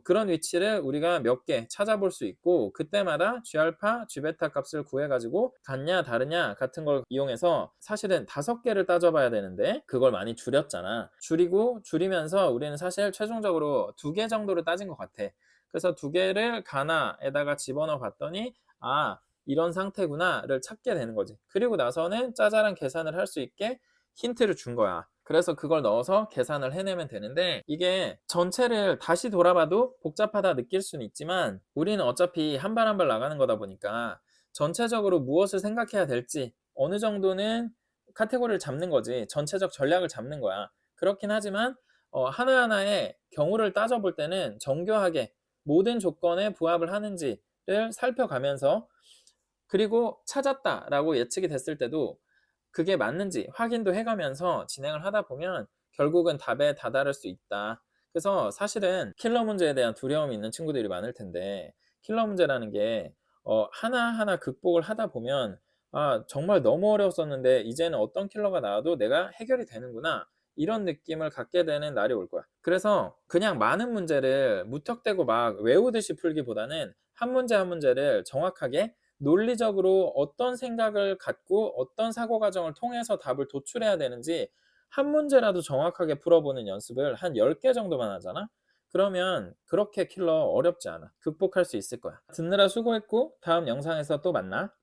그런 위치를 우리가 몇 개 찾아볼 수 있고, 그때마다 G알파, G베타 값을 구해가지고 같냐 다르냐 같은 걸 이용해서 사실은 5개를 따져봐야 되는데 그걸 많이 줄였잖아. 줄이면서 우리는 사실 최종적으로 2개 정도를 따진 것 같아. 그래서 2개를 가나에다가 집어넣어 봤더니 이런 상태구나를 찾게 되는 거지. 그리고 나서는 짜잘한 계산을 할 수 있게 힌트를 준 거야. 그래서 그걸 넣어서 계산을 해내면 되는데, 이게 전체를 다시 돌아봐도 복잡하다 느낄 수는 있지만 우리는 어차피 한 발 한 발 나가는 거다 보니까 전체적으로 무엇을 생각해야 될지 어느 정도는 카테고리를 잡는 거지, 전체적 전략을 잡는 거야. 그렇긴 하지만 하나하나의 경우를 따져볼 때는 정교하게 모든 조건에 부합을 하는지를 살펴가면서, 그리고 찾았다라고 예측이 됐을 때도 그게 맞는지 확인도 해가면서 진행을 하다 보면 결국은 답에 다다를 수 있다. 그래서 사실은 킬러 문제에 대한 두려움이 있는 친구들이 많을 텐데, 킬러 문제라는 게 하나하나 극복을 하다 보면 정말 너무 어려웠었는데 이제는 어떤 킬러가 나와도 내가 해결이 되는구나, 이런 느낌을 갖게 되는 날이 올 거야. 그래서 그냥 많은 문제를 무턱대고 막 외우듯이 풀기보다는 한 문제 한 문제를 정확하게 논리적으로 어떤 생각을 갖고 어떤 사고 과정을 통해서 답을 도출해야 되는지 한 문제라도 정확하게 풀어보는 연습을 한 10개 정도만 하잖아? 그러면 그렇게 킬러 어렵지 않아. 극복할 수 있을 거야. 듣느라 수고했고 다음 영상에서 또 만나.